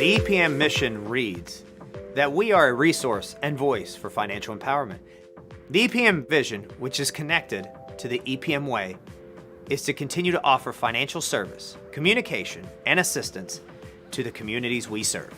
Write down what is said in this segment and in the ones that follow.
The EPM mission reads that we are a resource and voice for financial empowerment. The EPM vision, which is connected to the EPM way, is to continue to offer financial service, communication, and assistance to the communities we serve.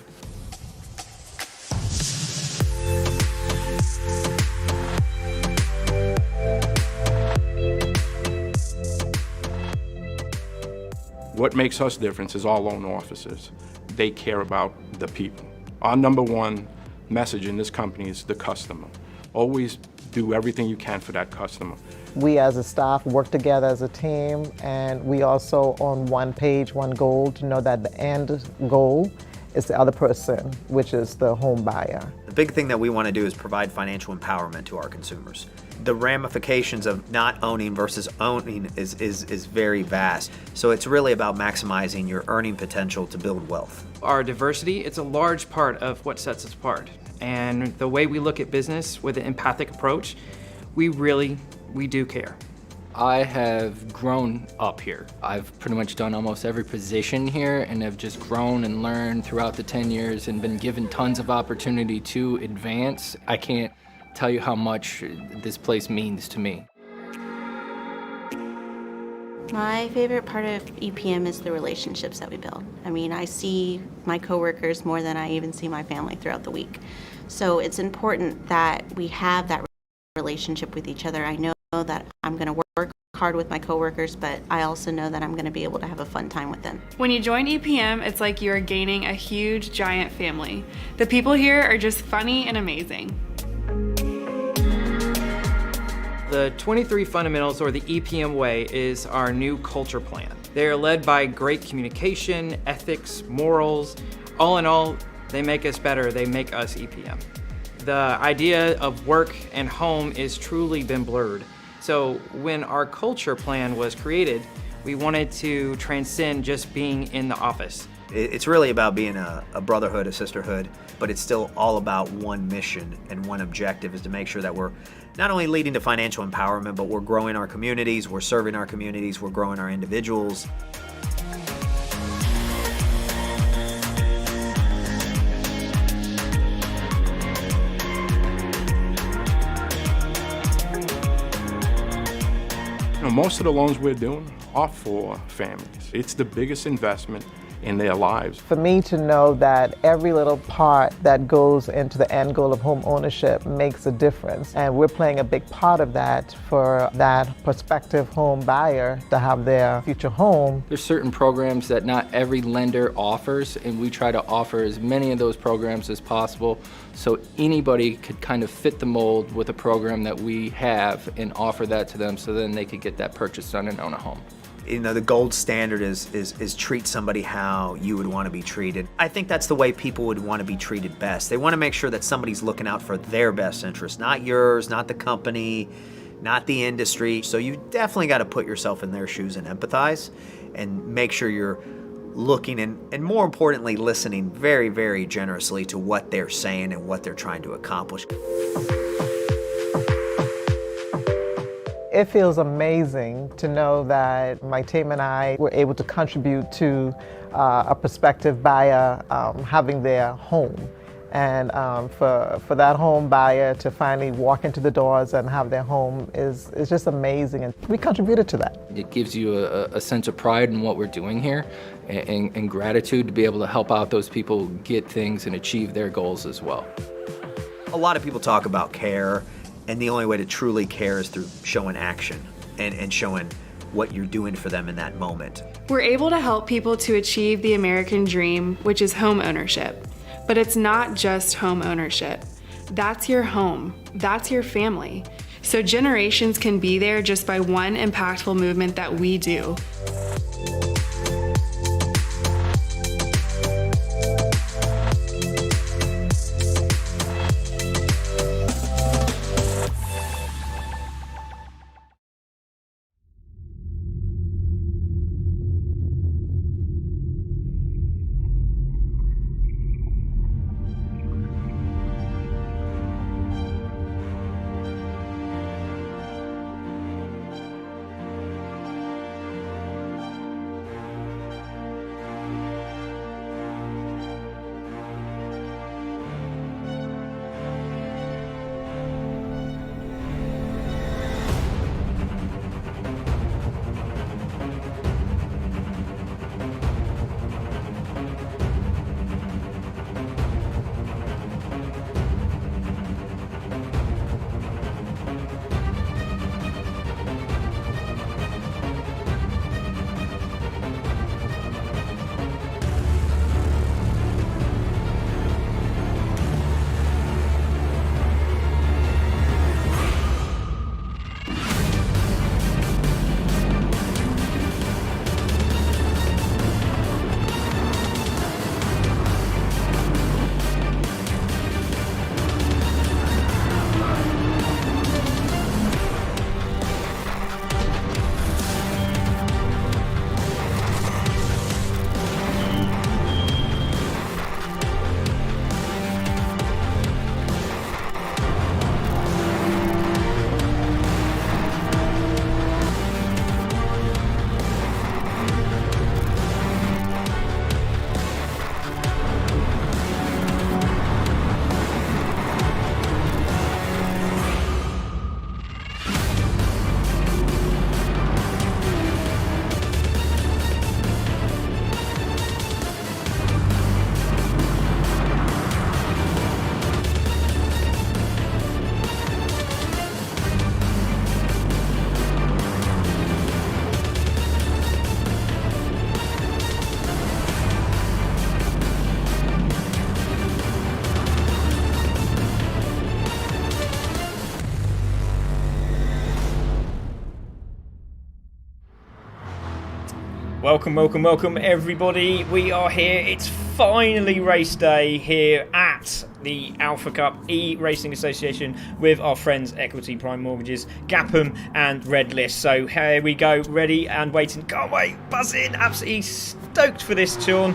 What makes us different is our loan officers. They care about the people. Our number one message in this company is the customer. Always do everything you can for that customer. We as a staff work together as a team, and we also on one page, one goal, to know that the end goal is the other person, which is the home buyer. The big thing that we want to do is provide financial empowerment to our consumers. The ramifications of not owning versus owning is very vast. So it's really about maximizing your earning potential to build wealth. Our diversity, it's a large part of what sets us apart. And the way we look at business with an empathic approach, we do care. I have grown up here. I've pretty much done almost every position here and have just grown and learned throughout the 10 years and been given tons of opportunity to advance. I can't tell you how much this place means to me. My favorite part of EPM is the relationships that we build. I mean, I see my coworkers more than I even see my family throughout the week. So it's important that we have that relationship with each other. I know that I'm going to work hard with my coworkers, but I also know that I'm going to be able to have a fun time with them. When you join EPM, it's like you're gaining a huge, giant family. The people here are just funny and amazing. The 23 Fundamentals, or the EPM Way, is our new culture plan. They are led by great communication, ethics, morals. All in all, they make us better. They make us EPM. The idea of work and home is truly been blurred. So when our culture plan was created, we wanted to transcend just being in the office. It's really about being a brotherhood, a sisterhood, but it's still all about one mission and one objective, is to make sure that we're not only leading to financial empowerment, but we're growing our communities, we're serving our communities, we're growing our individuals. Most of the loans we're doing are for families. It's the biggest investment in their lives. For me to know that every little part that goes into the end goal of home ownership makes a difference, and we're playing a big part of that for that prospective home buyer to have their future home. There's certain programs that not every lender offers, and we try to offer as many of those programs as possible so anybody could kind of fit the mold with a program that we have and offer that to them so then they could get that purchase done and own a home. You know, the gold standard is treat somebody how you would want to be treated. I think that's the way people would want to be treated best. They want to make sure that somebody's looking out for their best interest, not yours, not the company, not the industry. So you definitely got to put yourself in their shoes and empathize and make sure you're looking and more importantly, listening very, very generously to what they're saying and what they're trying to accomplish. It feels amazing to know that my team and I were able to contribute to a prospective buyer having their home. And for that home buyer to finally walk into the doors and have their home is just amazing, and we contributed to that. It gives you a sense of pride in what we're doing here and gratitude to be able to help out those people get things and achieve their goals as well. A lot of people talk about care, and the only way to truly care is through showing action and showing what you're doing for them in that moment. We're able to help people to achieve the American dream, which is home ownership. But it's not just home ownership. That's your home. That's your family. So generations can be there just by one impactful movement that we do. Welcome, everybody. We are here. It's finally race day here at the Alpha Cup E-Racing Association with our friends Equity Prime Mortgages, Gapham and Red List. So here we go, ready and waiting. Can't wait, buzzing, absolutely stoked for this, Sean.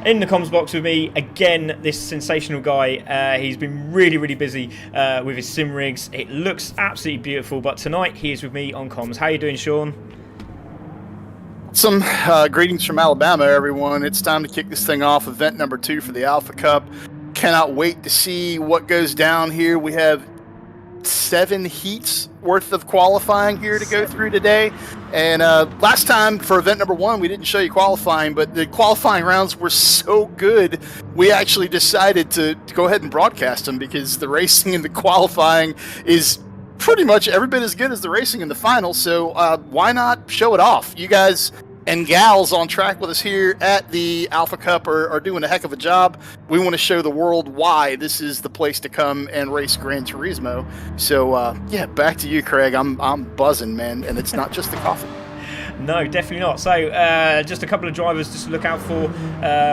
In the comms box with me, again, this sensational guy. He's been really busy with his sim rigs. It looks absolutely beautiful, but tonight he is with me on comms. How you doing, Sean? Some greetings from Alabama, everyone. It's time to kick this thing off. Event number 2 for the Alpha Cup. Cannot wait to see what goes down here. We have 7 heats worth of qualifying here to go through today. And last time for event number 1, we didn't show you qualifying, but the qualifying rounds were so good, we actually decided to go ahead and broadcast them because the racing and the qualifying is pretty much every bit as good as the racing in the final. So why not show it off? You guys and gals on track with us here at the Alpha Cup are doing a heck of a job. We want to show the world why this is the place to come and race Gran Turismo. So yeah, back to you, Craig. I'm buzzing, man, and it's not just the coffee. No, definitely not. So, just a couple of drivers just to look out for.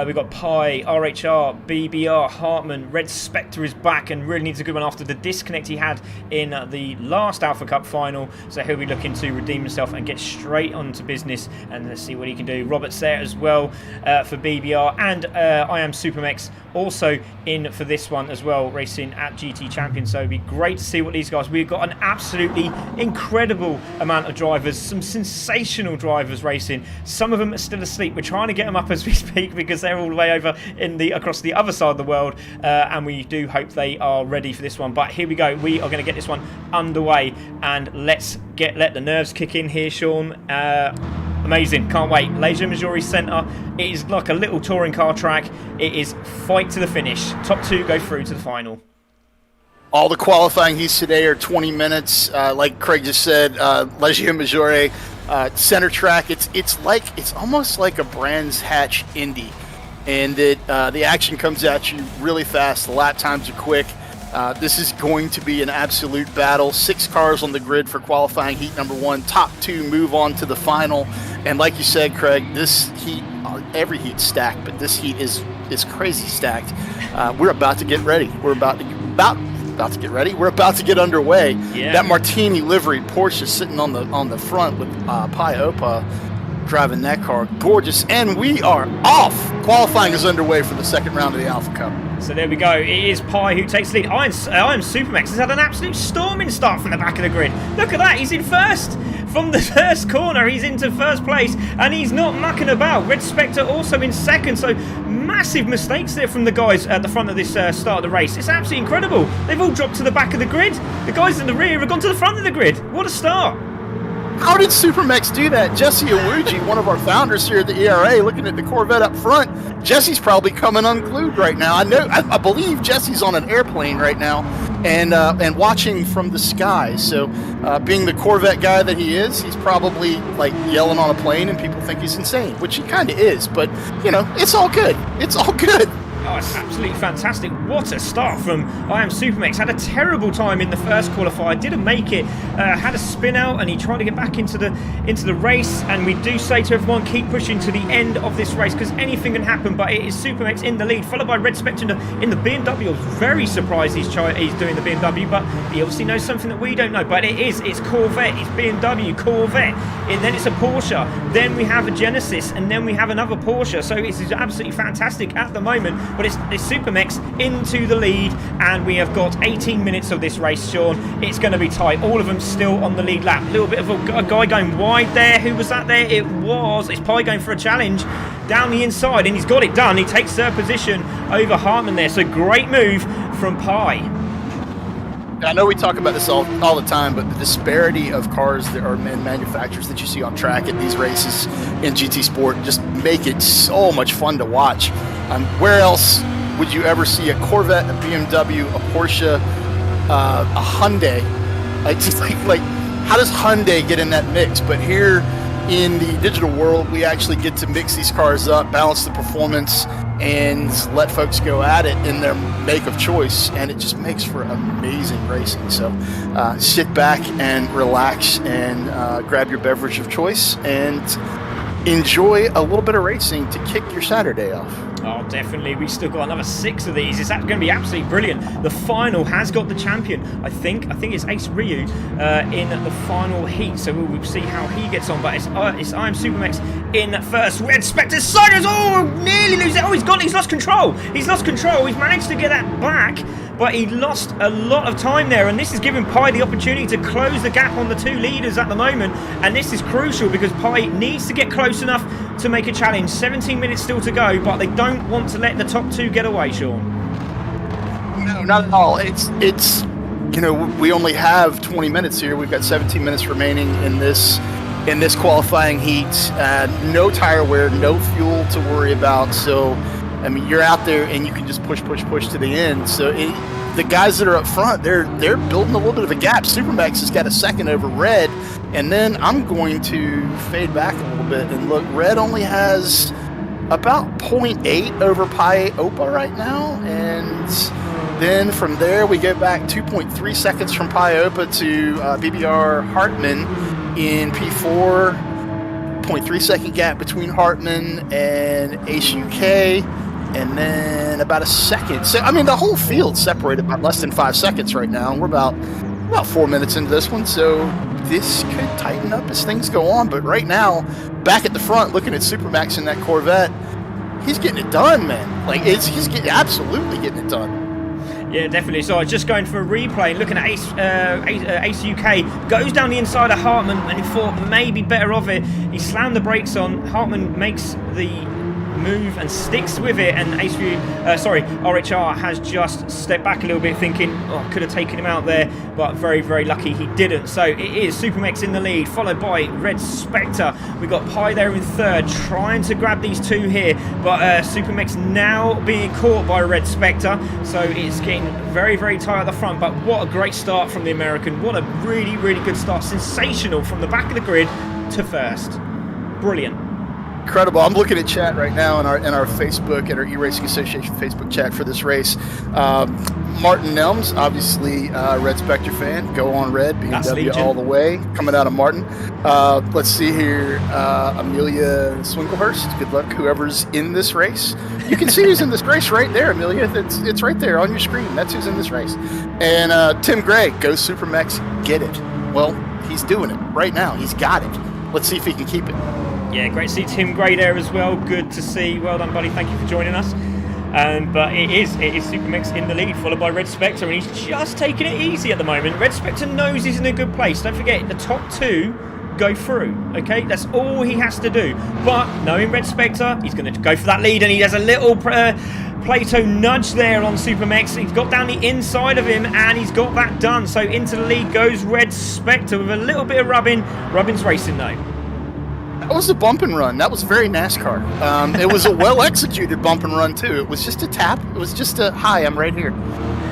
We've got Pi, RHR, BBR, Hartman, Red Spectre is back and really needs a good one after the disconnect he had in the last Alpha Cup final. So he'll be looking to redeem himself and get straight onto business, and let's see what he can do. Robert's there as well for BBR, and I Am Supermex also in for this one as well, racing at GT Champion. So it'd be great to see what these guys. We've got an absolutely incredible amount of drivers, some sensational drivers racing. Some of them are still asleep. We're trying to get them up as we speak because they're all the way over across the other side of the world, and we do hope they are ready for this one. But here we go. We are going to get this one underway, and let the nerves kick in here, Sean. Amazing, can't wait. Leisure Missouri Centre. It is like a little touring car track. It is fight to the finish. Top 2 go through to the final. All the qualifying heats today are 20 minutes. Like Craig just said, Leisure Missouri center track. It's almost like a Brands Hatch Indy, and the action comes at you really fast. The lap times are quick. This is going to be an absolute battle. 6 cars on the grid for qualifying heat number 1. Top 2 move on to the final. And like you said, Craig, this heat, every heat's stacked, but this heat is crazy stacked. We're about to get ready. We're about to get ready. We're about to get underway. Yeah. That Martini livery Porsche sitting on the front with Pi Opa driving that car. Gorgeous. And we are off. Qualifying is underway for the second round of the Alpha Cup. So there we go. It is Pi who takes the lead. I am Supermex has had an absolute storming start from the back of the grid. Look at that. He's in first. From the first corner, he's into first place, and he's not mucking about. Red Spectre also in second, so massive mistakes there from the guys at the front of this start of the race. It's absolutely incredible. They've all dropped to the back of the grid. The guys in the rear have gone to the front of the grid. What a start. How did Supermex do that? Jesse Awuji, one of our founders here at the ERA, looking at the Corvette up front. Jesse's probably coming unglued right now. I believe Jesse's on an airplane right now and watching from the sky. So being the Corvette guy that he is, he's probably like yelling on a plane and people think he's insane, which he kind of is. But, it's all good. It's all good. Oh, it's absolutely fantastic. What a start from I Am Supermex. Had a terrible time in the first qualifier. Didn't make it. Had a spin out and he tried to get back into the race. And we do say to everyone, keep pushing to the end of this race because anything can happen. But it is Supermex in the lead, followed by Red Spectre in the BMW. I was very surprised he's doing the BMW, but he obviously knows something that we don't know. But it's Corvette, it's BMW, Corvette, and then it's a Porsche. Then we have a Genesis, and then we have another Porsche. So it's absolutely fantastic at the moment. But it's Supermex into the lead, and we have got 18 minutes of this race, Sean. It's going to be tight. All of them still on the lead lap. A little bit of a guy going wide there. Who was that there? It's Pi going for a challenge down the inside, and he's got it done. He takes third position over Hartman there. So great move from Pi. I know we talk about this all the time, but the disparity of cars that are manufacturers that you see on track at these races in GT Sport just make it so much fun to watch. Where else would you ever see a Corvette, a BMW, a Porsche, a Hyundai? Like, how does Hyundai get in that mix? But here in the digital world, we actually get to mix these cars up, balance the performance, and let folks go at it in their make of choice, and it just makes for amazing racing. So sit back and relax and grab your beverage of choice and enjoy a little bit of racing to kick your Saturday off. Oh, definitely. We've still got another 6 of these. It's going to be absolutely brilliant. The final has got the champion. I think it's Ace Ryu in the final heat. So we'll see how he gets on. But it's I Am Supermex in first. Red Spectre Siders. Oh, nearly lose it. Oh, he's lost control. He's lost control. He's managed to get that back, but he lost a lot of time there. And this is giving Pi the opportunity to close the gap on the 2 leaders at the moment. And this is crucial because Pi needs to get close enough to make a challenge. 17 minutes still to go, but they don't want to let the top 2 get away, Sean. No, not at all. It's we only have 20 minutes here. We've got 17 minutes remaining in this qualifying heat. No tire wear, no fuel to worry about. So, I mean, you're out there and you can just push to the end. So the guys that are up front, they're building a little bit of a gap. Supermex has got a second over Red, and then I'm going to fade back a little bit and look. Red only has about 0.8 over Pi Opa right now, and then from there we go back 2.3 seconds from Pi Opa to BBR Hartman in P4. 0.3 second gap between Hartman and Ace UK, and then about a second. So I mean, the whole field's separated by less than 5 seconds right now, and we're about 4 minutes into this one. So this could tighten up as things go on. But right now, back at the front, looking at Supermex in that Corvette, he's getting it done, man. Like he's absolutely getting it done. Yeah, definitely. So just going for a replay, looking at Ace UK, goes down the inside of Hartman, and he thought maybe better of it. He slammed the brakes on. Hartman makes the move and sticks with it, and RHR has just stepped back a little bit, thinking, oh, could have taken him out there, but very, very lucky he didn't. So it is Supermex in the lead, followed by Red Spectre. We got Pi there in third, trying to grab these 2 here, but Supermex now being caught by Red Spectre, so it's getting very, very tight at the front. But what a great start from the American. What a really, really good start. Sensational from the back of the grid to first. Brilliant. Incredible. I'm looking at chat right now in our Facebook and our E-Racing Association Facebook chat for this race. Martin Nelms, obviously Red Spectre fan. Go on Red, BMW all the way. Coming out of Martin. Let's see here. Amelia Swinglehurst. Good luck, whoever's in this race. You can see who's in this race right there, Amelia. It's right there on your screen. That's who's in this race. And Tim Gray, go Supermex, get it. Well, he's doing it right now. He's got it. Let's see if he can keep it. Yeah, great to see Tim Gray there as well. Good to see. Well done, buddy. Thank you for joining us. But it is Supermex in the lead, followed by Red Spectre, and he's just taking it easy at the moment. Red Spectre knows he's in a good place. Don't forget, the top 2 go through. Okay, that's all he has to do. But knowing Red Spectre, he's going to go for that lead, and he has a little Plato nudge there on Supermex. He's got down the inside of him, and he's got that done. So into the lead goes Red Spectre with a little bit of rubbing. Rubbin's racing though. That was a bump and run. That was very NASCAR. It was a well-executed bump and run, too. It was just a tap. It was just a, hi, I'm right here.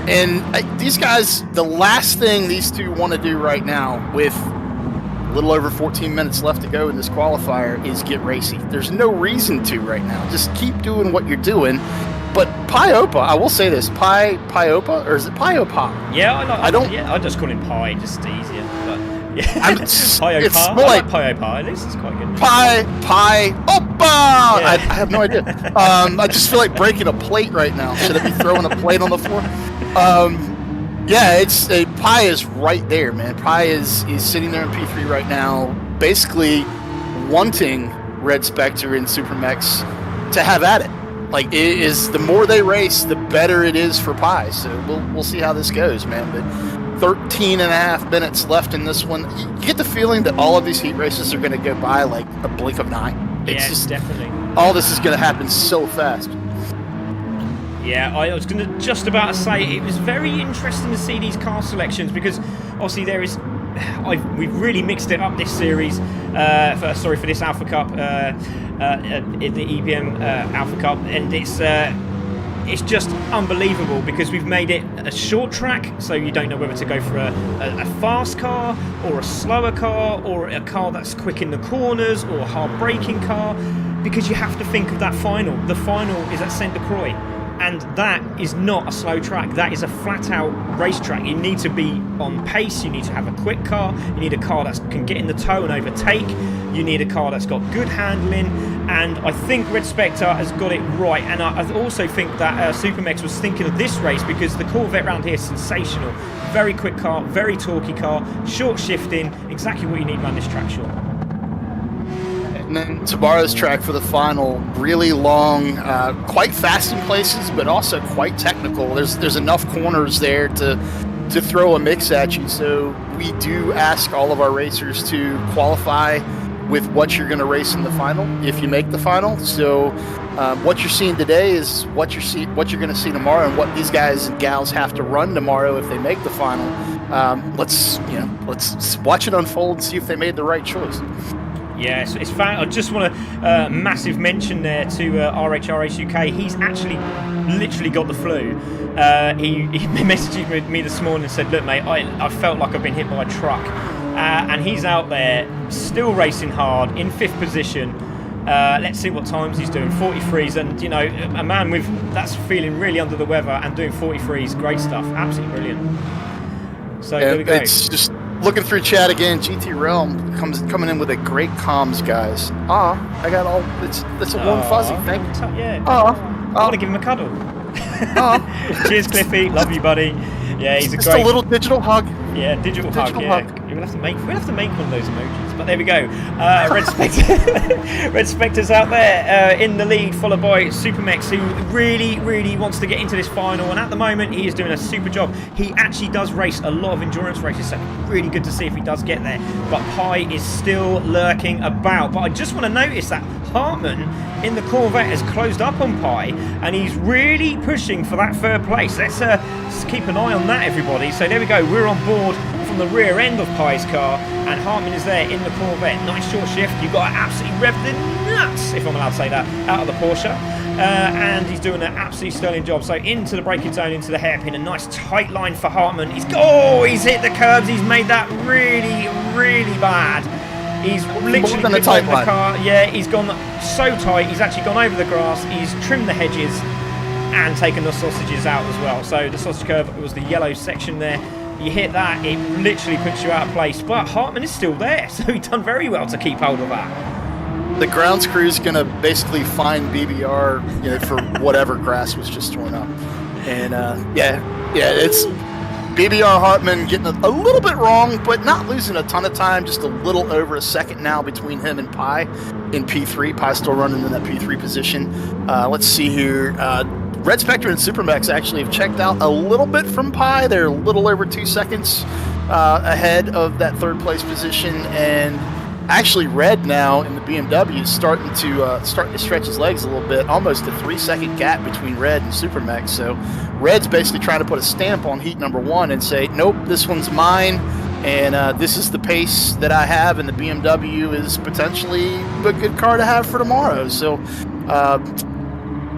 And these guys, the last thing these 2 want to do right now with a little over 14 minutes left to go in this qualifier is get racy. There's no reason to right now. Just keep doing what you're doing. But Pi Opa, I will say this, Pi Opa, or is it Pi Opa? Yeah, I just call him Pi, just easier. But yeah. It's more like Pi Opa. At least it's quite good. Pi Opa. Yeah. I have no idea. I just feel like breaking a plate right now. Should I be throwing a plate on the floor? Yeah, Pi is right there, man. Pi is sitting there in P3 right now, basically wanting Red Spectre and Supermex to have at it. Like, it is, the more they race, the better it is for Pi. So we'll see how this goes, man. But 13 and a half minutes left in this one. You get the feeling that all of these heat races are going to go by like a blink of an eye. It's just definitely. All this is going to happen so fast. Yeah, I was going to just about to say it was very interesting to see these car selections, because obviously there is. We've really mixed it up this series. For this Alpha Cup, the EPM Alpha Cup, and it's just unbelievable because we've made it a short track, so you don't know whether to go for a fast car or a slower car or a car that's quick in the corners or a hard braking car, because you have to think of that final. The final is at Saint Croix. And that is not a slow track. That is a flat-out racetrack. You need to be on pace. You need to have a quick car. You need a car that can get in the tow and overtake. You need a car that's got good handling. And I think Red Spectre has got it right. And I also think that Supermex was thinking of this race because the Corvette round here is sensational. Very quick car, very torquey car, short shifting, exactly what you need around this track, Sean. And then tomorrow's track for the final, really long, quite fast in places, but also quite technical. There's enough corners there to throw a mix at you. So we do ask all of our racers to qualify with what you're going to race in the final if you make the final. So what you're seeing today is what you're going to see tomorrow, and what these guys and gals have to run tomorrow if they make the final. Let's watch it unfold and see if they made the right choice. Yes, it's fun. I just want a massive mention there to RHRH UK. He's actually literally got the flu. He messaged me this morning and said, look mate, I felt like I've been hit by a truck. And he's out there still racing hard in 5th position. Let's see what times he's doing. 43s, and you know, a man that's feeling really under the weather and doing 43s, great stuff, absolutely brilliant. So there we go. It's just looking through chat again. GT Realm coming in with a great comms, guys. I got all. It's a warm fuzzy. Thank you. Yeah. I want to give him a cuddle. Cheers, Cliffy. Love you, buddy. Yeah, he's just a little digital hug. Yeah, digital hug. We'll have to make one of those emojis. But there we go. Red Spectre's out there in the lead, followed by Supermex, who really wants to get into this final. And at the moment, he is doing a super job. He actually does race a lot of endurance races, so really good to see if he does get there. But Pi is still lurking about. But I just want to notice that Hartman in the Corvette has closed up on Pi, and he's really pushing for that 3rd place. Let's keep an eye on that, everybody. So there we go. We're on board from the rear end of Pi's car, and Hartman is there in the Corvette. Nice short shift. You've got to absolutely rev the nuts, if I'm allowed to say that, out of the Porsche. And he's doing an absolutely sterling job. So into the braking zone, into the hairpin. A nice tight line for Hartman. He's hit the curbs. He's made that really bad. He's literally put over the car. Yeah, he's gone so tight. He's actually gone over the grass. He's trimmed the hedges and taken the sausages out as well. So the sausage curve was the yellow section there. You hit that, it literally puts you out of place. But Hartman is still there, so he's done very well to keep hold of that. The grounds crew is going to basically fine BBR, for whatever grass was just torn up. And it's BBR Hartman getting a little bit wrong, but not losing a ton of time, just a little over a second now between him and Pi in P3. Pi still running in that P3 position. Let's see here. Red Spectre and Supermex actually have checked out a little bit from Pi. They're a little over 2 seconds ahead of that 3rd place position, and actually Red now in the BMW is starting to stretch his legs a little bit. Almost a 3-second gap between Red and Supermex. So Red's basically trying to put a stamp on heat number 1 and say, nope, this one's mine, and this is the pace that I have, and the BMW is potentially a good car to have for tomorrow. So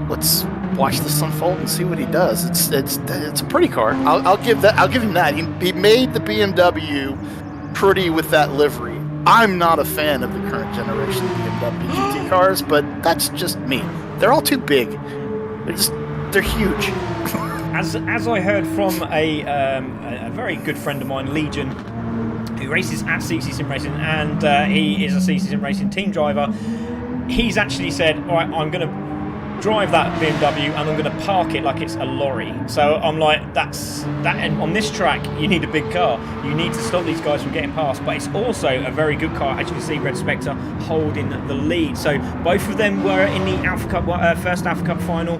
let's watch this unfold and see what he does. It's a pretty car. I'll give him that. He made the BMW pretty with that livery. I'm not a fan of the current generation BMW GT cars, but that's just me. They're all too big. They're huge. As I heard from a very good friend of mine, Legion, who races at CC Sim Racing, and he is a CC Sim Racing team driver, he's actually said, all right, I'm going to drive that BMW and I'm going to park it like it's a lorry. So I'm like, and on this track you need a big car. You need to stop these guys from getting past, but it's also a very good car. As you can see, Red Spectre holding the lead. So both of them were in the Alpha Cup, first Alpha Cup final.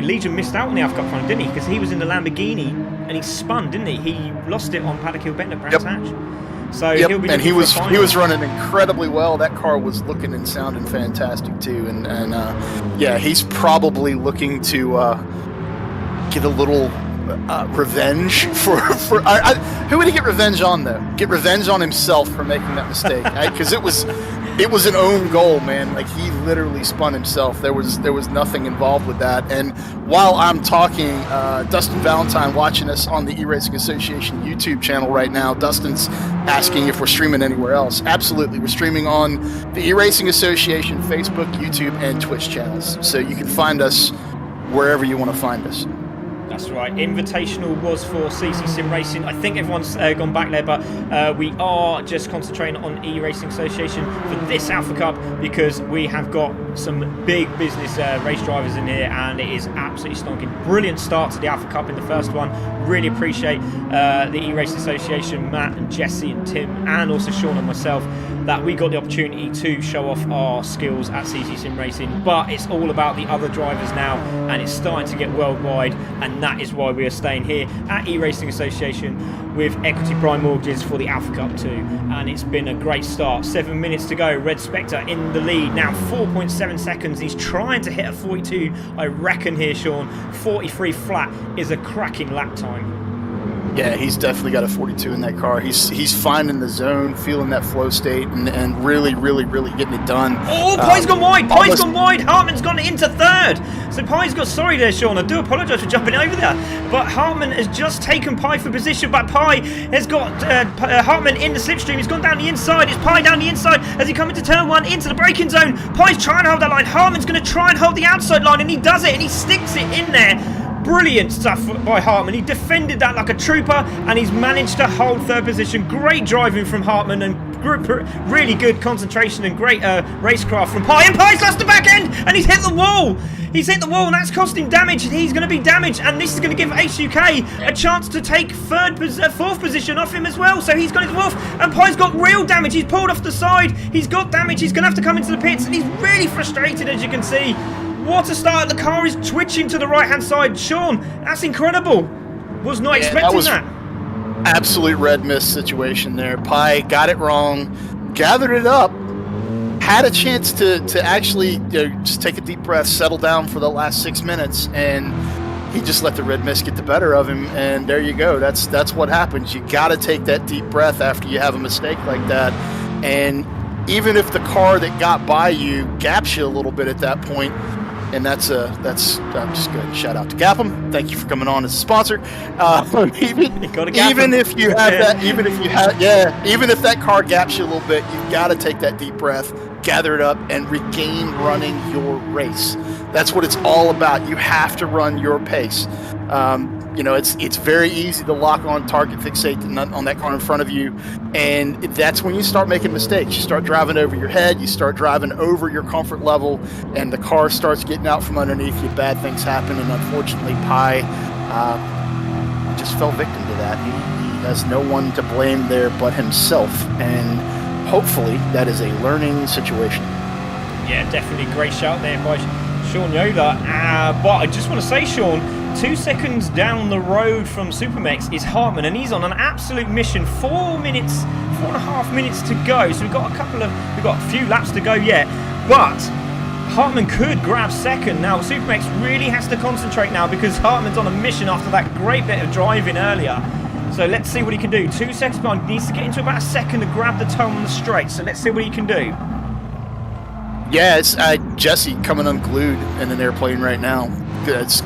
Legion missed out on the Alpha Cup final, didn't he? Because he was in the Lamborghini and he spun, didn't he? He lost it on Paddock Hill Bend at Brands Hatch. So he'll be, and he was running incredibly well. That car was looking and sounding fantastic too, and he's probably looking to get a little revenge for who would he get revenge on though? Get revenge on himself for making that mistake, because it was an own goal, man. Like, he literally spun himself. There was nothing involved with that. And while I'm talking, Dustin Valentine watching us on the E-Racing Association YouTube channel right now. Dustin's asking if we're streaming anywhere else. Absolutely. We're streaming on the E-Racing Association Facebook, YouTube, and Twitch channels. So you can find us wherever you want to find us. That's right. Invitational was for CC Sim Racing. I think everyone's gone back there, but we are just concentrating on E-Racing Association for this Alpha Cup because we have got some big business race drivers in here, and it is absolutely stonking. Brilliant start to the Alpha Cup in the first one. Really appreciate the E-Racing Association, Matt and Jesse and Tim, and also Sean and myself, that we got the opportunity to show off our skills at CC Sim Racing. But it's all about the other drivers now, and it's starting to get worldwide, and that is why we are staying here at E-Racing Association with Equity Prime Mortgages for the Alpha Cup 2. And it's been a great start. 7 minutes to go. Red Spectre in the lead. Now 4.7 seconds. He's trying to hit a 42, I reckon here, Sean. 43 flat is a cracking lap time. Yeah, he's definitely got a 42 in that car. He's finding the zone, feeling that flow state, and really getting it done. Oh, Pye's gone wide. Pye's gone wide. Hartman's gone into third. So Pye's got, sorry there, Sean. I do apologise for jumping over there. But Hartman has just taken Pye for position. But Pye has got Hartman in the slipstream. He's gone down the inside. It's Pye down the inside as he comes into turn one, into the braking zone. Pye's trying to hold that line. Hartman's going to try and hold the outside line, and he does it, and he sticks it in there. Brilliant stuff by Hartman. He defended that like a trooper, and he's managed to hold third position. Great driving from Hartman, and really good concentration and great racecraft from Pye. And Pye's lost the back end, and he's hit the wall. He's hit the wall, and that's cost him damage, and he's going to be damaged. And this is going to give Ace UK a chance to take fourth position off him as well. So he's got his wolf, and Pye's got real damage. He's pulled off the side. He's got damage. He's going to have to come into the pits, and he's really frustrated, as you can see. What a start. The car is twitching to the right-hand side. Sean, that's incredible. Was not expecting that. Absolute red mist situation there. Pye got it wrong, gathered it up, had a chance to actually just take a deep breath, settle down for the last 6 minutes, and he just let the red mist get the better of him, and there you go. That's what happens. You got to take that deep breath after you have a mistake like that, and even if the car that got by you gaps you a little bit at that point, and I'm just going to shout out to Gapham. Thank you for coming on as a sponsor. Even if you have that, even if that car gaps you a little bit, you've got to take that deep breath, gather it up, and regain running your race. That's what it's all about. You have to run your pace. It's very easy to lock on, target fixate on that car in front of you, and that's when you start making mistakes. You start driving over your head, you start driving over your comfort level, and the car starts getting out from underneath you. Bad things happen, and unfortunately Pye just fell victim to that. He has no one to blame there but himself, and hopefully that is a learning situation. Yeah, definitely great shout there by Sean Yoder. But I just want to say, Sean, 2 seconds down the road from Supermex is Hartman, and he's on an absolute mission. 4.5 minutes to go. So we've got a few laps to go yet, but Hartman could grab second. Now Supermex really has to concentrate now because Hartman's on a mission after that great bit of driving earlier. So let's see what he can do. 2 seconds behind, needs to get into about a second to grab the toe on the straight. So let's see what he can do. Yeah, it's Jesse coming unglued in an airplane right now.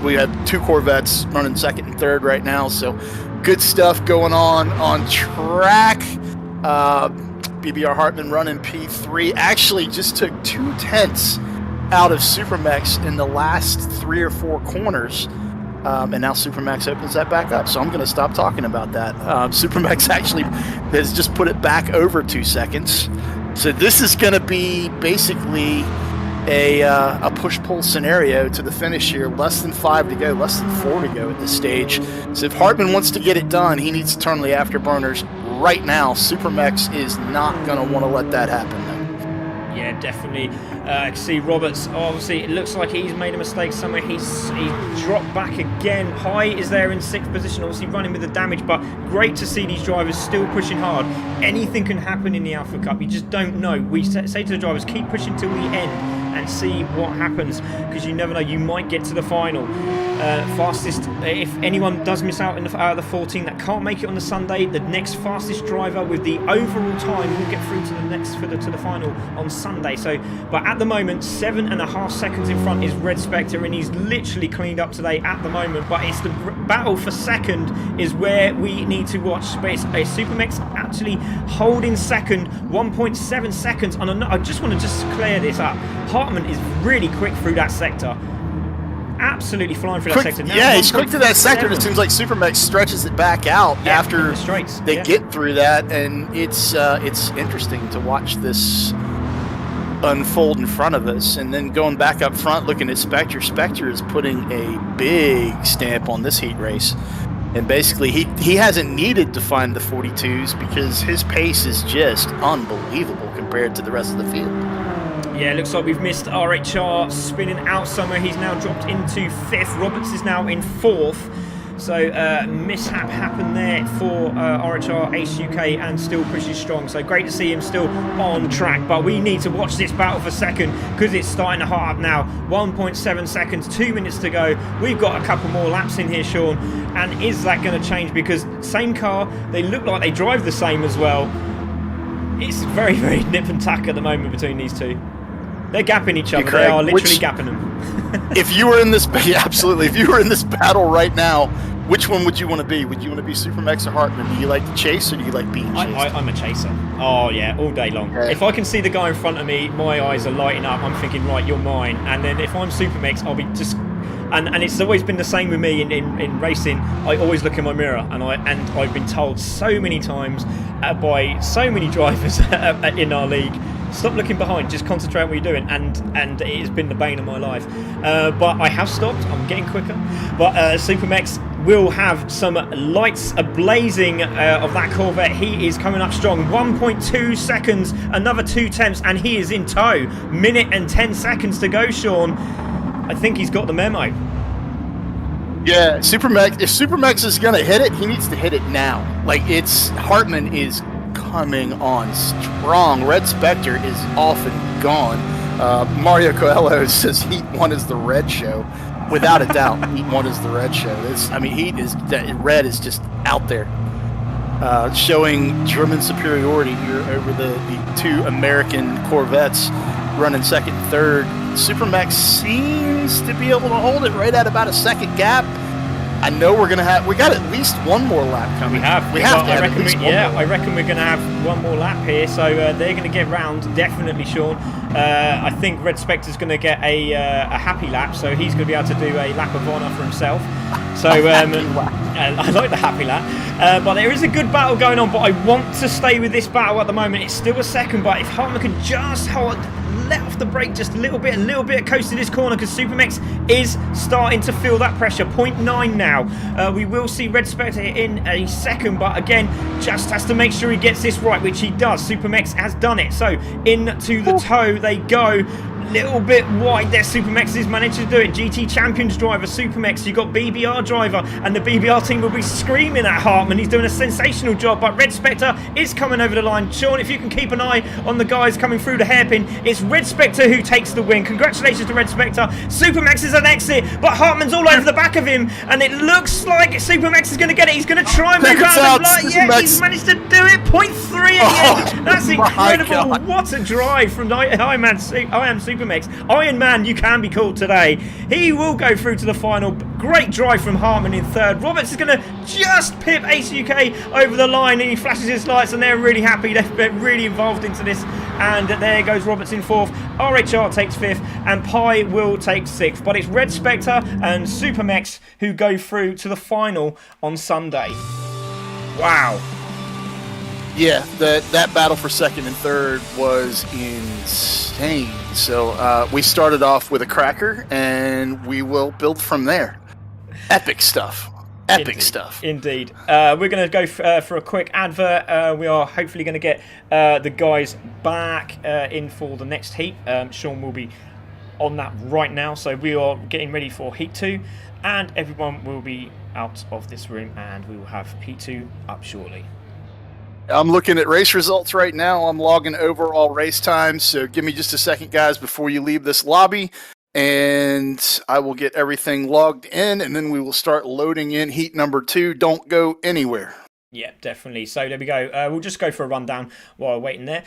We have 2 Corvettes running second and third right now, so good stuff going on track. BBR Hartman running P3. Actually just took 2/10 out of Supermex in the last 3 or 4 corners. And now Supermex opens that back up, so I'm going to stop talking about that. Supermex actually has just put it back over 2 seconds. So this is going to be basically a push-pull scenario to the finish here. Less than 5 to go, less than 4 to go at this stage. So if Hartman wants to get it done, he needs to turn the afterburners right now. Supermex is not going to want to let that happen, though. Yeah, definitely. See Roberts, obviously it looks like he's made a mistake somewhere. He's dropped back again. Pye is there in 6th position, obviously running with the damage, but great to see these drivers still pushing hard. Anything can happen in the Alpha Cup, you just don't know. We say to the drivers, keep pushing till the end and see what happens, because you never know, you might get to the final. Fastest, if anyone does miss out out of the 14 that can't make it on the Sunday, the next fastest driver with the overall time will get through to the next to the final on Sunday. So, but at the moment, 7.5 seconds in front is Red Spectre, and he's literally cleaned up today at the moment. But it's the battle for second is where we need to watch. But it's Supermex actually holding second, 1.7 seconds on I just want to clear this up. Hartman is really quick through that sector, absolutely flying through that sector. Now Yeah, he's quick to that sector. And it 1.7. seems like Supermax stretches it back out after in the straights. they get through that, and it's interesting to watch this unfold in front of us. And then going back up front, looking at Spectre. Spectre is putting a big stamp on this heat race. And basically, he hasn't needed to find the 42s because his pace is just unbelievable compared to the rest of the field. Yeah, it looks like we've missed RHR spinning out somewhere. He's now dropped into 5th. Roberts is now in 4th. So mishap happened there for RHR, Ace UK, and still pretty strong. So great to see him still on track. But we need to watch this battle for second because it's starting to hot up now. 1.7 seconds, 2 minutes to go. We've got a couple more laps in here, Sean. And is that going to change? Because same car, they look like they drive the same as well. It's very, very nip and tack at the moment between these two. They're gapping each other. They are literally gapping them. If you were in this, yeah, absolutely. If you were in this battle right now, which one would you want to be? Would you want to be Supermax or Hartman? Do you like to chase or do you like being chased? I'm a chaser. Oh yeah, all day long. Okay. If I can see the guy in front of me, my eyes are lighting up. I'm thinking, right, you're mine. And then if I'm Supermax, I'll be just. And it's always been the same with me in racing. I always look in my mirror, and I've been told so many times by so many drivers in our league, stop looking behind, just concentrate on what you're doing, and it has been the bane of my life. But I have stopped. I'm getting quicker. But Supermax will have some lights ablazing of that Corvette. He is coming up strong. 1.2 seconds, another 2 tenths, and he is in tow. Minute and 10 seconds to go, Sean. I think he's got the memo. Yeah, Supermax. If Supermax is gonna hit it, he needs to hit it now. Like Hartman is coming on strong. Red Spectre is off and gone. Mario Coelho says Heat 1 is the red show. Without a doubt, Heat 1 is the red show. Red is just out there. Showing German superiority here over the two American Corvettes running second and third. Supermax seems to be able to hold it right at about a second gap. I know we got at least one more lap coming. I reckon we're going to have one more lap here, so they're going to get round, definitely, Sean. I think Red Spectre's going to get a happy lap, so he's going to be able to do a lap of honour for himself. So I like the happy lap. But there is a good battle going on, but I want to stay with this battle at the moment. It's still a second, but if Hartman can just let off the brake just a little bit of coast to this corner, because Supermax is starting to feel that pressure. 0.9 now. We will see Red Spectre in a second, but again, just has to make sure he gets this right, which he does. Supermax has done it. So into the toe they go. Little bit wide there. Supermax is managed to do it. GT Champions driver Supermax. You got BBR driver, and the BBR team will be screaming at Hartman. He's doing a sensational job, but Red Spectre is coming over the line. Sean, if you can keep an eye on the guys coming through the hairpin, it's Red Spectre who takes the win. Congratulations to Red Spectre. Supermax is an exit, but Hartman's all over the back of him, and it looks like Supermax is going to get it. He's going to try and move out of the light. Yeah, he's managed to do it. 0.3 at the end. That's incredible. What a drive from I Am Supermax. Iron Man, you can be called today. He will go through to the final. Great drive from Hartman in third. Roberts is going to just pip Ace UK over the line, and he flashes his lights, and they're really happy. They're really involved into this. And there goes Roberts in fourth. RHR takes fifth, and Pi will take sixth. But it's Red Spectre and Supermax who go through to the final on Sunday. Wow. Yeah, that battle for second and third was insane. So we started off with a cracker, and we will build from there. Epic stuff. Epic stuff. Indeed. We're going to go for a quick advert. We are hopefully going to get the guys back in for the next heat. Sean will be on that right now. So we are getting ready for Heat 2, and everyone will be out of this room, and we will have Heat 2 up shortly. I'm looking at race results right now. I'm logging overall race times. So give me just a second, guys, before you leave this lobby. And I will get everything logged in, and then we will start loading in heat number 2. Don't go anywhere. Yeah, definitely. So there we go. We'll just go for a rundown while we're waiting there.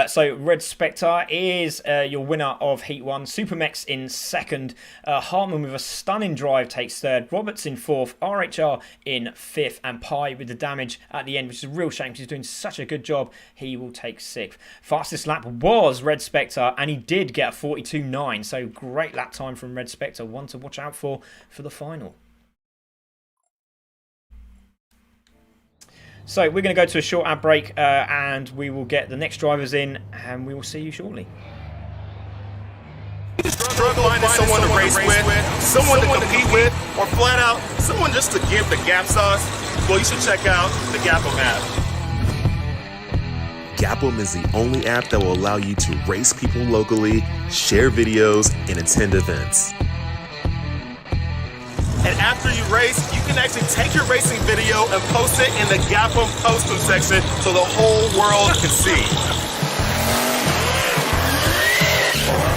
So Red Spectre is your winner of Heat 1. Supermex in second. Hartman with a stunning drive takes third. Roberts in fourth. RHR in fifth. And Pi with the damage at the end, which is a real shame because he's doing such a good job. He will take sixth. Fastest lap was Red Spectre, and he did get a 42.9. So great lap time from Red Spectre. One to watch out for the final. So we're going to go to a short ad break and we will get the next drivers in and we will see you shortly. Struggle finding someone to race with, someone to compete with, or flat out, someone just to give the Gap sauce? Well, you should check out the Gap'em app. Gap'em is the only app that will allow you to race people locally, share videos, and attend events. And after you race, you can actually take your racing video and post it in the Gap'em postum section so the whole world can see.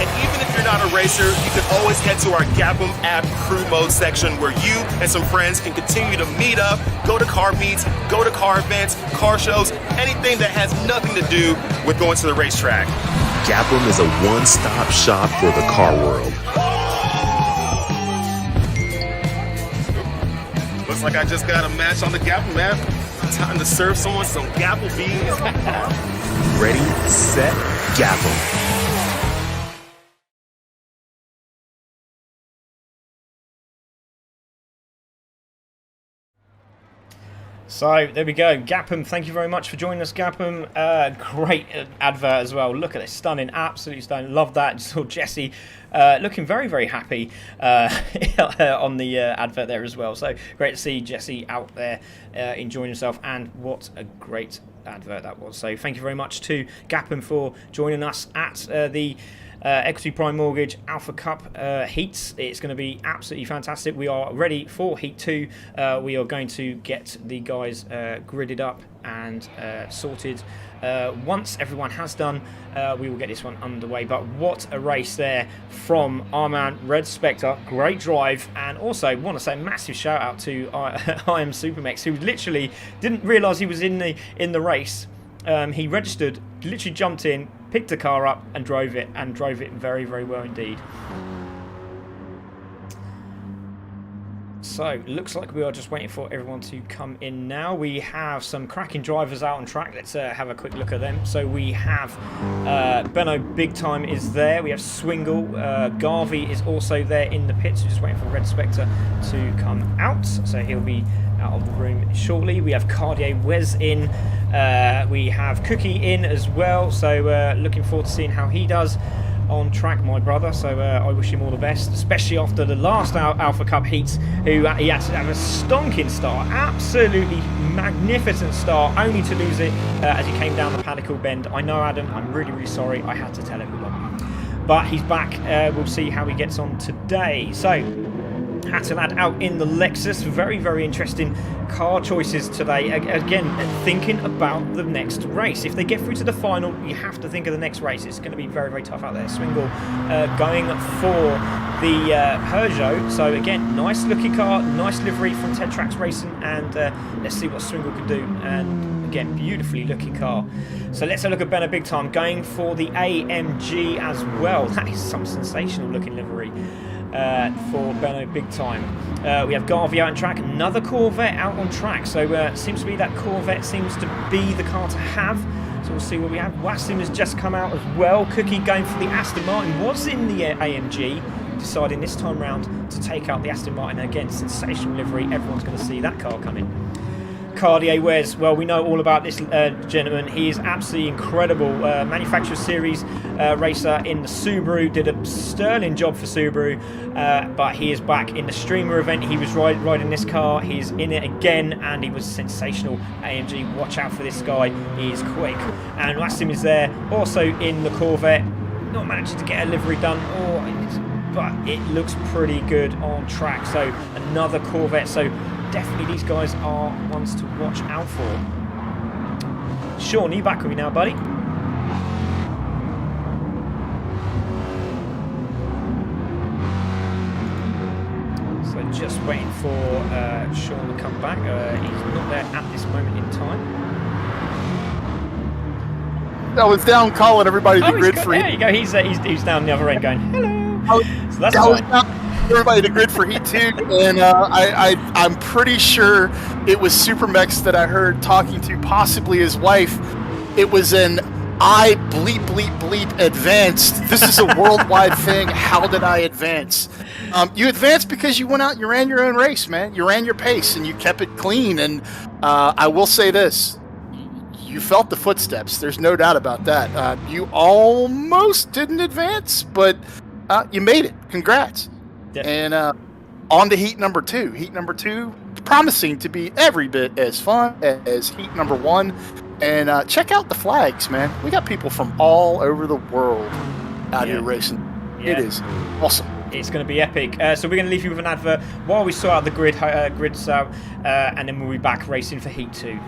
And even if you're not a racer, you can always head to our Gap'em app crew mode section where you and some friends can continue to meet up, go to car meets, go to car events, car shows, anything that has nothing to do with going to the racetrack. Gap'em is a one-stop shop for the car world. Looks like I just got a match on the Gap'em app. Time to serve someone some Gapple beans. Ready, set, Gap'em. So there we go, Gap'em. Thank you very much for joining us, Gap'em. Great advert as well. Look at this, stunning, absolutely stunning. Love that. Just saw Jesse looking very, very happy on the advert there as well. So great to see Jesse out there enjoying himself, and what a great advert that was. So thank you very much to Gap'em for joining us at the Equity Prime Mortgage Alpha Cup heats. It's going to be absolutely fantastic. We are ready for Heat 2. We are going to get the guys gridded up and sorted. Once everyone has done, we will get this one underway. But what a race there from our man Red Spectre. Great drive, and also want to say a massive shout out to I Am Supermex, who literally didn't realise he was in the race. He registered, literally jumped in, picked a car up and drove it very, very well indeed. So, looks like we are just waiting for everyone to come in now. We have some cracking drivers out on track. Let's have a quick look at them. So we have Benno Big Time is there. We have Swingle. Garvey is also there in the pits. We're just waiting for Red Spectre to come out. So he'll be out of the room shortly. We have Cartier Wes in. We have Cookie in as well. So looking forward to seeing how he does on track, my brother. So I wish him all the best, especially after the last Alpha Cup heats. He had to have a stonking start, absolutely magnificent start, only to lose it as he came down the Padicle bend. I know, Adam, I'm really, really sorry. I had to tell everyone, but he's back. We'll see how he gets on today. So Hattelad out in the Lexus. Very, very interesting car choices today. Again, thinking about the next race. If they get through to the final, you have to think of the next race. It's going to be very, very tough out there. Swingle going for the Peugeot. So again, nice looking car, nice livery from Ted Tracks Racing, and let's see what Swingle can do. And again, beautifully looking car. So let's have a look at Benno Big Time going for the AMG as well. That is some sensational looking livery for Benno Big Time. We have Garvey out on track, another Corvette out on track. So seems to be that Corvette seems to be the car to have. So we'll see what we have. Wassim has just come out as well. Cookie going for the Aston Martin, was in the AMG, deciding this time round to take out the Aston Martin. Again, sensational livery. Everyone's going to see that car coming. Cartier Wes, well, we know all about this gentleman. He is absolutely incredible. Manufacturer Series racer in the Subaru. Did a sterling job for Subaru, but he is back in the Streamer event. He was riding this car. He's in it again, and he was sensational. AMG, watch out for this guy. He is quick. And Wassim is there, also in the Corvette. Not managing to get a livery done, but it looks pretty good on track. So another Corvette. So definitely these guys are ones to watch out for. Sean, are you back with me now, buddy? So just waiting for Sean to come back. He's not there at this moment in time. I was down calling everybody to grid for There you go. He's down the other end going, hello. So that's fine. Everybody to grid for Heat 2, and I'm pretty sure it was Supermex that I heard talking to possibly his wife. It was an I bleep bleep bleep advanced. This is a worldwide thing. How did I advance? You advanced because you went out and you ran your own race, man. You ran your pace and you kept it clean. And I will say this. You felt the footsteps. There's no doubt about that. You almost didn't advance, but you made it. Congrats. Definitely. And on to heat number 2. Heat number 2, promising to be every bit as fun as heat number 1. And check out the flags, man. We got people from all over the world out here racing. Yeah. It is awesome. It's going to be epic. So we're going to leave you with an advert while we sort out the grids out, and then we'll be back racing for heat 2.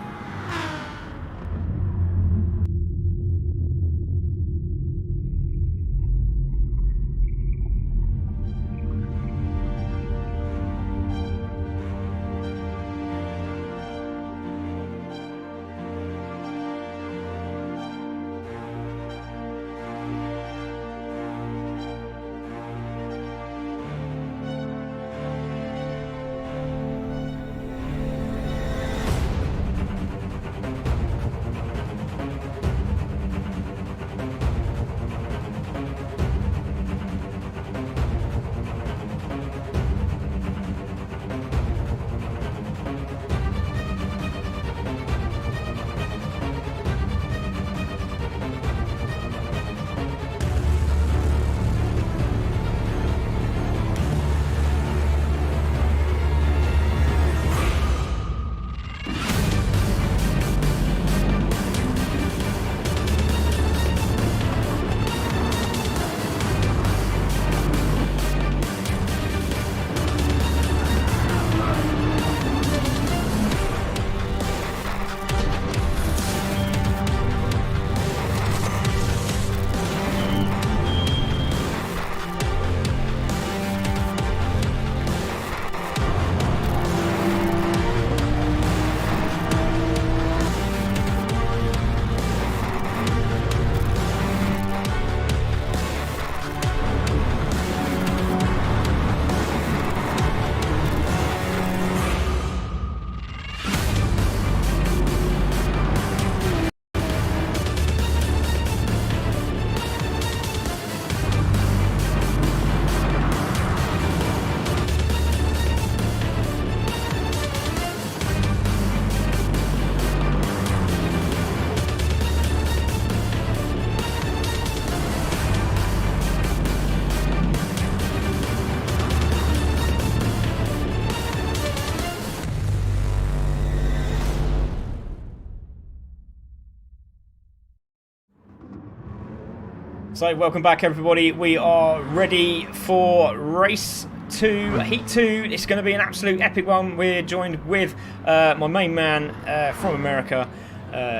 So welcome back, everybody. We are ready for race 2, heat 2. It's going to be an absolute epic one. We're joined with my main man from America,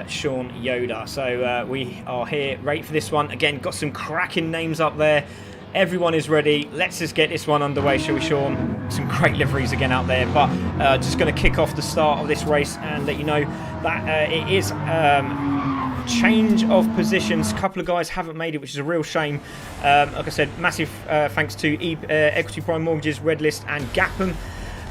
Sean YODER. So we are here ready for this one. Again, got some cracking names up there. Everyone is ready. Let's just get this one underway, shall we, Sean? Some great liveries again out there. But just going to kick off the start of this race and let you know that it is change of positions. A couple of guys haven't made it, which is a real shame. Like I said, massive thanks to Equity Prime Mortgages, Red List and Gapham.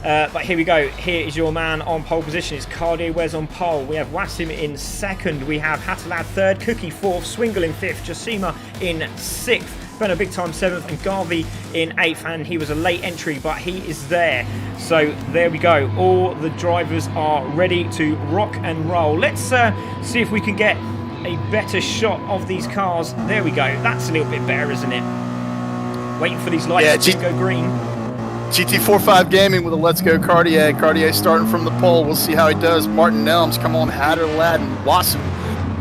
But here we go. Here is your man on pole position. It's Cardio Wes on pole. We have Wassim in second. We have Hatalad third, Cookie fourth, Swingle in fifth, Josima in sixth, Benno Big Time 7th and Garvey in 8th, and he was a late entry but he is there. So there we go, all the drivers are ready to rock and roll. Let's see if we can get a better shot of these cars. There we go, that's a little bit better, isn't it? Waiting for these lights to go green. GT45 Gaming with a Let's Go Cartier. Cartier starting from the pole. We'll see how he does. Martin Nelms, come on, Hatalad and Wassim.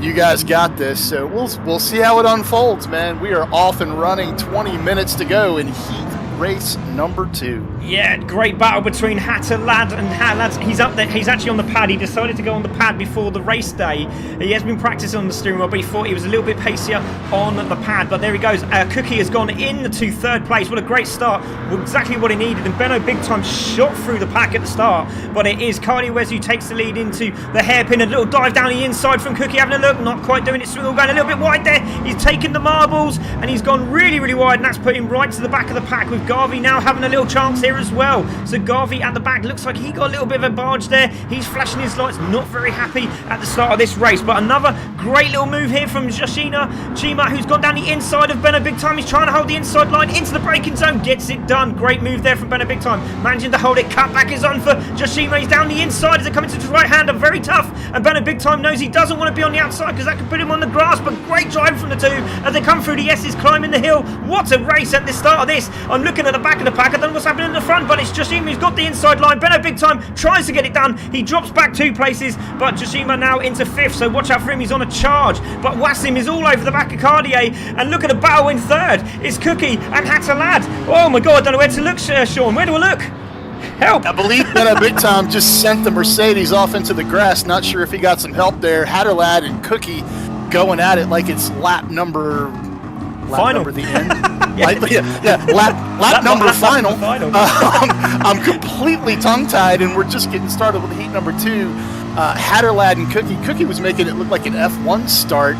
You guys got this, so we'll see how it unfolds, man. We are off and running, 20 minutes to go in Heat race number 2. Yeah, great battle between Hatterlad and Hatterlad. He's up there. He's actually on the pad. He decided to go on the pad before the race day. He has been practicing on the steering wheel, but he thought he was a little bit pacier on the pad. But there he goes. Cookie has gone into 3rd place. What a great start. Well, exactly what he needed. And Benno Big Time shot through the pack at the start. But it is Cardi Wes who takes the lead into the hairpin. A little dive down the inside from Cookie. Having a look. Not quite doing it. Swiggle going a little bit wide there. He's taken the marbles and he's gone really, really wide. And that's put him right to the back of the pack, with Garvey now having a little chance here as well. So Garvey at the back, looks like he got a little bit of a barge there. He's flashing his lights, not very happy at the start of this race. But another great little move here from Yoshina Chima, who's gone down the inside of Benno Big Time. He's trying to hold the inside line into the braking zone, gets it done. Great move there from Benno Big Time, managing to hold it. Cut back is on for Yoshima. He's down the inside as it comes into his right hand, very tough. And Benno Big Time knows he doesn't want to be on the outside because that could put him on the grass. But great drive from the two as they come through the S's, climbing the hill. What a race at the start of this. I'm looking at the back of the pack. I don't know what's happening in the front, but it's Yoshima who's got the inside line. Benno Big Time tries to get it done. He drops back 2 places, but Yoshima now into 5th, so watch out for him. He's on a charge. But Wassim is all over the back of Cartier. And look at the battle in 3rd. It's Cookie and Hatterlad. Oh my god, I don't know where to look, Sean. Where do I look? Help! I believe Benno Big Time just sent the Mercedes off into the grass. Not sure if he got some help there. Hatterlad and Cookie going at it like it's lap number the end. lap number final. I'm completely tongue-tied, and we're just getting started with heat number 2. Hatterlad and Cookie. Cookie was making it look like an F1 start,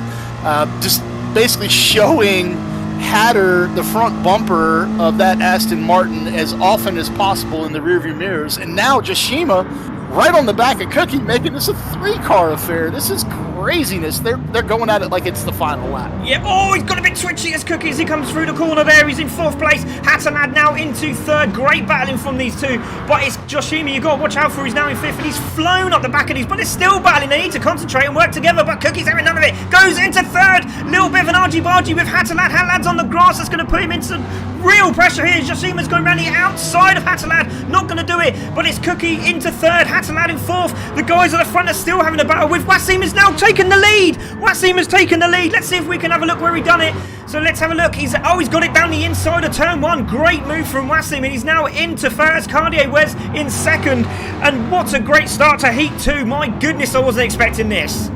just basically showing Hatter the front bumper of that Aston Martin as often as possible in the rearview mirrors. And now Yoshima right on the back of Cookie, making this a 3-car affair. This is craziness. They're going at it like it's the final lap. Yeah, oh, he's got a bit twitchy as Cookie as he comes through the corner there. He's in 4th place. Hatterlad now into 3rd. Great battling from these two. But it's Yoshima you've got to watch out for. He's now in 5th, and he's flown up the back of these, but they're still battling. They need to concentrate and work together, but Cookie's having none of it. Goes into 3rd. Little bit of an argy-bargy with Hatterlad. Hatterlad's on the grass. That's going to put him into real pressure here. Yoshima's going around the outside of Hatterlad. Not going to do it, but it's Cookie into 3rd. Hatterlad in 4th. The guys at the front are still having a battle with Wassim is now taken the lead. Wassim has taken the lead. Let's see if we can have a look where he done it. So let's have a look. He's got it down the inside of turn 1. Great move from Wassim, and he's now into 1st. Cartier Wes in 2nd. And what a great start to Heat 2. My goodness, I wasn't expecting this.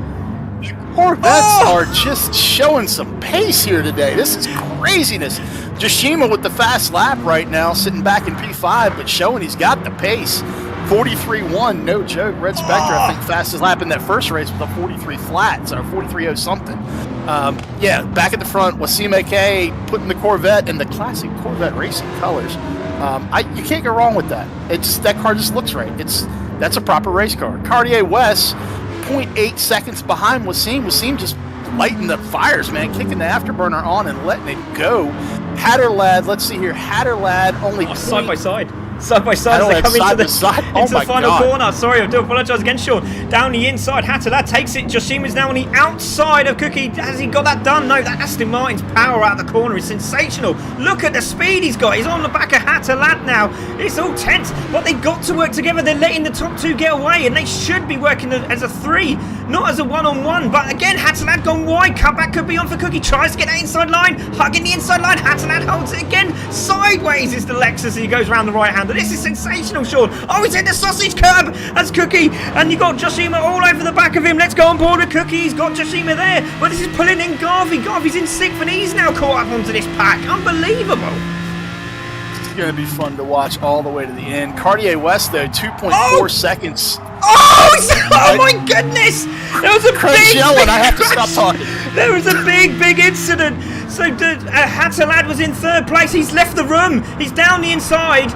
Corvettes are just showing some pace here today. This is craziness. Yoshima with the fast lap right now, sitting back in P5, but showing he's got the pace. 43.1, no joke. Red Spectre, I think, fastest lap in that first race with a 43 flat, so 43.0 something. Yeah, back at the front, Wassim K putting the Corvette in the classic Corvette racing colors. You can't go wrong with that. That car just looks right. That's a proper race car. Cartier West, 0.8 seconds behind Wassim. Wassim just lighting the fires, man, kicking the afterburner on and letting it go. Hatterlad, let's see here. Hatterlad only side by side. Side by side as they come into the final corner. Sorry, I do apologise again, Sean. Down the inside, Hatterlad takes it. Yoshima's now on the outside of Cookie. Has he got that done? No, that Aston Martin's power out of the corner is sensational. Look at the speed he's got. He's on the back of Hatterlad now. It's all tense, but they've got to work together. They're letting the top 2 get away, and they should be working as a 3, not as a 1-on-1. But again, Hatterlad gone wide. Cutback could be on for Cookie. Tries to get that inside line. Hugging the inside line. Hatterlad holds it again. Sideways is the Lexus as he goes around the right hand. This is sensational, Sean. Oh, he's in the sausage curb as Cookie, and you got Yoshima all over the back of him. Let's go on board with Cookie. He's got Yoshima there, but this is pulling in Garvey. Garvey's in 6th, and he's now caught up onto this pack. Unbelievable. It's going to be fun to watch all the way to the end. Cartier West, though, 2.4 seconds. Oh my goodness! There was a big yelling. I have to stop talking. There was a big incident. So Hatterlad was in 3rd place. He's left the room. He's down the inside.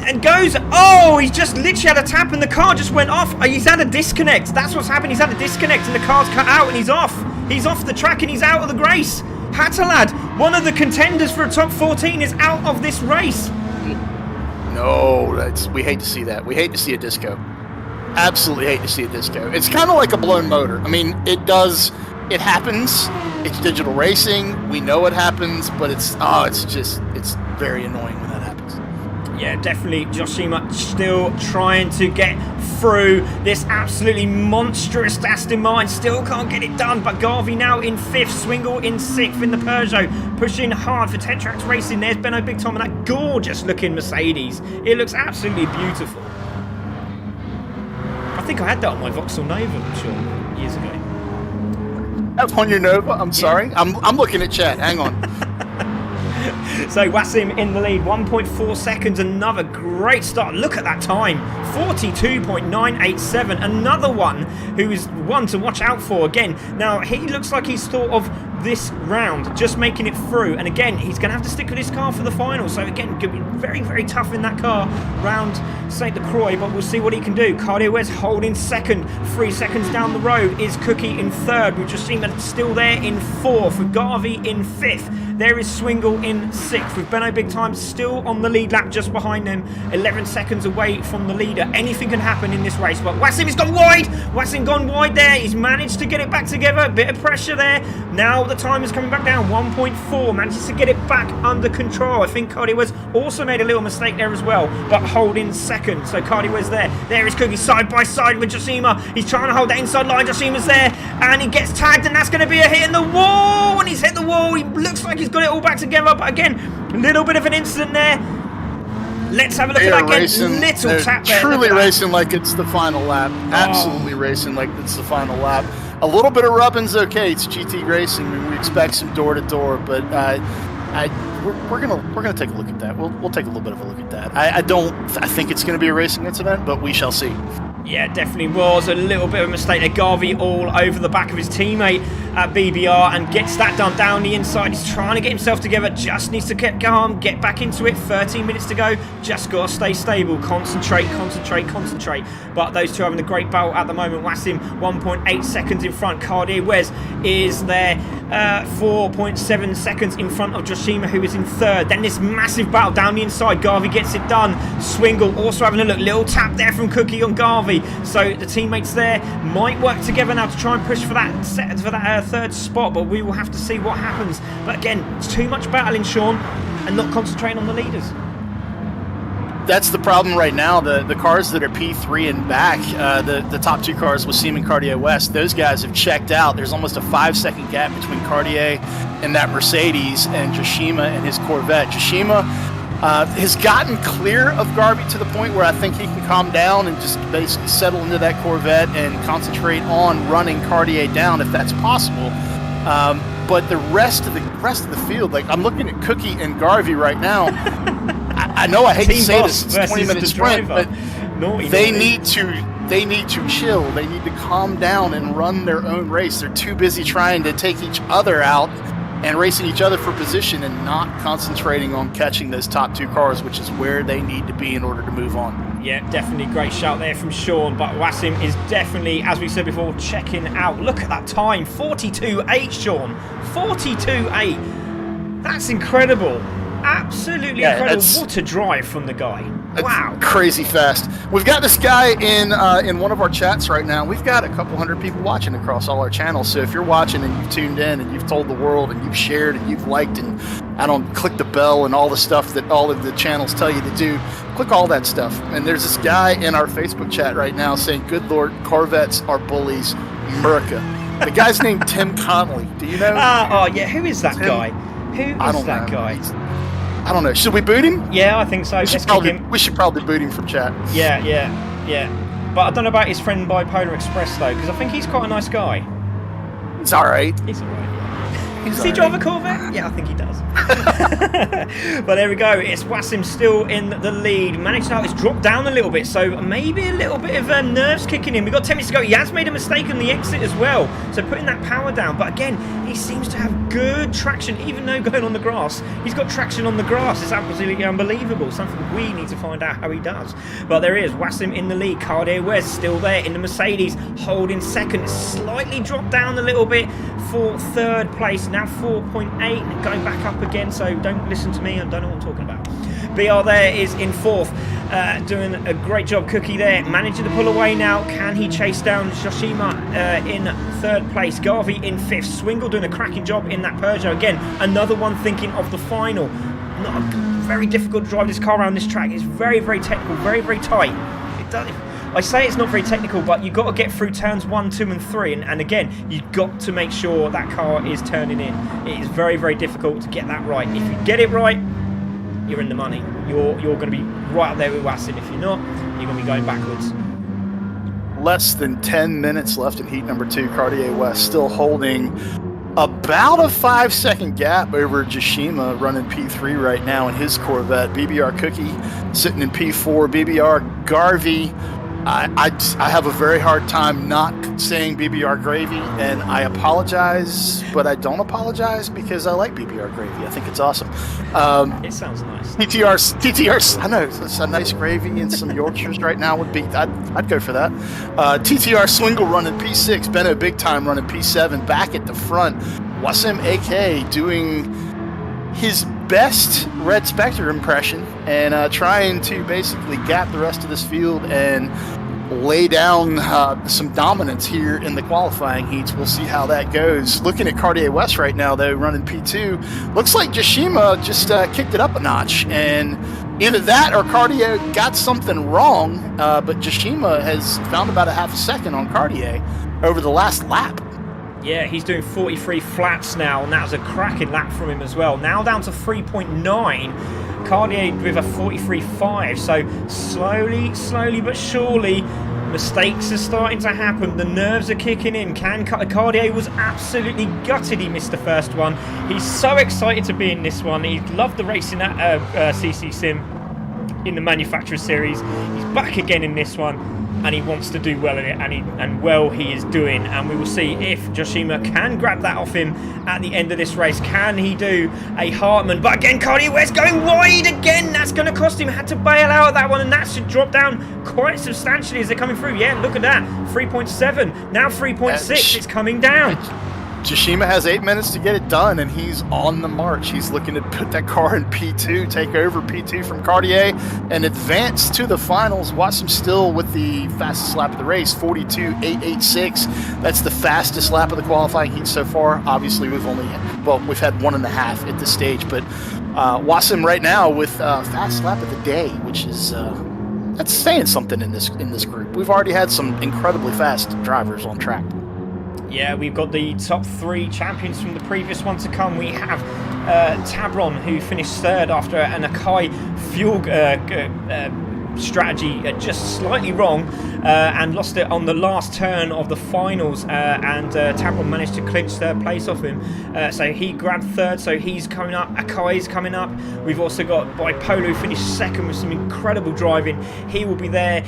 And goes, he's just literally had a tap and the car just went off. He's had a disconnect. That's what's happened. He's had a disconnect and the car's cut out and he's off. He's off the track and he's out of the race. Hatterlad, one of the contenders for a top 14, is out of this race. No, we hate to see that. We hate to see a disco. Absolutely hate to see a disco. It's kind of like a blown motor. I mean, it happens. It's digital racing. We know it happens, but it's very annoying when that happens. Yeah, definitely Yoshima still trying to get through. This absolutely monstrous Aston Martin still can't get it done, but Garvey now in 5th, Swingle in 6th in the Peugeot, pushing hard for Tetrax Racing. There's Benno Big Tom and that gorgeous looking Mercedes. It looks absolutely beautiful. I think I had that on my Vauxhall Nova, Sean, years ago. That's on your Nova? I'm sorry. I'm looking at chat. Hang on. So Wassim in the lead, 1.4 seconds, another great start. Look at that time, 42.987, another one who is one to watch out for again. Now, he looks like he's thought of this round, just making it through, and again, he's going to have to stick with his car for the final, so again, going to be very, very tough in that car round St. Croix, but we'll see what he can do. Cardio West holding 2nd, 3 seconds down the road is Cookie in 3rd, we've just seen that it's still there in 4th, with Garvey in 5th. There is Swingle in 6th, with Benno Big Time still on the lead lap just behind them, 11 seconds away from the leader. Anything can happen in this race, but Wassim has gone wide. Wassim gone wide there. He's managed to get it back together. A bit of pressure there. Now the time is coming back down, 1.4. Manages to get it back under control. I think Cardi Wes also made a little mistake there as well, but holding 2nd. So Cardi Wes there. There is Cookie side by side with Josima. He's trying to hold that inside line. Josima's there, and he gets tagged, and that's going to be a hit in the wall. And he's hit the wall. He looks like he's got it all back together, but again, a little bit of an incident there. Let's have a look at that again. Racing, little tap there. Truly racing like it's the final lap. Absolutely racing like it's the final lap. A little bit of rubbing's okay. It's GT racing. We expect some door to door, but we're gonna take a look at that. We'll take a little bit of a look at that. I think it's gonna be a racing incident, but we shall see. Yeah, definitely was a little bit of a mistake there. Garvey all over the back of his teammate at BBR and gets that done down the inside. He's trying to get himself together, just needs to get calm, get back into it. 13 minutes to go, just got to stay stable, concentrate. But those two having a great battle at the moment. Wassim 1.8 seconds in front. Cardier Wes is there, 4.7 seconds in front of Joshima, who is in 3rd. Then this massive battle down the inside. Garvey gets it done. Swingle also having a look, little tap there from Cookie on Garvey. So the teammates there might work together now to try and push for that 3rd spot, but we will have to see what happens. But again, it's too much battling, Sean, and not concentrating on the leaders. That's the problem right now. The cars that are P3 and back, the top 2 cars with Seaman Cartier West, those guys have checked out. There's almost a 5-second gap between Cartier and that Mercedes and Joshima and his Corvette. Joshima has gotten clear of Garvey to the point where I think he can calm down and just basically settle into that Corvette and concentrate on running Cartier down if that's possible. But the rest of the field, like I'm looking at Cookie and Garvey right now. I know I hate to say this, it's a 20-minute sprint, but they need to chill. They need to calm down and run their own race. They're too busy trying to take each other out and racing each other for position and not concentrating on catching those top 2 cars, which is where they need to be in order to move on. Yeah, definitely great shout there from Sean, but Wassim is definitely, as we said before, checking out. Look at that time, 42.8, Sean. 42.8. That's incredible. Absolutely incredible. What a drive from the guy. Wow. Crazy fast. We've got this guy in one of our chats right now. We've got a couple hundred people watching across all our channels. So if you're watching and you've tuned in and you've told the world and you've shared and you've liked and click the bell and all the stuff that all of the channels tell you to do, click all that stuff. And there's this guy in our Facebook chat right now saying, "Good Lord, Corvettes are bullies, America." The guy's named Tim Connolly. Do you know? Who is that guy? Who is that guy? I don't know. Should we boot him? Yeah, I think so. We should probably boot him from chat. Yeah. But I don't know about his friend Bipolar Express, though, because I think he's quite a nice guy. He's all right. He's all right. Does he drive a Corvette? Yeah, I think he does. But there we go. It's Wassim still in the lead. Managed to it's dropped down a little bit, so maybe a little bit of nerves kicking in. We've got 10 minutes to go. He has made a mistake on the exit as well, so putting that power down. But again, he seems to have good traction, even though going on the grass. He's got traction on the grass. It's absolutely unbelievable. Something we need to find out how he does. But there he is, Wassim in the lead. Cardier West still there in the Mercedes, holding 2nd. Slightly dropped down a little bit for 3rd place. Now 4.8, going back up again, so don't listen to me, I don't know what I'm talking about. BR there is in 4th, doing a great job. Cookie there, managing to pull away now. Can he chase down Joshima in 3rd place? Garvey in 5th. Swingle doing a cracking job in that Peugeot. Again, another one thinking of the final. Very difficult to drive this car around this track. It's very, very technical, very, very tight. I say it's not very technical, but you've got to get through turns 1, 2 and 3, and again, you've got to make sure that car is turning in. It is very, very difficult to get that right. If you get it right, you're in the money. You're going to be right up there with Wassim. If you're not, you're going to be going backwards. Less than 10 minutes left in heat number 2. Cartier West still holding about a 5-second gap over Jashima, running P3 right now in his Corvette. BBR Cookie sitting in P4. BBR Garvey. I have a very hard time not saying BBR Gravy, and I apologize, but I don't apologize because I like BBR Gravy. I think it's awesome. It sounds nice. TTR, I know, it's a nice gravy and some Yorkshires right now would be, I'd go for that. TTR Swingle running P6, Benno Big Time running P7, back at the front. Wassim AK doing his best Red Spectre impression and trying to basically gap the rest of this field and lay down some dominance here in the qualifying heats. We'll see how that goes. Looking at Cartier West right now, though, running P2, looks like Jashima just kicked it up a notch, and either that or Cartier got something wrong, but Jashima has found about a half a second on Cartier over the last lap. Yeah, he's doing 43 flats now, and that was a cracking lap from him as well. Now down to 3.9. Cartier with a 43.5. So slowly but surely, mistakes are starting to happen. The nerves are kicking in. Cartier was absolutely gutted he missed the first one. He's so excited to be in this one. He loved the racing at CC Sim in the Manufacturer Series. He's back again in this one, and he wants to do well in it, and well he is doing, and we will see if Jashima can grab that off him at the end of this race. Can he do a Hartman? But again, Cartier West going wide again. That's going to cost him. Had to bail out of that one, and that should drop down quite substantially as they're coming through. Yeah, look at that. 3.7, now 3.6. It's coming down. Jashima has 8 minutes to get it done, and he's on the march. He's looking to put that car in P2, take over P2 from Cartier, and advance to the finals. Wassim still with the fastest lap of the race, 42.886. That's the fastest lap of the qualifying heat so far. Obviously, we've had 1.5 at this stage, but Wassim right now with fast lap of the day, which is that's saying something in this group. We've already had some incredibly fast drivers on track. Yeah, we've got the top 3 champions from the previous one to come. We have Tabron, who finished third after an Akai fuel strategy just slightly wrong and lost it on the last turn of the finals, and Tabron managed to clinch third place off him, so he grabbed third, so he's coming up. Akai's coming up. We've also got Bipolo, who finished second with some incredible driving. He will be there.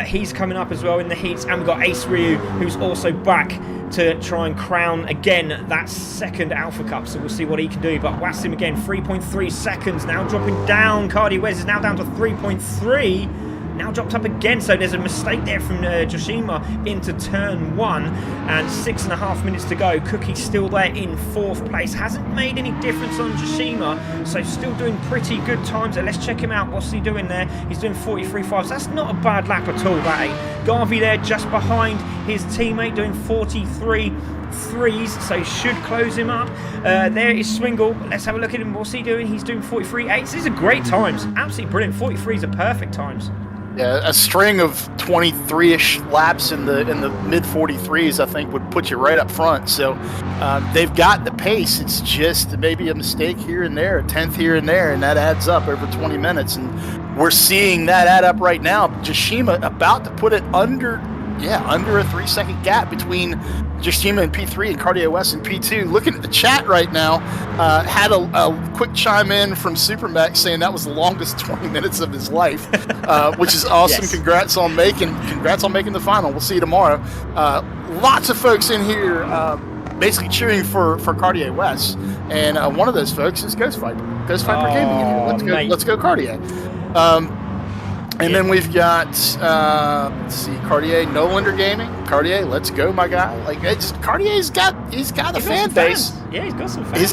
He's coming up as well in the heats, and we've got Ace Ryu, who's also back to try and crown again that second Alpha Cup, so we'll see what he can do. But Wassim again, 3.3 seconds, now dropping down. Cartier West is now down to 3.3, now dropped up again, so there's a mistake there from Jashima into turn 1, and 6.5 minutes to go. Cookie's still there in 4th place, hasn't made any difference on Jashima, so still doing pretty good times there. Let's check him out. What's he doing there? He's doing 43.5, so that's not a bad lap at all, that. Garvey there just behind his teammate doing 43.3s, so should close him up. There is Swingle. Let's have a look at him. What's he doing? He's doing 43.8s. These are great times, absolutely brilliant. 43s are perfect times. Yeah, a string of 23-ish laps in the mid 43s, I think, would put you right up front. So they've got the pace. It's just maybe a mistake here and there, a 10th here and there, and that adds up over 20 minutes. And we're seeing that add up right now. Jashima about to put it under a 3-second gap between Jashima in P3 and Cartier West in P2. Looking at the chat right now, had a quick chime in from Supermax saying that was the longest 20 minutes of his life, which is awesome. Yes. Congrats on making the final. We'll see you tomorrow. Lots of folks in here basically cheering for Cartier West, and one of those folks is Ghost Viper. Ghost Viper Gaming in here. Let's go Cartier. And then we've got, let's see, Cartier, Nolander Gaming. Cartier, let's go, my guy. Cartier's got a fan base. Yeah, he's got some fans. He's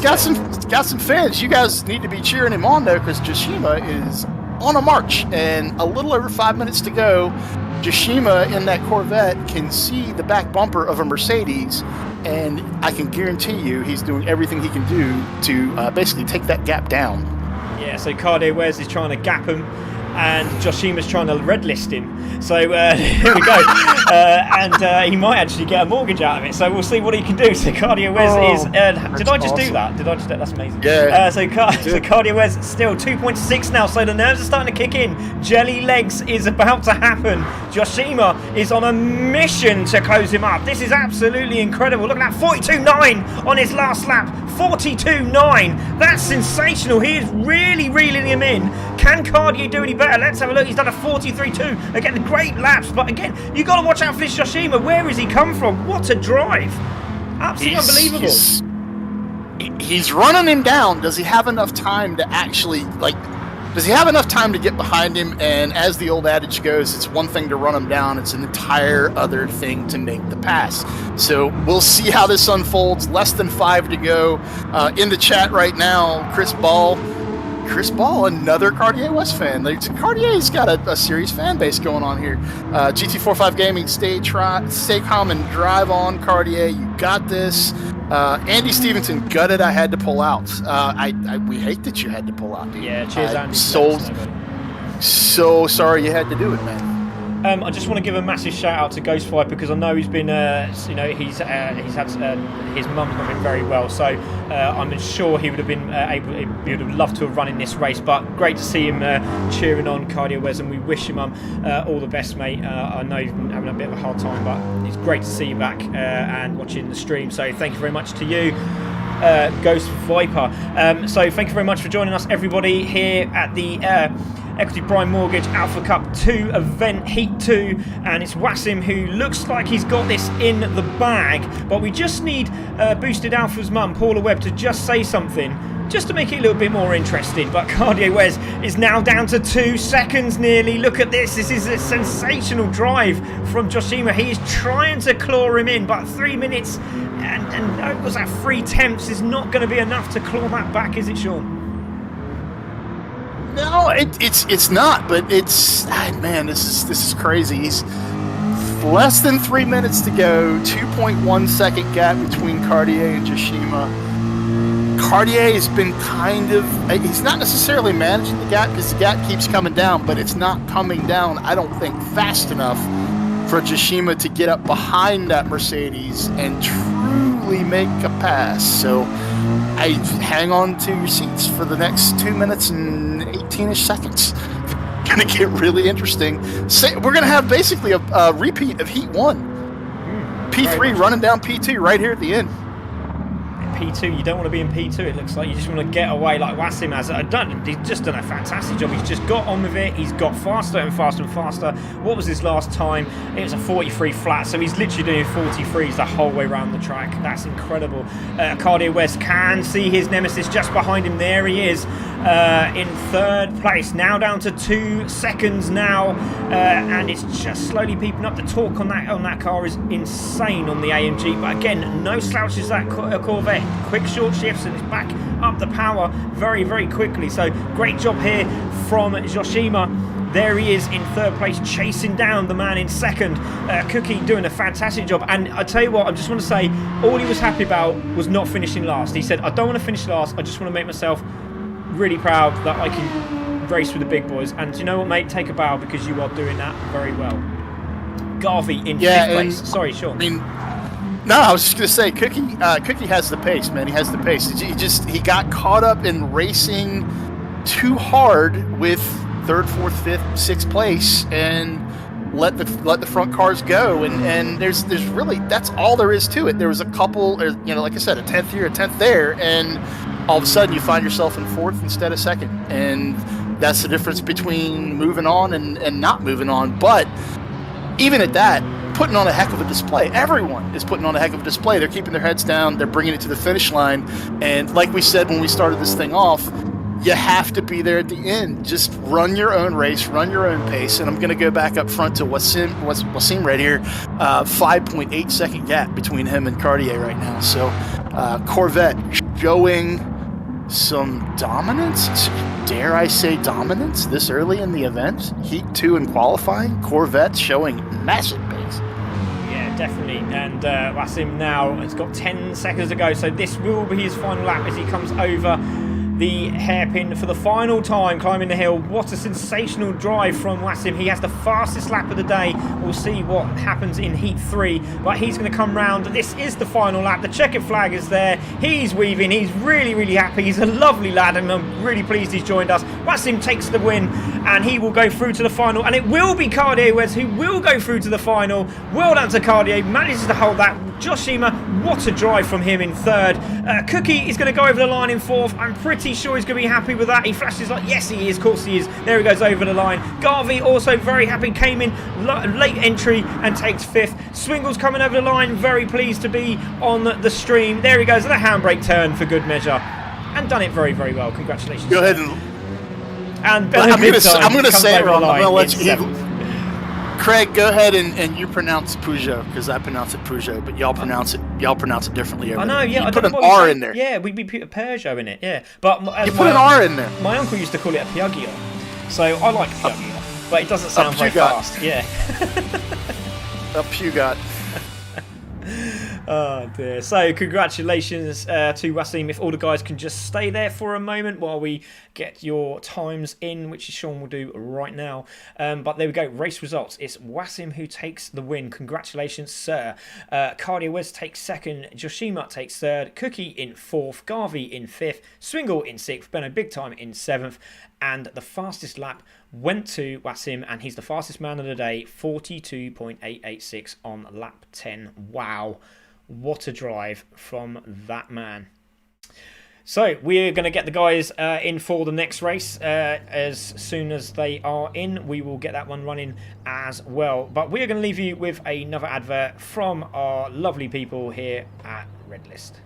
got some fans. You guys need to be cheering him on, though, because Jashima is on a march, and a little over 5 minutes to go. Jashima in that Corvette can see the back bumper of a Mercedes, and I can guarantee you he's doing everything he can do to basically take that gap down. Yeah, so Cartier West is trying to gap him. and Joshima's trying to red list him. So here we go. And he might actually get a mortgage out of it. So we'll see what he can do. So Cardio Wes is... did I just do that? That's amazing. Yeah. So Cardio Wes still 2.6 now. So the nerves are starting to kick in. Jelly Legs is about to happen. Joshima is on a mission to close him up. This is absolutely incredible. Look at that, 42.9 on his last lap. 42.9. That's sensational. He is really reeling him in. Can Cardio do any better? Let's have a look. He's done a 43.2. Again, great laps, but again, you got to watch out for this Joshima. Where has he come from? What a drive. Absolutely unbelievable. He's running him down. Does he have enough time to actually, does he have enough time to get behind him? And as the old adage goes, it's one thing to run him down, it's an entire other thing to make the pass. So we'll see how this unfolds. Less than 5 to go. In the chat right now, Chris Ball, another Cartier West fan. Cartier's got a serious fan base going on here. GT45 Gaming, stay calm and drive on, Cartier. You got this. Andy Stevenson, gutted I had to pull out. We hate that you had to pull out, dude. Yeah, cheers, Andy. So sorry you had to do it, man. I just want to give a massive shout out to Ghostfire because I know he's been, he's had his mum's not been very well, so I'm sure he would have been he would have loved to have run in this race. But great to see him cheering on Cardio Wes, and we wish him all the best, mate. I know you've been having a bit of a hard time, but it's great to see you back and watching the stream. So thank you very much to you. Ghost Viper. So thank you very much for joining us, everybody, here at the Equity Prime Mortgage Alpha Cup 2 event, Heat 2, and it's Wassim who looks like he's got this in the bag, but we just need Boosted Alpha's mum, Paula Webb, to just say something, just to make it a little bit more interesting. But Cardio Wes is now down to 2 seconds nearly. Look at this. This is a sensational drive from Joshima. He is trying to claw him in, but 3 minutes and was that 3 attempts is not going to be enough to claw that back, is it, Sean? No, it's not, but it's, man, this is crazy. He's less than 3 minutes to go, 2.1 second gap between Cartier and Joshima. Cartier has been he's not necessarily managing the gap because the gap keeps coming down, but it's not coming down, I don't think, fast enough for Joshima to get up behind that Mercedes and truly make a pass. So I hang on to your seats for the next 2 minutes and 18-ish seconds. It's going to get really interesting. We're going to have basically a repeat of Heat 1. P3 running down P2 right here at the end. P2, you don't want to be in P2, it looks like. You just want to get away like Wassim has. He's just done a fantastic job. He's just got on with it. He's got faster and faster and faster. What was his last time? It was a 43 flat, so he's literally doing 43s the whole way around the track. That's incredible. Cardio West can see his nemesis just behind him. There he is in 3rd place. Now down to 2 seconds now, and it's just slowly peeping up. The torque on that car is insane on the AMG, but again, no slouches that Corvette. Quick short shifts and it's back up the power very, very quickly. So great job here from Joshima. There he is in 3rd place, chasing down the man in 2nd. Cookie doing a fantastic job. And I tell you what, I just want to say, all he was happy about was not finishing last. He said, I don't want to finish last. I just want to make myself really proud that I can race with the big boys. And you know what, mate? Take a bow because you are doing that very well. Garvey in 5th place. Sorry, Sean. No, I was just going to say, Cookie has the pace, man. He has the pace. He got caught up in racing too hard with 3rd, 4th, 5th, 6th place and let the front cars go. And there's really, that's all there is to it. There was a couple, like I said, a 10th here, a 10th there, and all of a sudden you find yourself in 4th instead of 2nd. And that's the difference between moving on and not moving on. But even at that, putting on a heck of a display. Everyone is putting on a heck of a display. They're keeping their heads down. They're bringing it to the finish line. And like we said when we started this thing off, you have to be there at the end. Just run your own race, run your own pace. And I'm going to go back up front to Wassim right here. 5.8 second gap between him and Cartier right now. So Corvette showing some dominance, dare I say dominance, this early in the event. Heat 2 in qualifying. Corvette showing massive pace. Yeah, definitely. And Wassim now has got 10 seconds to go, so this will be his final lap as he comes over the hairpin for the final time, climbing the hill. What a sensational drive from Wassim. He has the fastest lap of the day. We'll see what happens in Heat 3, but he's going to come round. This is the final lap. The checkered flag is there. He's weaving. He's really, really happy. He's a lovely lad, and I'm really pleased he's joined us. Wassim takes the win, and he will go through to the final, and it will be Cartier Wes who will go through to the final. Well done to Cartier. Manages to hold that. Joshima, what a drive from him in third. Cookie is going to go over the line in fourth. I'm pretty sure he's going to be happy with that. He flashes like, yes he is, of course he is. There he goes over the line. Garvey also very happy, came in late entry and takes fifth. Swingle's coming over the line, very pleased to be on the stream. There he goes, and a handbrake turn for good measure. And done it very, very well. Congratulations. Go ahead and I'm going to say it wrong. I'm going to let you... Craig, go ahead and you pronounce Peugeot, because I pronounce it Peugeot, but y'all pronounce it differently. I know, yeah. You I put an R in there. Yeah, we put a Peugeot in it, yeah. But you put an R in there. My uncle used to call it a Piaggio, so I like Piaggio, but it doesn't sound very fast. Yeah. A Peugeot. Oh dear. So congratulations to Wassim. If all the guys can just stay there for a moment while we get your times in, which Sean will do right now. But there we go. Race results. It's Wassim who takes the win. Congratulations, sir. Cardia Wes takes second. Joshima takes third. Cookie in fourth. Garvey in fifth. Swingle in sixth. Benno Big Time in seventh. And the fastest lap went to Wassim, and he's the fastest man of the day, 42.886 on lap 10. Wow. What a drive from that man. So we're going to get the guys in for the next race. As soon as they are in, we will get that one running as well. But we're going to leave you with another advert from our lovely people here at Red List.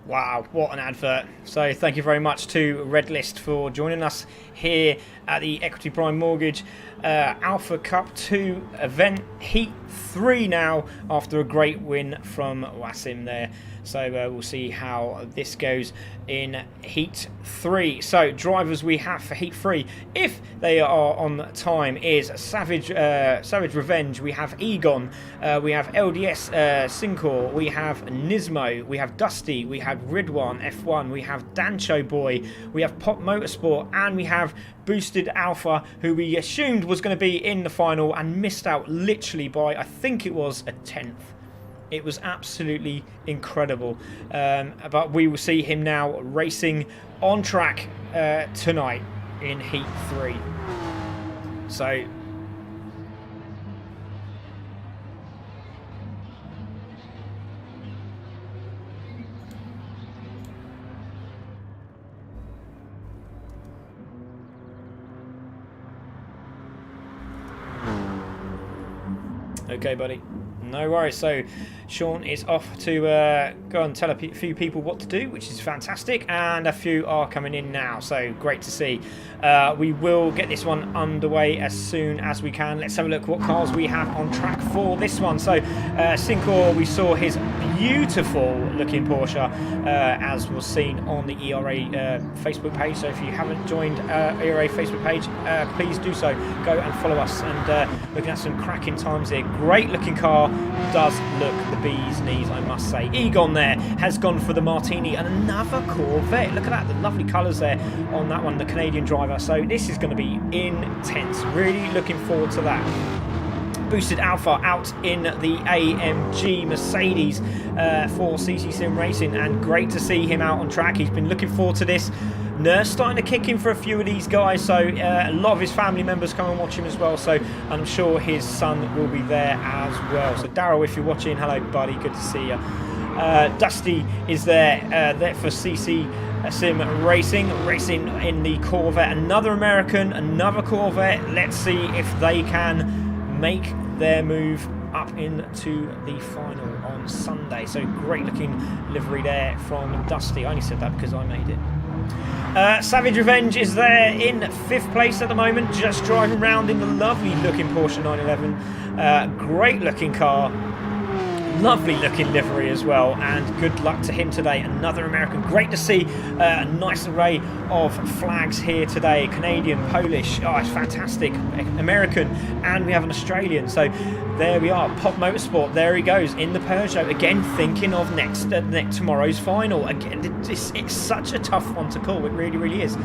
Wow, what an advert. So thank you very much to Red List for joining us here at the Equity Prime Mortgage Alpha Cup 2 event, Heat 3 now, after a great win from Wassim there. So we'll see how this goes in Heat 3. So drivers we have for Heat 3, if they are on time, is Savage Revenge, we have Egon, we have LDS Sincor, we have Nismo, we have Dusty, we have Ridwan F1, we have Dancho Boy, we have Pop Motorsport, and we have Boosted Alpha, who we assumed was going to be in the final and missed out literally by, I think it was a 10th. It was absolutely incredible. But we will see him now racing on track tonight in Heat 3. So okay, buddy. No worries. So Sean is off to go and tell a few people what to do, which is fantastic, and a few are coming in now, so great to see. We will get this one underway as soon as we can. Let's have a look what cars we have on track for this one. So Sincor, we saw his beautiful looking Porsche as was seen on the ERA Facebook page. So if you haven't joined ERA Facebook page, please do so. Go and follow us, and looking at some cracking times here. Great looking car, does look the bee's knees, I must say. Egon there has gone for the Martini, and another Corvette. Look at that, the lovely colours there on that one, the Canadian driver. So this is going to be intense. Really looking forward to that. boosted Alpha out in the AMG Mercedes for CC Sim Racing, and great to see him out on track. He's been looking forward to this. Nerves starting to kick in for a few of these guys, so a lot of his family members come and watch him as well, so I'm sure his son will be there as well. So Daryl, if you're watching, hello buddy, good to see you. Dusty is there for CC Sim Racing in the Corvette. Another American, another Corvette. Let's see if they can make their move up into the final on Sunday. So great looking livery there from Dusty. I only said that because I made it. Savage Revenge is there in 5th place at the moment, just driving around in the lovely looking Porsche 911. Great looking car. Lovely looking livery as well, and good luck to him today. Another American. Great to see a nice array of flags here today. Canadian, Polish, oh, it's fantastic. American, and we have an Australian. So there we are. Pop Motorsport, there he goes in the Peugeot. Again, thinking of next tomorrow's final. Again, it's such a tough one to call. It really, really is.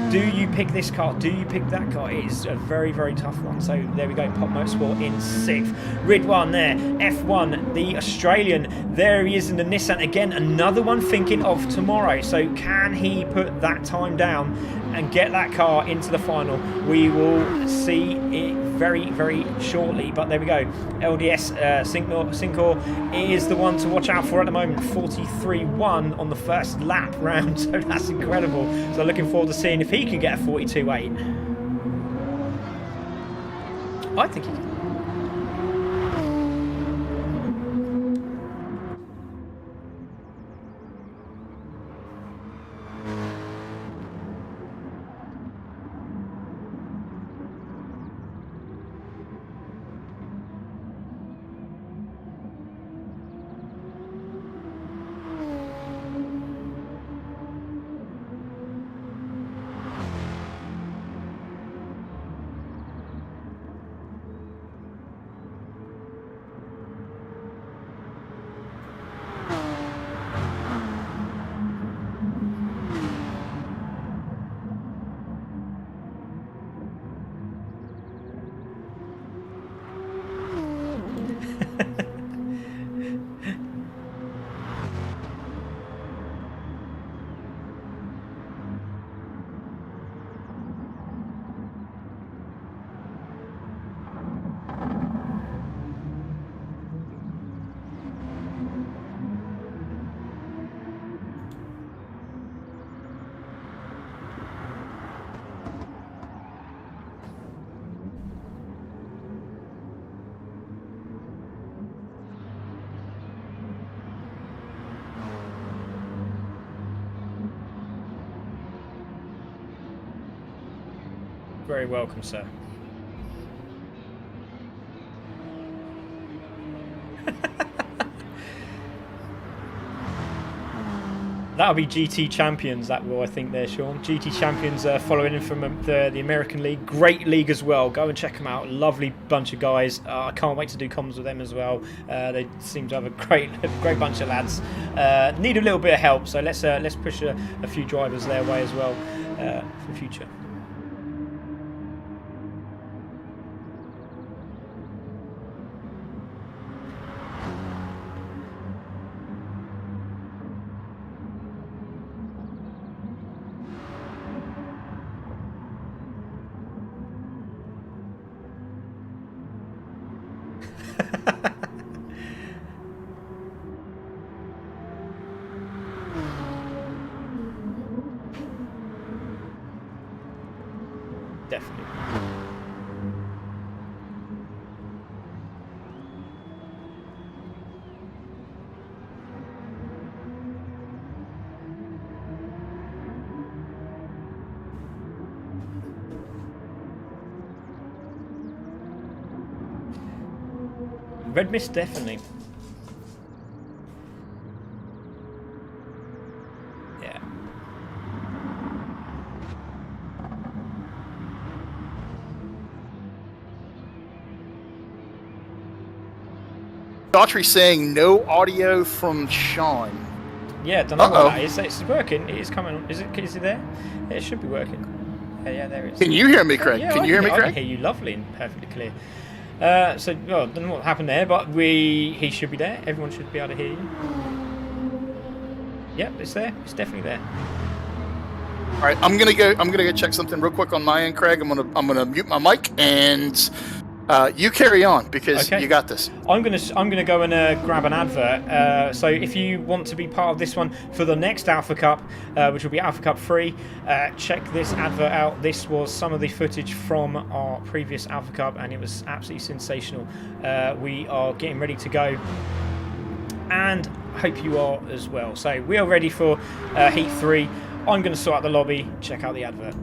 Do you pick this car? Do you pick that car? It is a very, very tough one. So there we go. Pop Motorsport in 6th. Ridwan there. F1, the Australian. There he is in the Nissan. Again, another one thinking of tomorrow. So can he put that time down and get that car into the final? We will see it very, very shortly. But there we go. LDS Syncor is the one to watch out for at the moment. 43.1 on the first lap round. So that's incredible. So looking forward to seeing if he can get a 42.8. I think he can. Very welcome, sir. That'll be GT Champions, that will, I think, there, Sean. GT Champions following in from the American League. Great league as well. Go and check them out. Lovely bunch of guys. I can't wait to do comms with them as well. They seem to have a great bunch of lads. Need a little bit of help, so let's push a few drivers their way as well for the future. Definitely. Red Mist, definitely. Yeah. Daughtry saying no audio from Sean. Yeah, don't know what that is. It's working. It is coming on. Is it there? It should be working. Yeah, there it is. Can you hear me, Craig? Yeah, can you hear me, Craig? I can hear you lovely and perfectly clear. So, well, I don't know what happened there, but he should be there. Everyone should be able to hear you. Yep, it's there. It's definitely there. All right, I'm gonna go check something real quick on my end, Craig. I'm gonna mute my mic, and you carry on because you got this. I'm gonna go and grab an advert. So if you want to be part of this one for the next Alpha Cup, which will be Alpha Cup 3, check this advert out. This was some of the footage from our previous Alpha Cup, and it was absolutely sensational. We are getting ready to go, and hope you are as well. So we are ready for Heat 3. I'm going to sort out the lobby, check out the advert.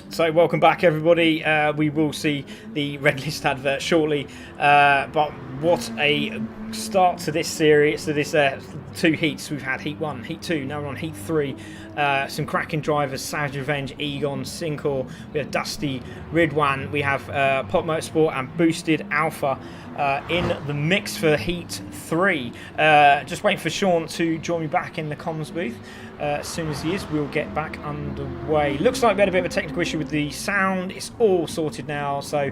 So welcome back, everybody. We will see the red list advert shortly, but what a start to this series, to this 2 heats. We've had Heat 1, Heat 2, now we're on Heat 3. Some cracking drivers: Savage Revenge, Egon, Sincor. We have Dusty, Ridwan. We have Pop Motorsport and Boosted Alpha in the mix for Heat 3. Just waiting for Sean to join me back in the comms booth. As soon as he is, we'll get back underway. Looks like we had a bit of a technical issue with the sound. It's all sorted now, so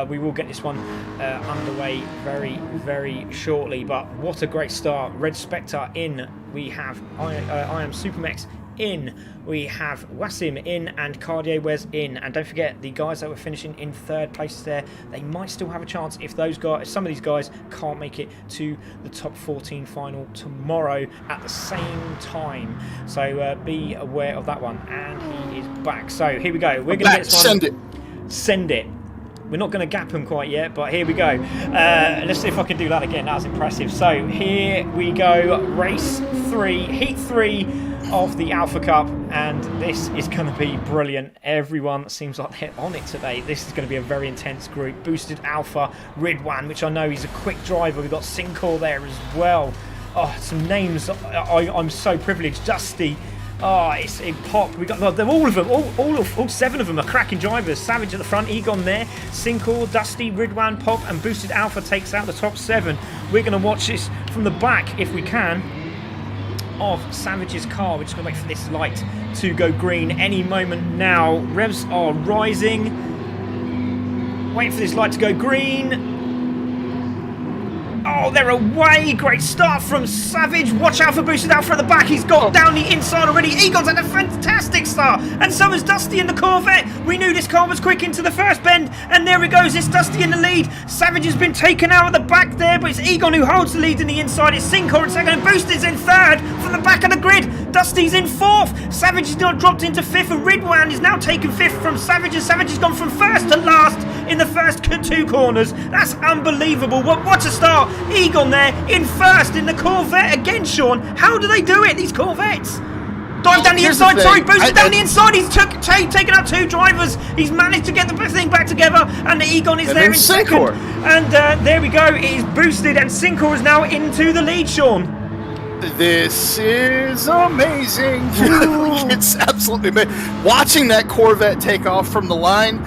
we will get this one underway very, very shortly. But what a great start. Red Spectre in. We have I Am Supermex in. We have Wasim in and Cartier Wes in. And don't forget, the guys that were finishing in 3rd place there, they might still have a chance if those guys, some of these guys can't make it to the top 14 final tomorrow at the same time. So be aware of that one. And he is back. So here we go. We're going to get this one. Send it. Send it. We're not going to gap him quite yet, but here we go. Let's see if I can do that again. That was impressive. So here we go. Race 3, Heat 3 of the Alpha Cup, and this is going to be brilliant. Everyone seems like they're on it today. This is going to be a very intense group. Boosted Alpha, Ridwan, which I know he's a quick driver. We've got Sincor there as well. Oh, some names. I'm so privileged. Dusty. Oh, it's in Pop. We got all of them. All 7 of them are cracking drivers. Savage at the front, Egon there, Sincor, Dusty, Ridwan, Pop, and Boosted Alpha takes out the top 7. We're going to watch this from the back if we can of Savage's car. We're just going to wait for this light to go green any moment now. Revs are rising. Wait for this light to go green. Oh, Oh, they're away. Great start from Savage. Watch out for Boosted Alpha at the back. He's got down the inside already. Egon's had a fantastic start. And so has Dusty in the Corvette. We knew this car was quick into the first bend. And there he goes. It's Dusty in the lead. Savage has been taken out at the back there, but it's Egon who holds the lead in the inside. It's Sincor in second and Boosted's in third from the back of the grid. Dusty's in fourth. Savage has now dropped into fifth and Ridwan is now taken fifth from Savage, and Savage has gone from first to last in the first two corners. That's unbelievable. What a start. Egon there in first in the Corvette again, Sean. How do they do it, these Corvettes? Dive down the inside, Boosted down the inside. He's taken out two drivers. He's managed to get the thing back together, and Egon is there in second. And there we go. It is Boosted, and Sincor is now into the lead, Sean. This is amazing. It's absolutely amazing. Watching that Corvette take off from the line,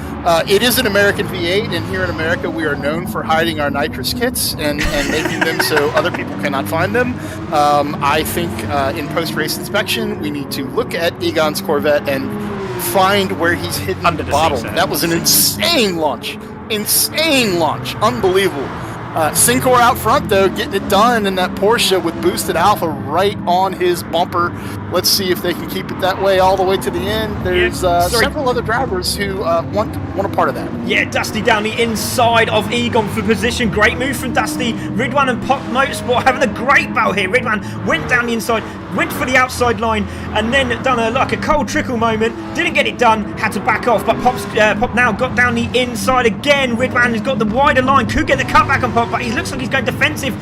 it is an American V8, and here in America we are known for hiding our nitrous kits and making them so other people cannot find them. I think in post-race inspection we need to look at Egon's Corvette and find where he's hidden under the bottle. That was an insane launch. Insane launch. Unbelievable. Sincor out front, though, getting it done in that Porsche with Boosted Alpha right on his bumper. Let's see if they can keep it that way all the way to the end. There's several other drivers who want a part of that. Yeah, Dusty down the inside of Egon for position. Great move from Dusty. Ridwan and Pop Motorsport having a great battle here. Ridwan went down the inside, went for the outside line, and then done a cold trickle moment. Didn't get it done, had to back off, but Pop now got down the inside again. Ridwan has got the wider line, could get the cutback on Pop, but he looks like he's going defensive.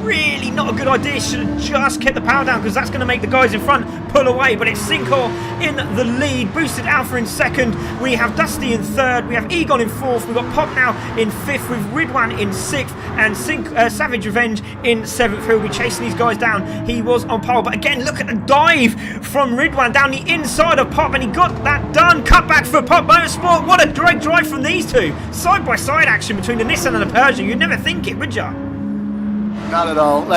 Really not a good idea. Should have just kept the power down, because that's going to make the guys in front pull away. But it's Sincor in the lead. Boosted Alpha in second. We have Dusty in third. We have Egon in fourth. We've got Pop now in fifth, with Ridwan in sixth, and Savage Revenge in seventh, who will be chasing these guys down. He was on pole, but again, look at the dive from Ridwan down the inside of Pop, and he got that done. Cutback for Pop Motorsport. What a great drive from these two. Side by side action between the Nissan and the Peugeot. You'd never think it, would you? Not at all.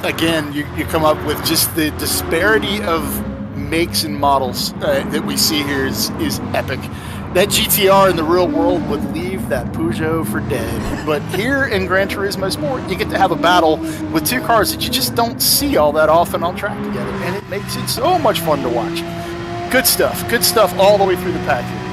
Again, you come up with just the disparity of makes and models that we see here is epic. That GTR in the real world would leave that Peugeot for dead. But here in Gran Turismo Sport, you get to have a battle with two cars that you just don't see all that often on track together. And it makes it so much fun to watch. Good stuff all the way through the pack here.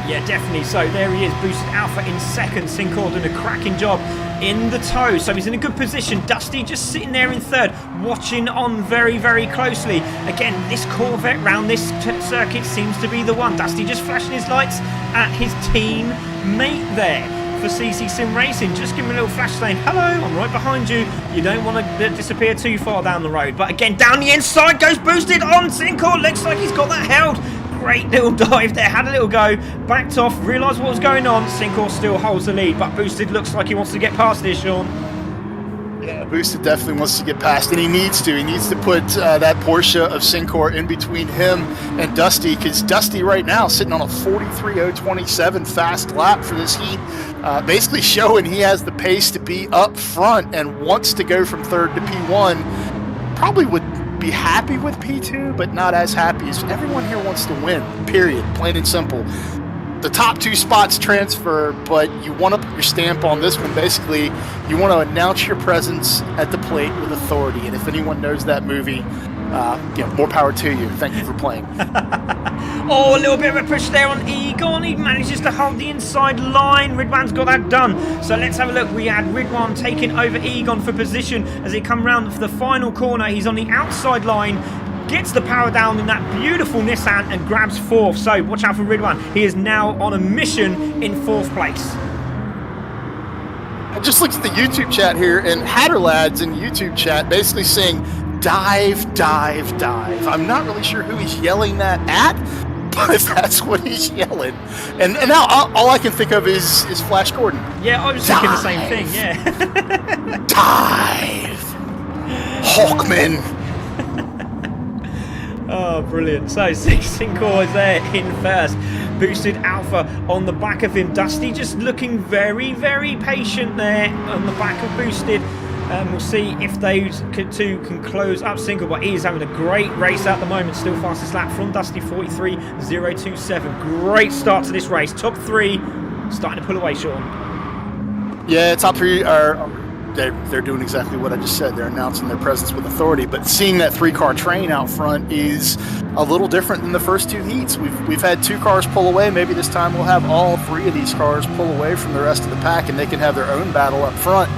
Yeah, definitely. So there he is, Boosted Alpha in second. Sincor doing a cracking job in the tow, so he's in a good position. Dusty just sitting there in third, watching on very, very closely. Again, this Corvette round this circuit seems to be the one. Dusty just flashing his lights at his teammate there for CC Sim Racing. Just give him a little flash saying, hello, I'm right behind you. You don't want to disappear too far down the road. But again, down the inside goes Boosted on Sincor. Looks like he's got that held. Great little dive there, had a little go, backed off, realised what was going on. Sincor still holds the lead, but Boosted looks like he wants to get past this, Sean. Yeah, Boosted definitely wants to get past, and he needs to. He needs to put that Porsche of Sincor in between him and Dusty, because Dusty right now sitting on a 43.027 fast lap for this heat, basically showing he has the pace to be up front and wants to go from third to P1. Probably would be happy with P2, but not as happy as everyone here wants to win, period, plain and simple. The top two spots transfer, but you want to put your stamp on this one. Basically, you want to announce your presence at the plate with authority, and if anyone knows that movie, more power to you. Thank you for playing. Oh, a little bit of a push there on Egon. He manages to hold the inside line. Ridwan's got that done. So let's have a look. We had Ridwan taking over Egon for position as he come round for the final corner. He's on the outside line, gets the power down in that beautiful Nissan and grabs fourth. So watch out for Ridwan. He is now on a mission in fourth place. I just looked at the YouTube chat here, and Hatterlads in YouTube chat basically saying, dive, dive, dive. I'm not really sure who he's yelling that at, but that's what he's yelling. And now all I can think of is Flash Gordon. Yeah, I was thinking the same thing, yeah. Dive! Hawkman! Oh, brilliant. So, Sincor is there in first. Boosted Alpha on the back of him. Dusty just looking very, very patient there on the back of Boosted. We'll see if those two can close up Sincor, but he is having a great race at the moment. Still fastest lap from Dusty, 43.027. Great start to this race. Top three starting to pull away, Sean. Yeah, top three are they're doing exactly what I just said. They're announcing their presence with authority. But seeing that 3-car train out front is a little different than the first 2 heats. We've had 2 cars pull away. Maybe this time we'll have all 3 of these cars pull away from the rest of the pack, and they can have their own battle up front.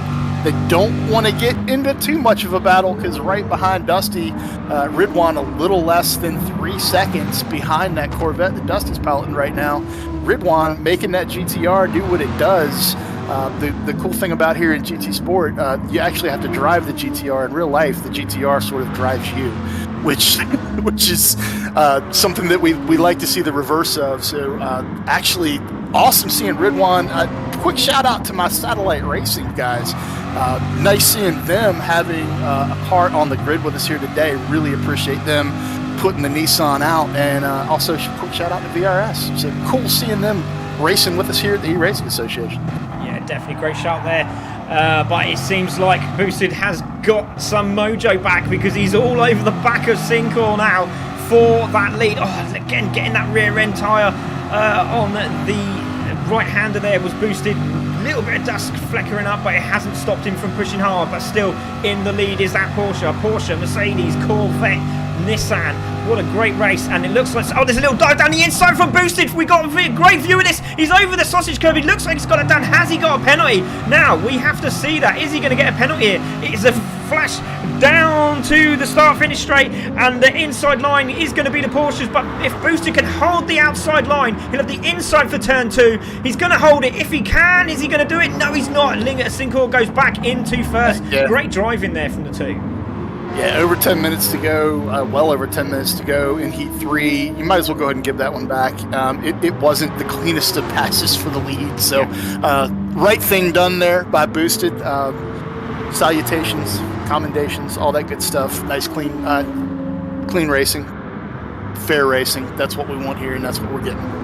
They don't want to get into too much of a battle because right behind Dusty, Ridwan a little less than 3 seconds behind that Corvette that Dusty's piloting right now. Ridwan making that GTR do what it does. The cool thing about here in GT Sport, you actually have to drive the GTR. In real life, the GTR sort of drives you, which is something that we like to see the reverse of. So actually awesome seeing Ridwan. Quick shout out to my Satellite Racing guys. Nice seeing them having a part on the grid with us here today. Really appreciate them putting the Nissan out, and also quick shout out to VRS. So cool seeing them racing with us here at the E-Racing Association. Yeah, definitely great shout there. But it seems like Boosted has got some mojo back because he's all over the back of Sincor now for that lead. Oh, again, getting that rear end tyre on the right-hander there was Boosted. Little bit of dust fleckering up, but it hasn't stopped him from pushing hard. But still in the lead is that Porsche, Mercedes, Corvette, Nissan. What a great race. And it looks like, oh, there's a little dive down the inside from Boosted. We got a great view of this. He's over the sausage curb. It looks like he's got it done. Has he got a penalty? Now we have to see that. Is he going to get a penalty here? It's a flash down to the start finish straight, and the inside line is going to be the Porsches. But if Boosted can hold the outside line, he'll have the inside for turn 2. He's going to hold it. If he can, is he going to do it? No, he's not. Sincor goes back into first. Yeah. Great driving there from the 2. Yeah, over 10 minutes to go, well over 10 minutes to go in Heat 3. You might as well go ahead and give that one back. It wasn't the cleanest of passes for the lead, so right thing done there by Boosted. Salutations, commendations, all that good stuff. Nice, clean racing, fair racing. That's what we want here, and that's what we're getting.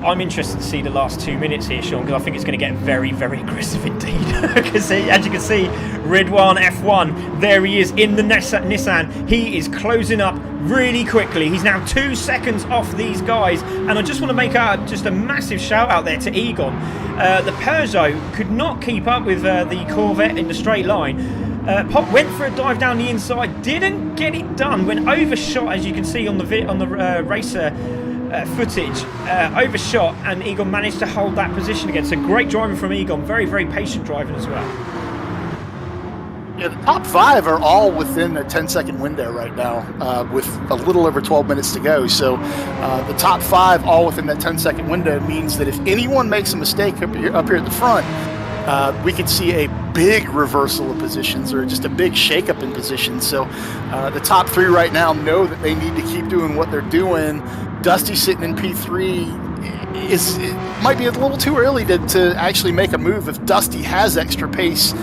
I'm interested to see the last 2 minutes here, Sean, because I think it's going to get very, very aggressive indeed. Because as you can see, Ridwan F1, there he is in the Nissan. He is closing up really quickly. He's now 2 seconds off these guys. And I just want to make just a massive shout out there to Egon. The Peugeot could not keep up with the Corvette in the straight line. Pop went for a dive down the inside, didn't get it done, went overshot, as you can see on the racer footage, overshot, and Egon managed to hold that position again. So great driving from Egon, very, very patient driving as well. Yeah, the top 5 are all within a 10-second window right now, with a little over 12 minutes to go. So the top 5 all within that 10-second window means that if anyone makes a mistake up here at the front, we could see a big reversal of positions or just a big shakeup in positions. So the top 3 right now know that they need to keep doing what they're doing. Dusty sitting in P3 it might be a little too early to actually make a move. If Dusty has extra pace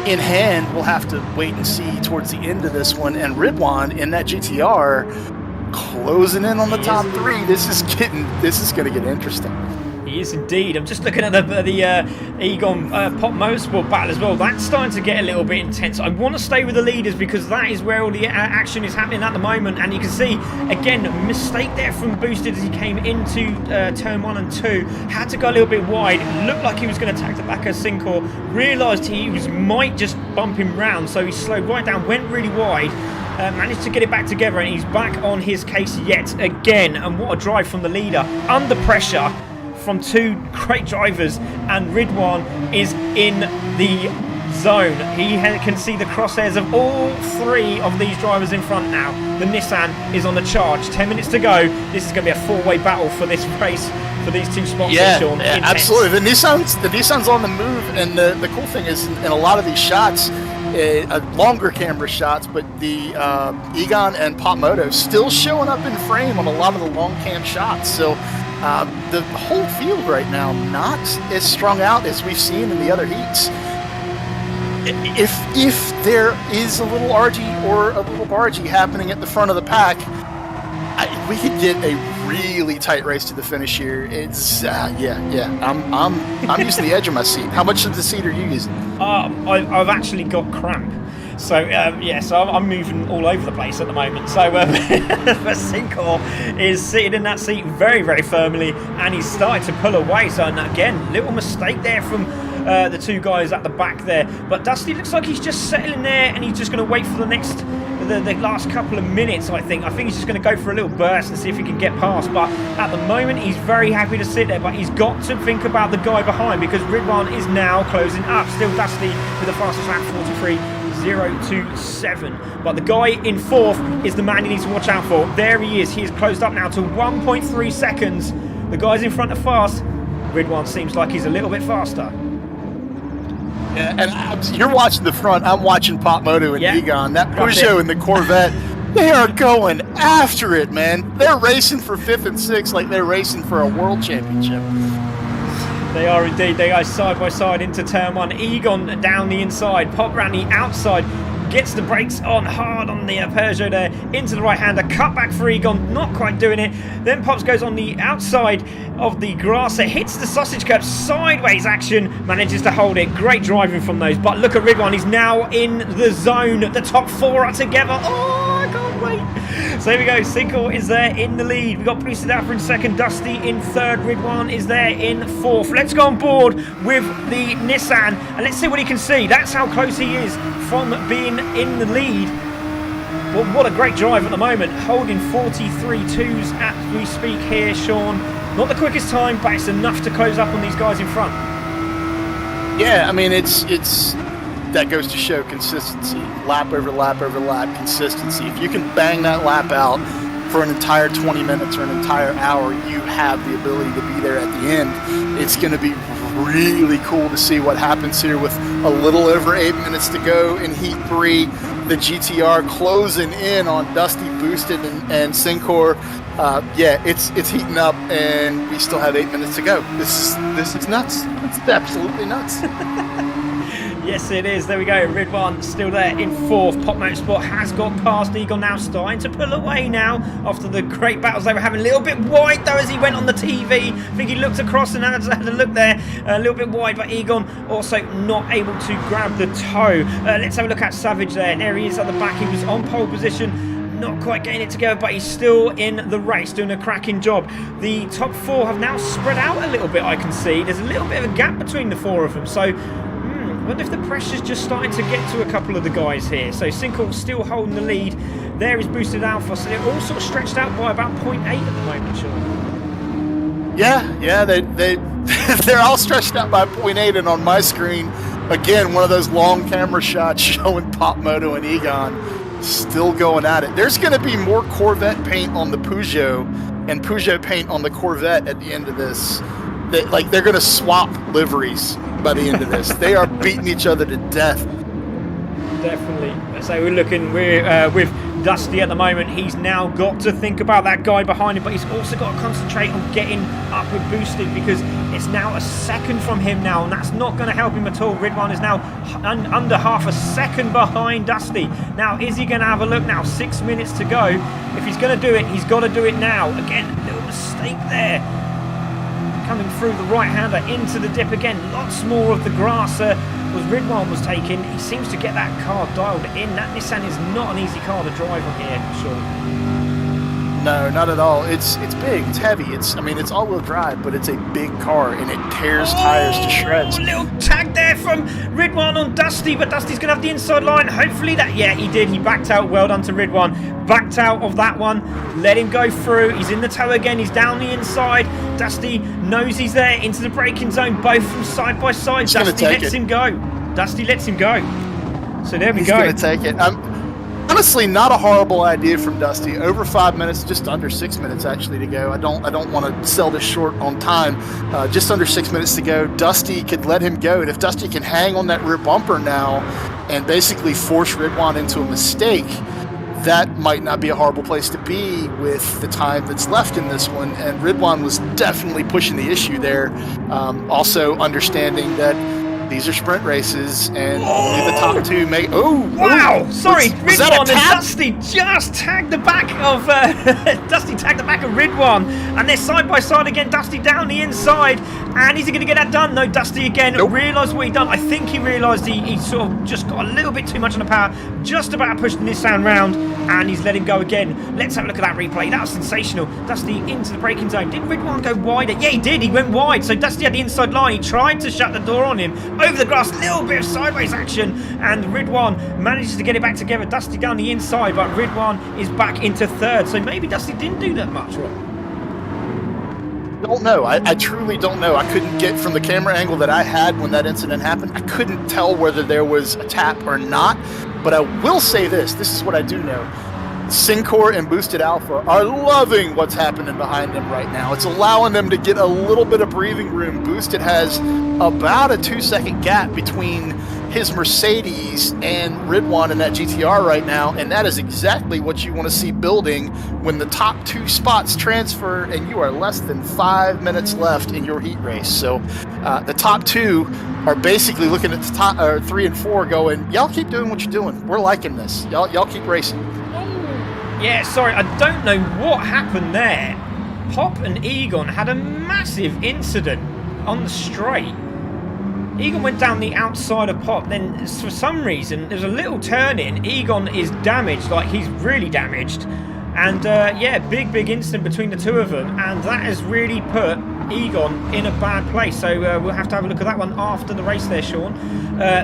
in hand, we'll have to wait and see towards the end of this one. And Ridwan in that GTR closing in on the top 3. This is going to get interesting. He is indeed. I'm just looking at the Egon Pop Motorsport battle as well. That's starting to get a little bit intense. I want to stay with the leaders because that is where all the action is happening at the moment. And you can see, again, a mistake there from Boosted as he came into turn 1 and 2. Had to go a little bit wide. Looked like he was going to attack the back of Sincor. Realised he might just bump him round. So he slowed right down, went really wide. Managed to get it back together, and he's back on his case yet again. And what a drive from the leader. Under pressure from 2 great drivers, and Ridwan is in the zone. He can see the crosshairs of all 3 of these drivers in front now. The Nissan is on the charge. 10 minutes to go. This is going to be a 4-way battle for this race, for these 2 spots. Yeah, Sean. Absolutely. The Nissan's on the move, and the cool thing is in a lot of these shots, longer camera shots, but the Egon and Pop Moto still showing up in frame on a lot of the long cam shots. So the whole field right now not as strung out as we've seen in the other heats. If there is a little RG or a little bargy happening at the front of the pack, we could get a really tight race to the finish here. It's I'm using the edge of my seat. How much of the seat are you using? I've actually got cramp. So so I'm moving all over the place at the moment. So Sincor is sitting in that seat very, very firmly, and he's starting to pull away. So again, little mistake there from the two guys at the back there. But Dusty looks like he's just settling there, and he's just going to wait for the last couple of minutes, I think. I think he's just going to go for a little burst and see if he can get past. But at the moment, he's very happy to sit there. But he's got to think about the guy behind, because Ridwan is now closing up. Still Dusty with the fastest lap, 43.027. But the guy in fourth is the man he needs to watch out for. There he is. He is closed up now to 1.3 seconds. The guys in front are fast. Ridwan seems like he's a little bit faster. Yeah, and you're watching the front. I'm watching Pop Moto and Egon. That Peugeot and the Corvette, they are going after it, man. They're racing for 5th and 6th like they're racing for a world championship. They are indeed. They go side by side into turn 1. Egon down the inside. Pop round the outside. Gets the brakes on hard on the Peugeot there. Into the right-hander. Cut back for Egon. Not quite doing it. Then Pops goes on the outside of the grasser. Hits the sausage curb. Sideways action. Manages to hold it. Great driving from those. But look at Ridwan. He's now in the zone. The top 4 are together. Oh, I can't wait. So here we go. Cinco is there in the lead. We've got Boosted Alpha in second. Dusty in third. Ridwan is there in fourth. Let's go on board with the Nissan and let's see what he can see. That's how close he is from being in the lead. Well, what a great drive at the moment. Holding 43.2s as we speak here, Sean. Not the quickest time, but it's enough to close up on these guys in front. Yeah, I mean, it's that goes to show consistency. Lap over lap over lap, consistency. If you can bang that lap out for an entire 20 minutes or an entire hour, you have the ability to be there at the end. It's going to be really cool to see what happens here with a little over 8 minutes to go in Heat 3. The GTR closing in on Dusty, Boosted, and Syncor. Yeah, it's heating up, and we still have 8 minutes to go. This is nuts. It's absolutely nuts. Yes, it is. There we go. Ridwan still there in fourth. Pop Motorsport has got past Eagle now, starting to pull away now after the great battles they were having. A little bit wide though as he went on the TV. I think he looked across and had a look there. A little bit wide, but Egon also not able to grab the toe. Let's have a look at Savage there. There he is at the back. He was on pole position. Not quite getting it together, but he's still in the race, doing a cracking job. The top 4 have now spread out a little bit, I can see. There's a little bit of a gap between the 4 of them, so I wonder if the pressure's just starting to get to a couple of the guys here. So Cinco still holding the lead. There is Boosted Alpha, so they're all sort of stretched out by about 0.8 at the moment, Sean. Yeah, they're all stretched out by 0.8, and on my screen, again, one of those long camera shots showing Pop Moto and Egon still going at it. There's going to be more Corvette paint on the Peugeot and Peugeot paint on the Corvette at the end of this. They're going to swap liveries by the end of this. They are beating each other to death. Definitely. So we're looking with Dusty at the moment. He's now got to think about that guy behind him, but he's also got to concentrate on getting up with Boosted, because it's now a second from him now, and that's not going to help him at all. Ridwan is now under half a second behind Dusty. Now, is he going to have a look now? 6 minutes to go. If he's going to do it, he's got to do it now. Again, a little mistake there. Coming through the right-hander into the dip again. Lots more of the grass was Ridwan was taking. He seems to get that car dialed in. That Nissan is not an easy car to drive on here, for sure. No, not at all. It's big. It's heavy. It's all-wheel drive, but it's a big car, and it tears tires to shreds. A little tag there from Ridwan on Dusty, but Dusty's going to have the inside line. Hopefully that... Yeah, he did. He backed out. Well done to Ridwan. Backed out of that one. Let him go through. He's in the tow again. He's down the inside. Dusty knows he's there into the braking zone. Both from side by side. Dusty lets him go. Dusty lets him go. So there we go. He's going to take it. Honestly, not a horrible idea from Dusty. Over 5 minutes, just under 6 minutes actually to go. I don't want to sell this short on time. Just under 6 minutes to go. Dusty could let him go, and if Dusty can hang on that rear bumper now and basically force Ridwan into a mistake, that might not be a horrible place to be with the time that's left in this one. And Ridwan was definitely pushing the issue there. Also understanding that these are sprint races, and only the top 2 make... Oh, wow! Sorry, was that a Ridwan and tap? Dusty just tagged the back of Dusty tagged the back of Ridwan, and they're side by side again. Dusty down the inside, and is he going to get that done? No, Dusty again realised what he'd done. I think he realised he sort of just got a little bit too much on the power, just about to push the Nissan round, and he's let him go again. Let's have a look at that replay. That was sensational. Dusty into the braking zone. Did Ridwan go wider? Yeah, he did. He went wide. So Dusty had the inside line. He tried to shut the door on him, over the grass, little bit of sideways action, and Ridwan manages to get it back together. Dusty down the inside, but Ridwan is back into third, so maybe Dusty didn't do that much wrong. Don't know. I truly don't know. I couldn't get from the camera angle that I had when that incident happened. I couldn't tell whether there was a tap or not. But I will say this. This is what I do know. Syncor and Boosted Alpha are loving what's happening behind them right now. It's allowing them to get a little bit of breathing room. Boosted has about a 2-second gap between his Mercedes and Ridwan in that GTR right now, and that is exactly what you want to see building when the top 2 spots transfer and you are less than 5 minutes left in your heat race. So the top 2 are basically looking at the top 3 and 4 going, y'all keep doing what you're doing. We're liking this. Y'all keep racing. Yeah, sorry, I don't know what happened there. Pop and Egon had a massive incident on the straight. Egon went down the outside of Pop, then for some reason there's a little turn in. Egon is damaged, like he's really damaged. And yeah, big incident between the two of them, and that has really put Egon in a bad place. So we'll have to have a look at that one after the race there, Sean.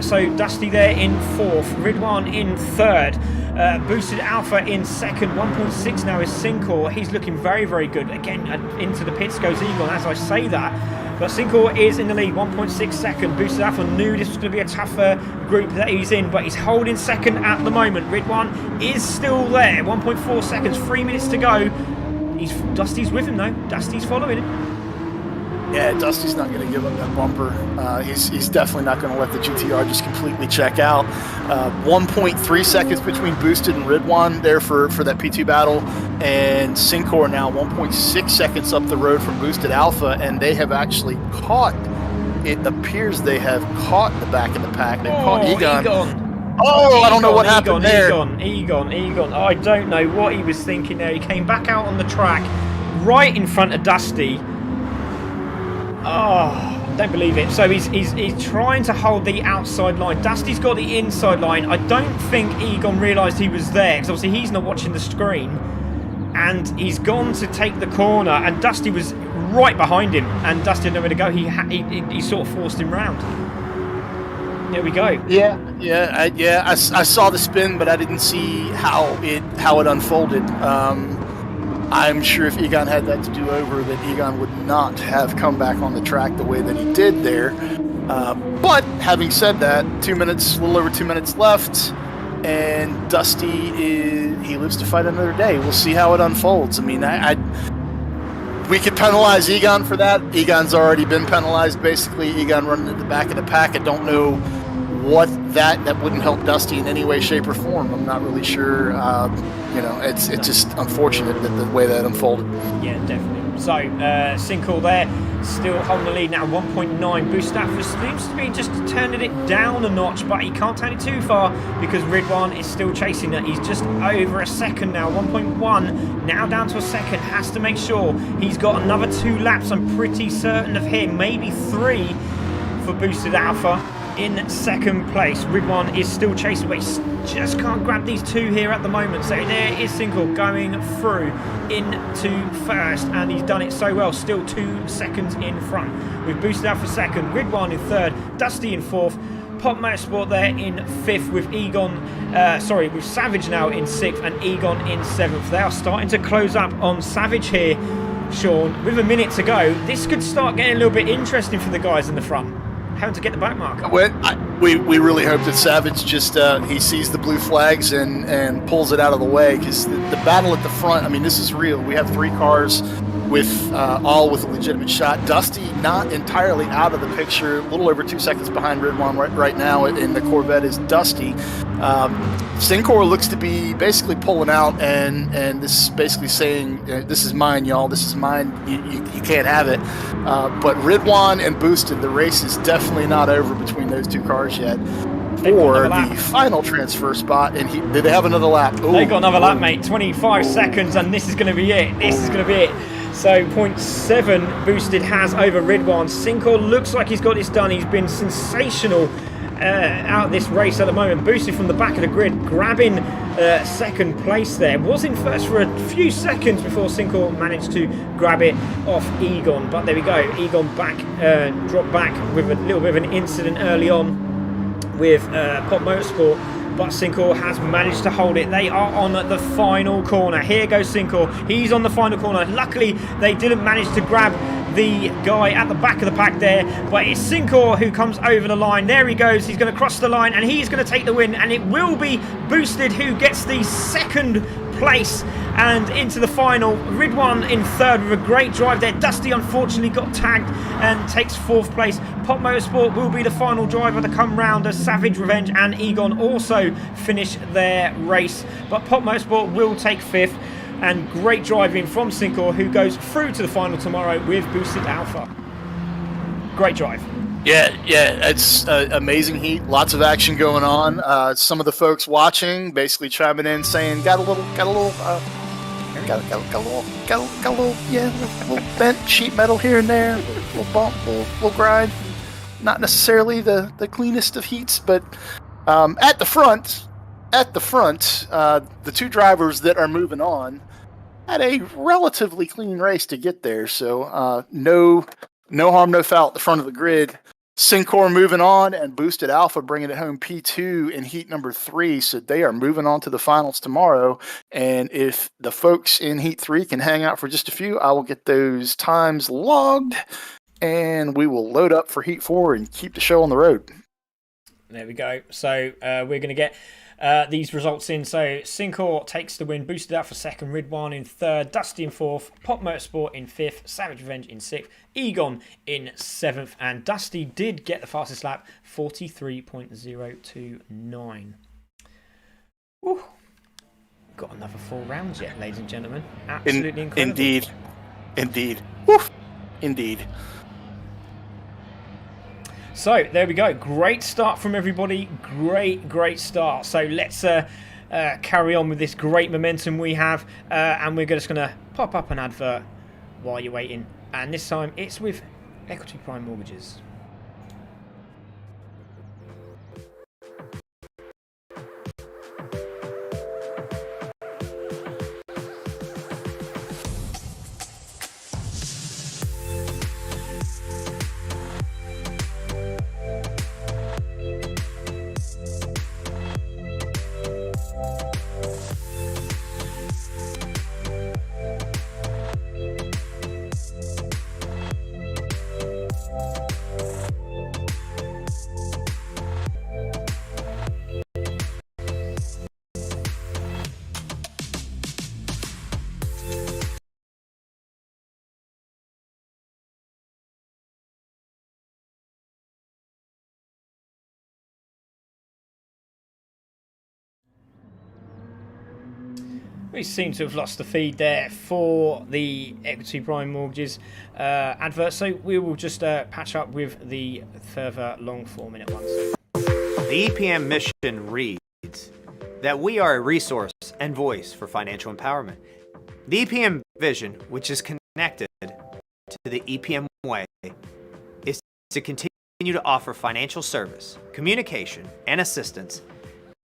So Dusty there in 4th, Ridwan in 3rd, Boosted Alpha in 2nd, 1.6 now is Syncor. He's looking very good. Again, into the pits goes Egon as I say that. But Syncor is in the lead, 1.6 second. Boosted Alpha knew this was going to be a tougher group that he's in, but he's holding 2nd at the moment. Ridwan is still there, 1.4 seconds, 3 minutes to go. Dusty's with him though. Dusty's following him. Yeah, Dusty's not going to give up that bumper. He's definitely not going to let the GTR just completely check out. 1.3 seconds between Boosted and Ridwan there for that P2 battle, and Syncor now 1.6 seconds up the road from Boosted Alpha, and they have actually caught, it appears they have caught the back of the pack. They've caught Egon. Oh, I don't know what happened there. Egon. I don't know what he was thinking there. He came back out on the track right in front of Dusty. Oh, don't believe it. So he's trying to hold the outside line. Dusty's got the inside line. I don't think Egon realised he was there, because obviously he's not watching the screen. And he's gone to take the corner, and Dusty was right behind him, and Dusty had nowhere to go. He sort of forced him round. There we go. I saw the spin, but I didn't see how it unfolded. I'm sure if Egon had that to do over, that Egon would not have come back on the track the way that he did there. But having said that, 2 minutes, a little over 2 minutes left, and Dusty he lives to fight another day. We'll see how it unfolds. I mean, we could penalize Egon for that. Egon's already been penalized, basically. Egon running at the back of the pack. I don't know what that wouldn't help Dusty in any way, shape, or form. I'm not really sure. It's just unfortunate that the way that unfolded. Yeah, definitely. So Syncor there, still holding the lead now, 1.9. Boosted Alpha seems to be just turning it down a notch, but he can't turn it too far because Ridwan is still chasing that. He's just over a second now, 1.1, now down to a second. Has to make sure he's got another 2 laps. I'm pretty certain of him, maybe 3 for Boosted Alpha. In 2nd place, Ridwan is still chasing, but he just can't grab these 2 here at the moment. So there is Syncor going through into 1st, and he's done it so well. Still 2 seconds in front. We've Boosted Alpha 2nd, Ridwan in 3rd, Dusty in 4th, Pop Motorsport there in 5th, with with Savage now in 6th and Egon in 7th. They are starting to close up on Savage here, Sean. With a minute to go, this could start getting a little bit interesting for the guys in the front. Having to get the back mark. We really hope that Savage just he sees the blue flags and pulls it out of the way, because the battle at the front, I mean, this is real. We have 3 cars with all with a legitimate shot. Dusty not entirely out of the picture, a little over 2 seconds behind Ridwan right now in the Corvette is Dusty. Syncor looks to be basically pulling out, and this is basically saying, this is mine, y'all, this is mine, you can't have it. But Ridwan and Boosted, the race is definitely not over between those 2 cars yet. For the final transfer spot, and did they have another lap? Ooh, they got another lap, mate. 25 seconds, and this is going to be it. So 0.7 Boosted has over Ridwan. Syncor looks like he's got this done. He's been sensational out of this race at the moment. Boosted from the back of the grid, grabbing second place there. Was in first for a few seconds before Syncor managed to grab it off Egon. But there we go. Egon dropped back with a little bit of an incident early on with Pop Motorsport. But Syncor has managed to hold it. They are on the final corner. Here goes Syncor. He's on the final corner. Luckily, they didn't manage to grab the guy at the back of the pack there, but it's Syncor who comes over the line. There he goes. He's going to cross the line, and he's going to take the win, and it will be Boosted who gets the second place and into the final. Ridwan in third with a great drive there. Dusty unfortunately got tagged and takes fourth place. Pop Motorsport will be the final driver to come round as Savage Revenge and Egon also finish their race, but Pop Motorsport will take fifth. And great driving from Syncor, who goes through to the final tomorrow with Boosted Alpha. Great drive. Yeah, it's amazing heat. Lots of action going on. Some of the folks watching basically chiming in saying, got a little bent sheet metal here and there, a little bump, little grind. Not necessarily the cleanest of heats, but at the front, the two drivers that are moving on had a relatively clean race to get there. So no harm, no foul at the front of the grid. Syncor moving on, and Boosted Alpha bringing it home P2 in heat number 3. So they are moving on to the finals tomorrow. And if the folks in heat 3 can hang out for just a few, I will get those times logged, and we will load up for heat 4 and keep the show on the road. There we go. So we're going to get these results in. So Syncor takes the win, Boosted Alpha second, Ridwan in third, Dusty in fourth, Pop Motorsport in fifth, Savage Revenge in sixth, Egon in seventh, and Dusty did get the fastest lap, 43.029. Woo. Got another 4 rounds yet, ladies and gentlemen. Absolutely incredible. Indeed. Woof. Indeed. So there we go. Great start from everybody. Great start. So let's carry on with this great momentum we have, and we're just going to pop up an advert while you're waiting. And this time it's with Equity Prime Mortgages. We seem to have lost the feed there for the Equity Prime Mortgages advert, so we will just patch up with the further long 4-minute ones. The EPM mission reads that we are a resource and voice for financial empowerment. The EPM vision, which is connected to the EPM way, is to continue to offer financial service, communication, and assistance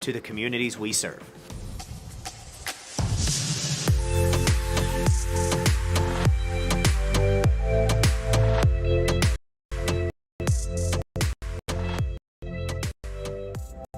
to the communities we serve.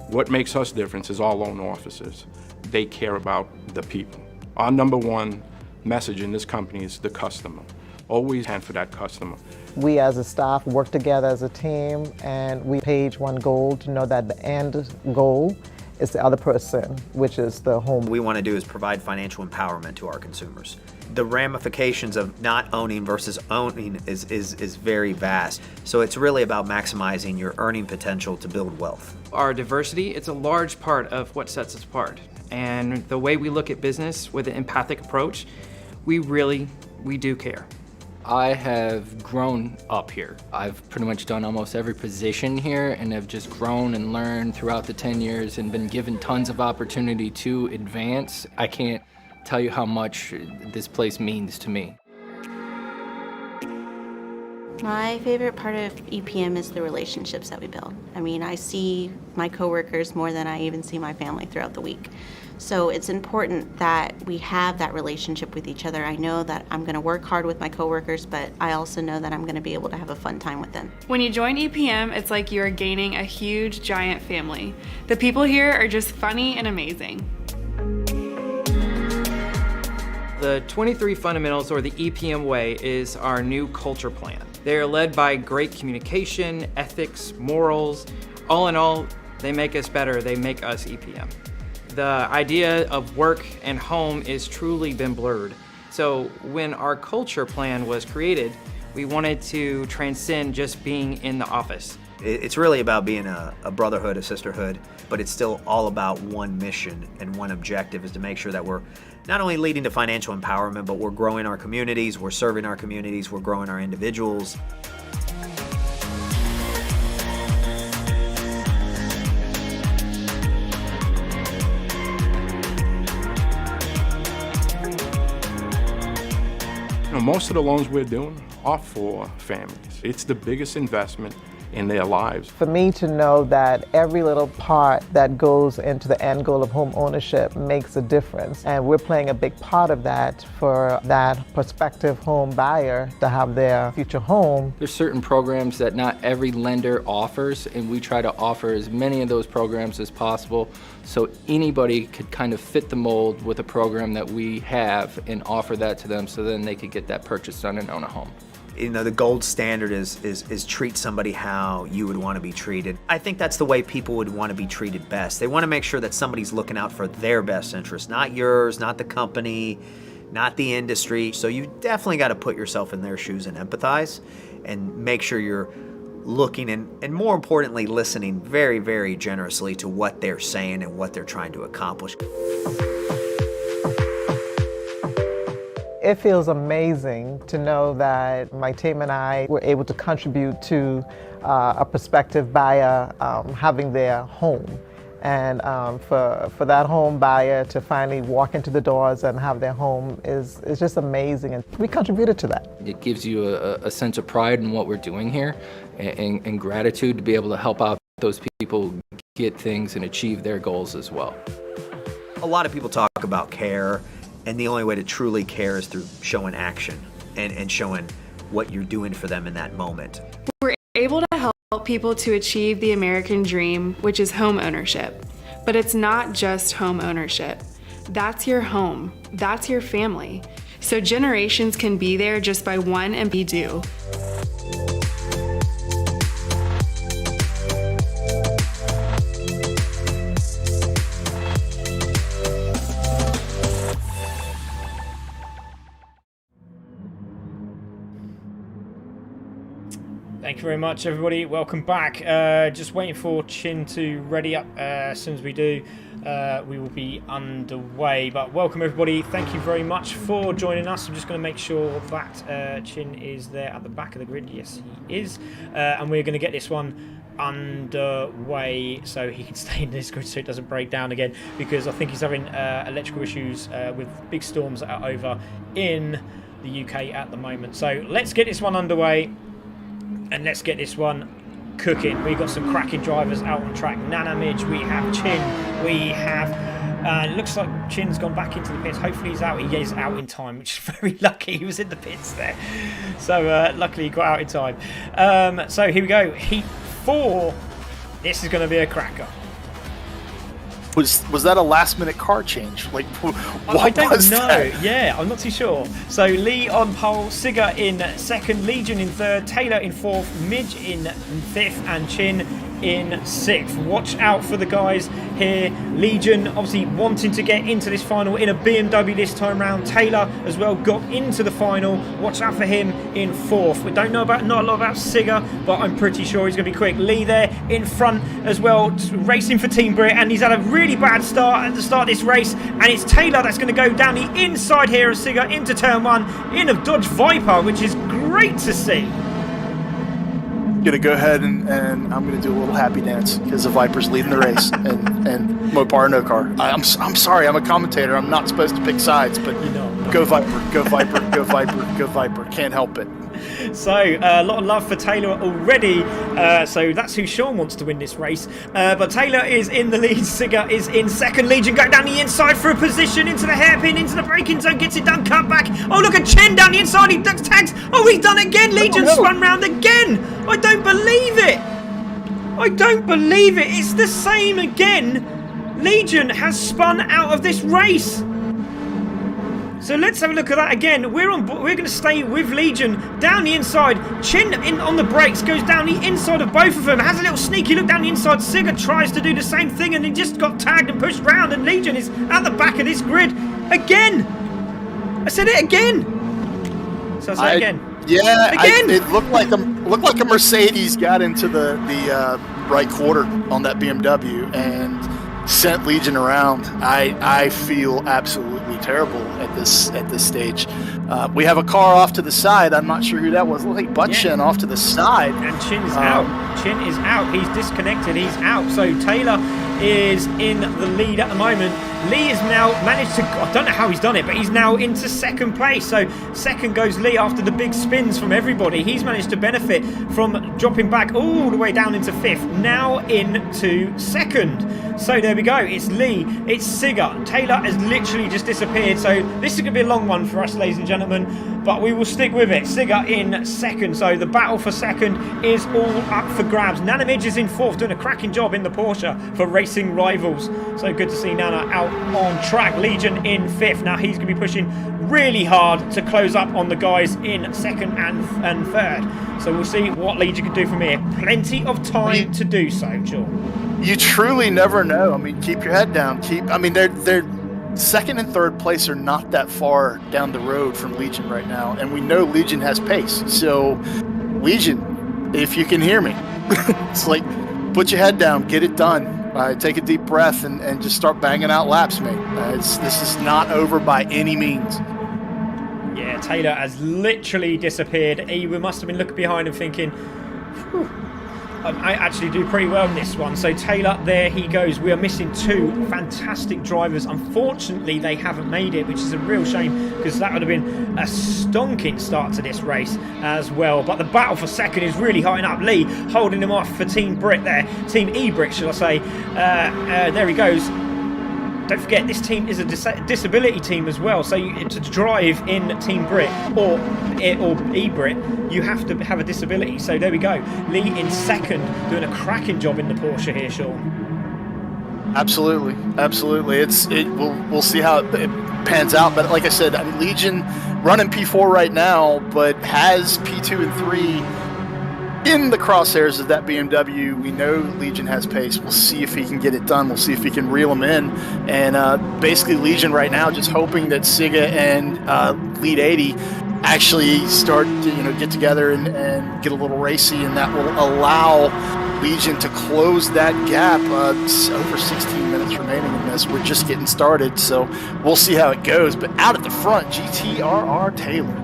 What makes us different is our loan officers. They care about the people. Our number one message in this company is the customer. Always stand for that customer. We as a staff work together as a team, and we page one goal to know that the end goal is the other person, which is the home. What we want to do is provide financial empowerment to our consumers. The ramifications of not owning versus owning is very vast. So it's really about maximizing your earning potential to build wealth. Our diversity, it's a large part of what sets us apart. And the way we look at business with an empathic approach, we do care. I have grown up here. I've pretty much done almost every position here and have just grown and learned throughout the 10 years and been given tons of opportunity to advance. I can't tell you how much this place means to me. My favorite part of EPM is the relationships that we build. I mean, I see my coworkers more than I even see my family throughout the week. So it's important that we have that relationship with each other. I know that I'm going to work hard with my coworkers, but I also know that I'm going to be able to have a fun time with them. When you join EPM, it's like you're gaining a huge, giant family. The people here are just funny and amazing. The 23 Fundamentals, or the EPM Way, is our new culture plan. They are led by great communication, ethics, morals. All in all, they make us better. They make us EPM. The idea of work and home is truly been blurred. So when our culture plan was created, we wanted to transcend just being in the office. It's really about being a brotherhood, a sisterhood, but it's still all about one mission and one objective, is to make sure that we're not only leading to financial empowerment, but we're growing our communities, we're serving our communities, we're growing our individuals. Most of the loans we're doing are for families. It's the biggest investment in their lives. For me to know that every little part that goes into the end goal of home ownership makes a difference, and we're playing a big part of that for that prospective home buyer to have their future home. There's certain programs that not every lender offers, and we try to offer as many of those programs as possible so anybody could kind of fit the mold with a program that we have and offer that to them so then they could get that purchase done and own a home. You know, the gold standard is treat somebody how you would want to be treated. I think that's the way people would want to be treated best. They want to make sure that somebody's looking out for their best interest, not yours, not the company, not the industry. So you definitely got to put yourself in their shoes and empathize and make sure you're looking and more importantly, listening very, very generously to what they're saying and what they're trying to accomplish. It feels amazing to know that my team and I were able to contribute to a prospective buyer having their home. And for that home buyer to finally walk into the doors and have their home is just amazing, and we contributed to that. It gives you a sense of pride in what we're doing here and gratitude to be able to help out those people get things and achieve their goals as well. A lot of people talk about care, and the only way to truly care is through showing action and showing what you're doing for them in that moment. We're able to help people to achieve the American dream, which is home ownership. But it's not just home ownership. That's your home. That's your family. So generations can be there just by one and be due. Thank you very much, everybody. Welcome back. Just waiting for Chin to ready up. As soon as we do, we will be underway. But welcome, everybody. Thank you very much for joining us. I'm just going to make sure that Chin is there at the back of the grid. Yes, he is. And we're going to get this one underway so he can stay in this grid so it doesn't break down again, because I think he's having electrical issues with big storms that are over in the UK at the moment. So let's get this one underway. And let's get this one cooking. We've got some cracking drivers out on track. Nanamij, we have Chin, we have... it looks like Chin's gone back into the pits. Hopefully he's out. He is out in time, which is very lucky. He was in the pits there. So luckily he got out in time. So here we go. Heat 4. This is going to be a cracker. Was that a last-minute car change? Like, what I don't was know. that? Yeah, I'm not too sure. So Lee on pole, Sigger in second, Legion in third, Taylor in fourth, Midge in fifth, and Chin in sixth. Watch out for the guys here. Legion obviously wanting to get into this final in a BMW this time round. Taylor as well got into the final. Watch out for him in fourth. We don't know not a lot about Sigger, but I'm pretty sure he's going to be quick. Lee there in front as well, racing for Team Brit, and he's had a really bad start at the start of this race, and it's Taylor that's going to go down the inside here of Sigger into turn one in a Dodge Viper, which is great to see. Gonna go ahead and I'm gonna do a little happy dance because the Viper's leading the race and Mopar no car. I'm sorry, I'm a commentator. I'm not supposed to pick sides, but go Viper, go Viper, Go Viper. Go Viper. Can't help it. So, a lot of love for Taylor already. So that's who Sean wants to win this race. But Taylor is in the lead. Sigga is in second. Legion going down the inside for a position into the hairpin, into the braking zone, gets it done, cut back. Oh, look at Chen down the inside. He ducks tags. Oh, he's done it again. Legion spun round again. I don't believe it. I don't believe it. It's the same again. Legion has spun out of this race. So let's have a look at that again. We're going to stay with Legion down the inside. Chin in on the brakes, goes down the inside of both of them. Has a little sneaky look down the inside. Sigga tries to do the same thing, and he just got tagged and pushed round. And Legion is at the back of this grid again. I said it again. So I said it again. Yeah, again. It looked like a Mercedes got into the right quarter on that BMW and sent Legion around. I feel absolutely terrible at this stage. We have a car off to the side. I'm not sure who that was. Looks like Butchen off to the side. And Chin is out. Chin is out. He's disconnected. He's out. So Taylor is in the lead at the moment. Lee has now managed to, I don't know how he's done it, but he's now into second place. So second goes Lee after the big spins from everybody. He's managed to benefit from dropping back all the way down into fifth, now into second. So there we go. It's Lee, it's Sigga. Taylor has literally just disappeared. So this is going to be a long one for us, ladies and gentlemen, but we will stick with it. Sigga in second. So the battle for second is all up for grabs. Nana Midge is in fourth, doing a cracking job in the Porsche for Racing Rivals. So good to see Nana out on track. Legion in fifth. Now he's going to be pushing really hard to close up on the guys in second and third. So we'll see what Legion can do from here. Plenty of time to do so, Sean. You truly never know. I mean, keep your head down. They're second and third place are not that far down the road from Legion right now, and we know Legion has pace. So, Legion, if you can hear me, it's like put your head down, get it done. Take a deep breath and just start banging out laps, mate. This is not over by any means. Yeah, Taylor has literally disappeared. We must have been looking behind him thinking, whew, I actually do pretty well in this one. So Taylor, there he goes. We are missing two fantastic drivers. Unfortunately, they haven't made it, which is a real shame because that would have been a stonking start to this race as well. But the battle for second is really high up. Lee holding him off for Team Brit there. Team E-Brit, shall I say. There he goes. Don't forget, this team is a disability team as well. So to drive in Team Brit or E-Brit, you have to have a disability. So there we go. Lee in second, doing a cracking job in the Porsche here, Sean. Absolutely. We'll see how it pans out. But like I said, Legion running P4 right now, but has P2 and 3 in the crosshairs of that BMW. We know Legion has pace. We'll see if he can get it done. We'll see if he can reel him in. And basically Legion right now just hoping that Sigga and Lead 80 actually start to get together and get a little racy, and that will allow Legion to close that gap. Over 16 minutes remaining in this. We're just getting started, so we'll see how it goes. But out at the front, GTRR Taylor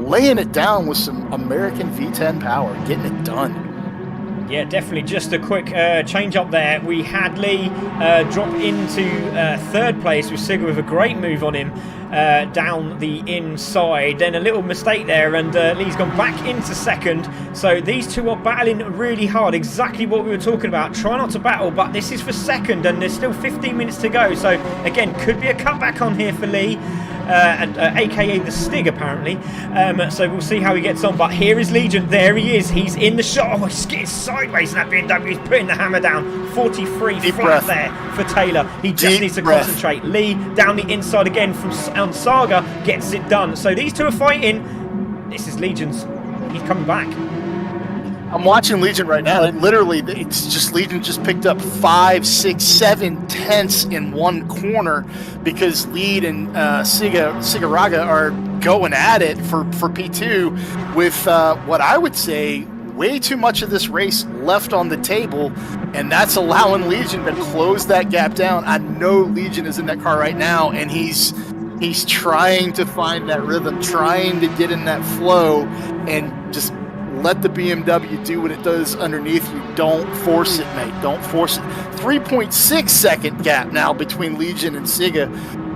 laying it down with some American V10 power, getting it done. Yeah, definitely. Just a quick change up there. We had Lee drop into third place with Sigga with a great move on him down the inside. Then a little mistake there, and Lee's gone back into second. So these two are battling really hard. Exactly what we were talking about. Try not to battle, but this is for second, and there's still 15 minutes to go. So again, could be a cutback on here for Lee. AKA the Stig, apparently. So we'll see how he gets on. But here is Legion. There he is. He's in the shot. Oh, he's skidding sideways in that BMW. He's putting the hammer down. 43 Deep flat breath. there for Taylor. He just Deep needs to breath. concentrate. Lee down the inside again from Saga gets it done. So these two are fighting. This is Legion's. He's coming back. I'm watching Legion right now. Literally, it's just Legion just picked up 5, 6, 7 tenths in one corner because Lead and Sigaraga are going at it for P2 with what I would say way too much of this race left on the table, and that's allowing Legion to close that gap down. I know Legion is in that car right now, and he's trying to find that rhythm, trying to get in that flow, and just let the BMW do what it does underneath you. Don't force it, mate. Don't force it. 3.6 second gap now between Legion and Sigga.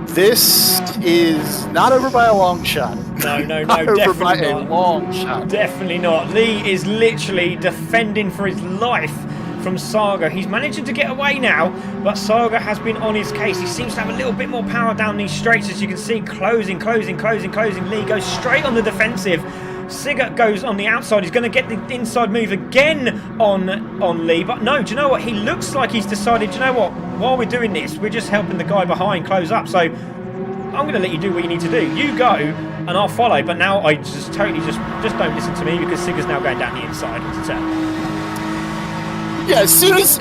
This is not over by a long shot. No, Not over definitely by not. a long shot. Definitely not. Lee is literally defending for his life from Saga. He's managing to get away now, but Saga has been on his case. He seems to have a little bit more power down these straights, as you can see. Closing. Lee goes straight on the defensive. Sigurd goes on the outside. He's going to get the inside move again on Lee. But no, do you know what? He looks like he's decided, do you know what? While we're doing this, we're just helping the guy behind close up. So I'm going to let you do what you need to do. You go, and I'll follow. But now I just totally just don't listen to me, because Sigurd's now going down the inside. Yeah, as soon as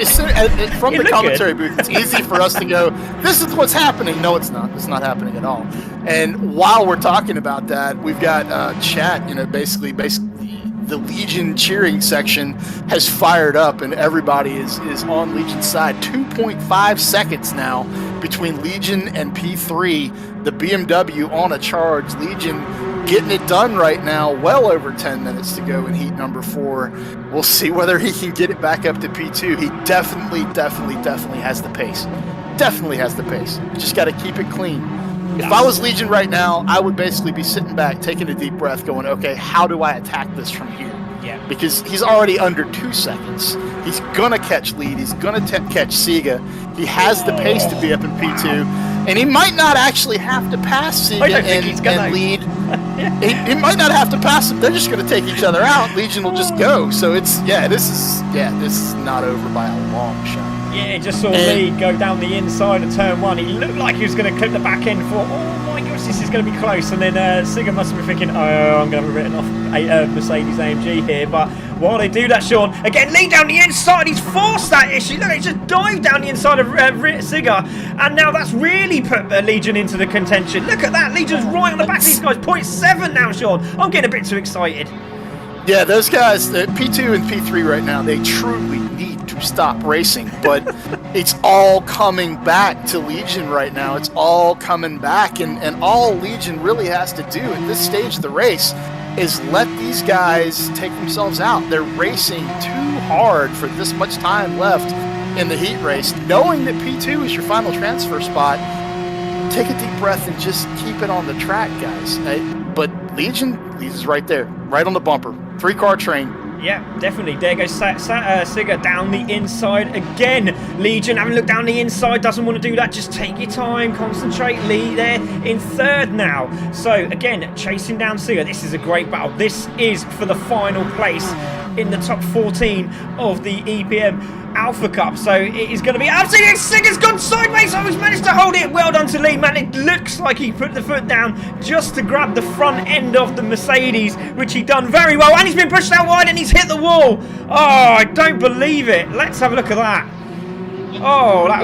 from the commentary booth, it's easy for us to go, this is what's happening. No, it's not. It's not happening at all. And while we're talking about that, we've got chat, basically the Legion cheering section has fired up, and everybody is on Legion's side. 2.5 seconds now between Legion and P3. The BMW on a charge. Legion getting it done right now. Well over 10 minutes to go in heat number 4. We'll see whether he can get it back up to P2. He definitely has the pace. Definitely has the pace. Just got to keep it clean. If I was Legion right now, I would basically be sitting back, taking a deep breath, going, okay, how do I attack this from here? Yeah. Because he's already under 2 seconds. He's going to catch lead. He's going to catch Siga. He has the pace to be up in P2. And he might not actually have to pass Siga and lead. He might not have to pass him. They're just going to take each other out. Legion will just go. So this is not over by a long shot. Yeah, just saw Lee go down the inside of turn 1. He looked like he was going to clip the back end for, oh my gosh, this is going to be close. And then Siga must have been thinking, oh, I'm going to have a written off Mercedes AMG here. But while they do that, Sean, again, Lee down the inside. He's forced that issue. Look, he just dived down the inside of Siga. And now that's really put Legion into the contention. Look at that. Legion's right on the back of these guys. 0.7 now, Sean. I'm getting a bit too excited. Yeah, those guys, P2 and P3 right now, they truly need to stop racing, but it's all coming back to Legion right now. It's all coming back, and all Legion really has to do at this stage of the race is let these guys take themselves out. They're racing too hard for this much time left in the heat race. Knowing that P2 is your final transfer spot, take a deep breath and just keep it on the track, guys. But Legion's right there, right on the bumper. 3-car train. Yeah, definitely. There goes Siga down the inside again. Legion having a look down the inside, doesn't want to do that. Just take your time, concentrate. Lee there in 3rd now. So again, chasing down Siga. This is a great battle. This is for the final place in the top 14 of the EPM Alpha Cup. So it is going to be absolutely. Siga's gone sideways. Oh, he's managed to hold it. Well done to Lee, man. It looks like he put the foot down just to grab the front end of the Mercedes, which he done very well. And he's been pushed out wide and he's hit the wall. Oh, I don't believe it. Let's have a look at that. Oh, that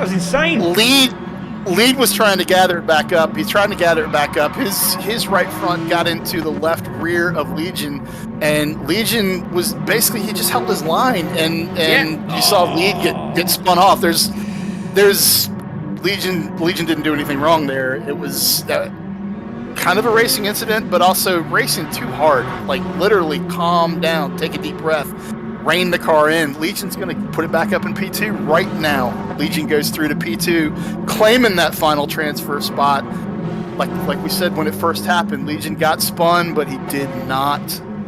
was insane. Lead was trying to gather it back up. He's trying to gather it back up. His right front got into the left rear of Legion, and Legion was basically, he just held his line, and you saw Lead get spun off. There's Legion didn't do anything wrong there. It was kind of a racing incident, but also racing too hard. Like, literally calm down, take a deep breath, rein the car in. Legion's going to put it back up in P2 right now. Legion goes through to P2, claiming that final transfer spot. Like we said when it first happened, Legion got spun, but he did not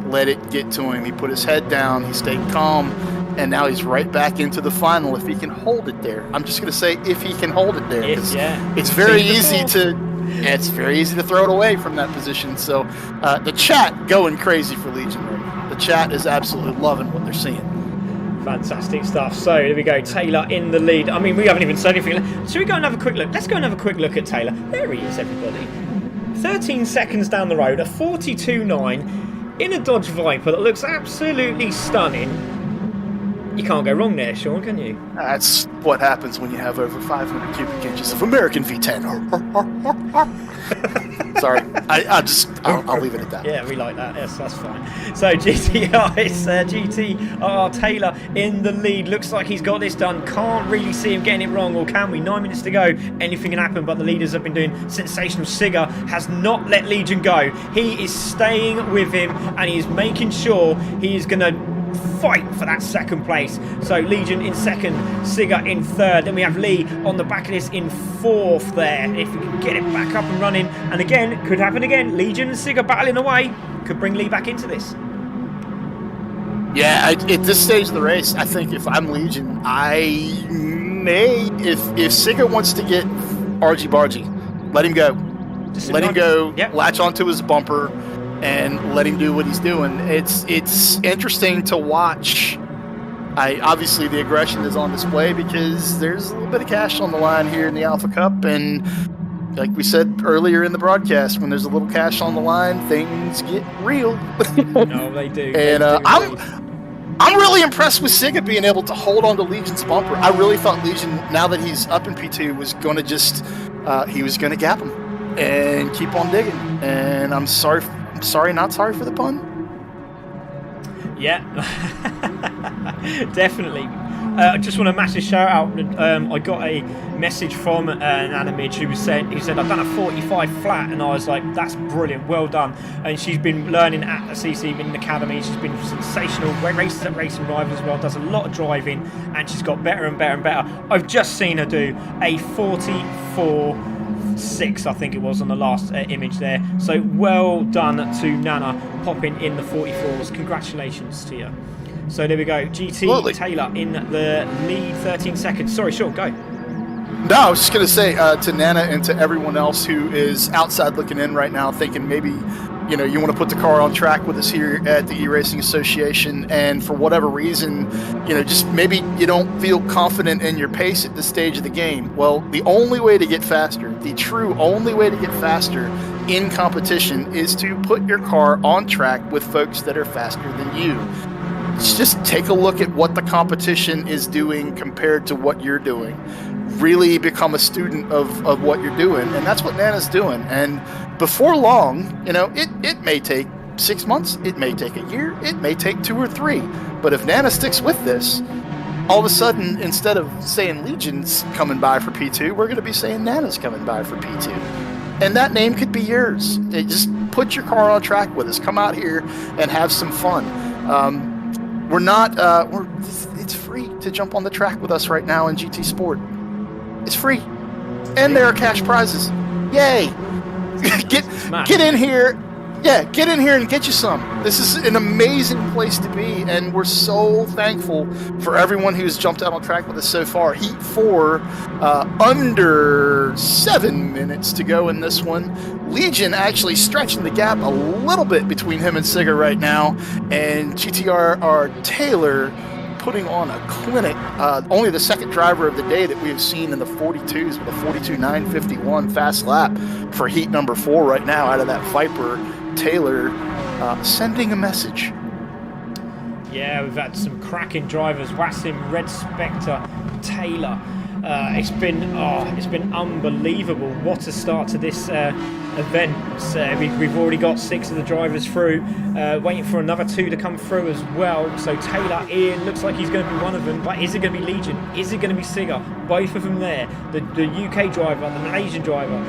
let it get to him. He put his head down, he stayed calm, and now he's right back into the final if he can hold it there. I'm just going to say if he can hold it there, because it's very easy to throw it away from that position. So the chat going crazy for Legion right now. The chat is absolutely loving what they're seeing. Fantastic stuff. So here we go. Taylor in the lead. I mean, we haven't even said anything. Should we go and have a quick look? Let's go and have a quick look at Taylor. There he is, everybody. 13 seconds down the road, a 42.9 in a Dodge Viper that looks absolutely stunning. You can't go wrong there, Sean, can you? That's what happens when you have over 500 cubic inches of American V10. Sorry, I'll leave it at that. Yeah, we like that. Yes, that's fine. So GTR Taylor in the lead. Looks like he's got this done. Can't really see him getting it wrong, or can we? 9 minutes to go. Anything can happen, but the leaders have been doing sensational. Siga has not let Legion go. He is staying with him, and he is making sure he is going to fight for that second place. So Legion in second, Sigga in third. Then we have Lee on the back of this in fourth there. If we can get it back up and running. And again, could happen again. Legion and Sigga battling away. Could bring Lee back into this. Yeah, at this stage of the race, I think if I'm Legion, I may, if Sigga wants to get argy-bargy, let him go. Let him go, latch onto his bumper, and let him do what he's doing. It's interesting to watch. Obviously, the aggression is on display because there's a little bit of cash on the line here in the Alpha Cup, and like we said earlier in the broadcast, when there's a little cash on the line, things get real. No, they do. And I'm really impressed with Sigga being able to hold on to Legion's bumper. I really thought Legion, now that he's up in P2, was going to just he was going to gap him and keep on digging. And I'm sorry, not sorry for the pun. Yeah, definitely. I just want to massive shout out. I got a message from Nanimage who said I've done a 45 flat, and I was like, that's brilliant, well done. And she's been learning at the CC in the academy. She's been sensational. Races at Racing Rivals as well. Does a lot of driving, and she's got better and better and better. I've just seen her do a 44.6, I think it was, on the last image there. So well done to Nana, popping in the 44s. Congratulations to you. So there we go. GT Taylor in the lead, 13 seconds. Sorry, Sean, go. No, I was just going to say to Nana and to everyone else who is outside looking in right now, thinking maybe, you want to put the car on track with us here at the E-Racing Association, and for whatever reason, just maybe you don't feel confident in your pace at this stage of the game. Well, the only way to get faster, the true only way to get faster in competition, is to put your car on track with folks that are faster than you. Just take a look at what the competition is doing compared to what you're doing. Really become a student of what you're doing, and that's what Nana's doing. And before long, it may take 6 months, it may take a year, it may take 2 or 3. But if Nana sticks with this, all of a sudden, instead of saying Legion's coming by for P2, we're going to be saying Nana's coming by for P2. And that name could be yours. Just put your car on track with us. Come out here and have some fun. It's free to jump on the track with us right now in GT Sport. It's free. And there are cash prizes. Yay! Get in here. Yeah, get in here and get you some. This is an amazing place to be, and we're so thankful for everyone who's jumped out on track with us so far. Heat 4, under 7 minutes to go in this one. Legion actually stretching the gap a little bit between him and Sigga right now, and GTR Taylor putting on a clinic. Only the second driver of the day that we have seen in the 42s with a 42.951 fast lap for heat number 4 right now out of that Viper. Taylor sending a message. Yeah, we've had some cracking drivers. Wassim, Red Spectre, Taylor. It's been unbelievable. What a start to this event. We've already got 6 of the drivers through, waiting for another 2 to come through as well. So Taylor in, looks like he's going to be one of them, but is it going to be Legion? Is it going to be Sigga? Both of them there. The UK driver, the Malaysian driver.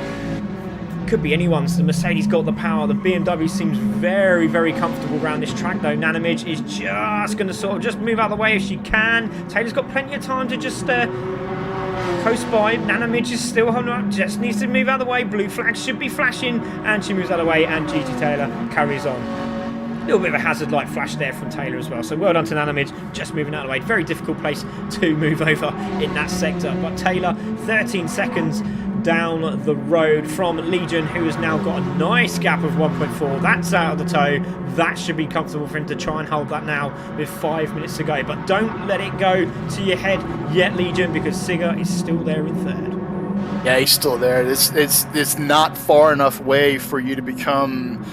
Could be anyone's. The Mercedes got the power. The BMW seems very, very comfortable around this track though. Nanimage is just going to sort of just move out of the way if she can. Taylor's got plenty of time to just coast by. Nanimage is still holding up, just needs to move out of the way. Blue flag should be flashing, and she moves out of the way, and GT Taylor carries on. A little bit of a hazard light flash there from Taylor as well, so well done to Nanimage, just moving out of the way. Very difficult place to move over in that sector, but Taylor 13 seconds down the road from Legion, who has now got a nice gap of 1.4. That's out of the toe. That should be comfortable for him to try and hold that now with 5 minutes to go. But don't let it go to your head yet, Legion, because Sigga is still there in third. Yeah, he's still there. It's not far enough away for you to become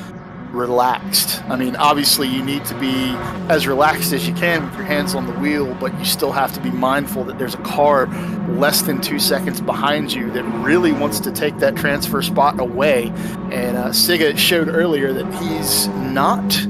relaxed. I mean, obviously you need to be as relaxed as you can with your hands on the wheel, but you still have to be mindful that there's a car less than 2 seconds behind you that really wants to take that transfer spot away. And Sigga showed earlier that he's not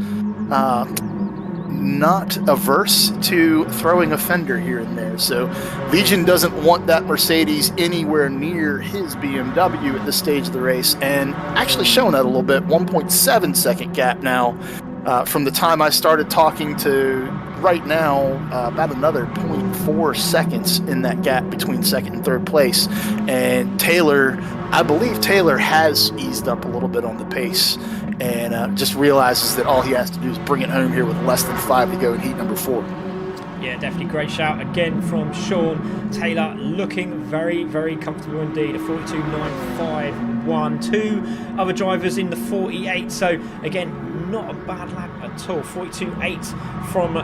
averse to throwing a fender here and there. So Legion doesn't want that Mercedes anywhere near his BMW at this stage of the race, and actually showing that a little bit. 1.7 second gap now from the time I started talking to right now, about another 0.4 seconds in that gap between second and third place. And I believe Taylor has eased up a little bit on the pace and just realizes that all he has to do is bring it home here with less than 5 to go in heat number 4. Yeah, definitely great shout again from Sean. Taylor looking very, very comfortable indeed. A 42.951. 2 other drivers in the 48. So again, not a bad lap at all. 42.8 from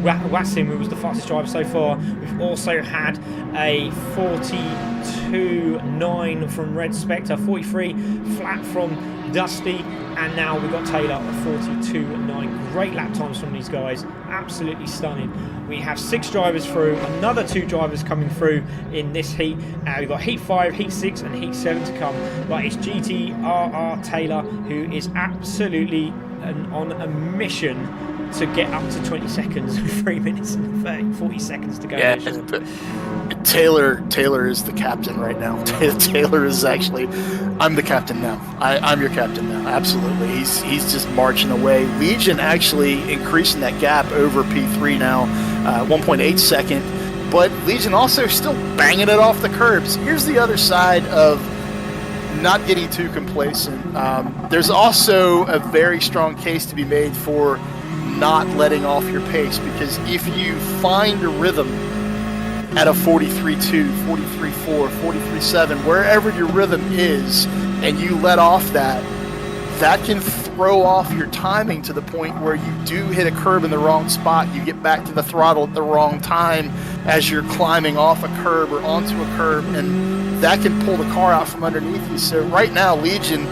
Wassim, who was the fastest driver so far. We've also had a 42.9 from Red Spectre, 43 flat from Dusty, and now we've got Taylor at 42.9. Great lap times from these guys, absolutely stunning. We have 6 drivers through, another 2 drivers coming through in this heat. We've got heat 5, heat 6 and heat 7 to come, but it's GTRR Taylor who is absolutely on a mission to get up to 20 seconds, 3 minutes and 40 seconds to go. Yeah, Taylor is the captain right now. Taylor is actually, I'm the captain now. I'm your captain now, absolutely. He's just marching away. Legion actually increasing that gap over P3 now, 1.8 second, but Legion also still banging it off the curbs. Here's the other side of not getting too complacent. There's also a very strong case to be made for not letting off your pace, because if you find a rhythm at a 43.2, 43.4, 43.7, wherever your rhythm is, and you let off that can throw off your timing to the point where you do hit a curb in the wrong spot. You get back to the throttle at the wrong time as you're climbing off a curb or onto a curb, and that can pull the car out from underneath you. So right now, Legion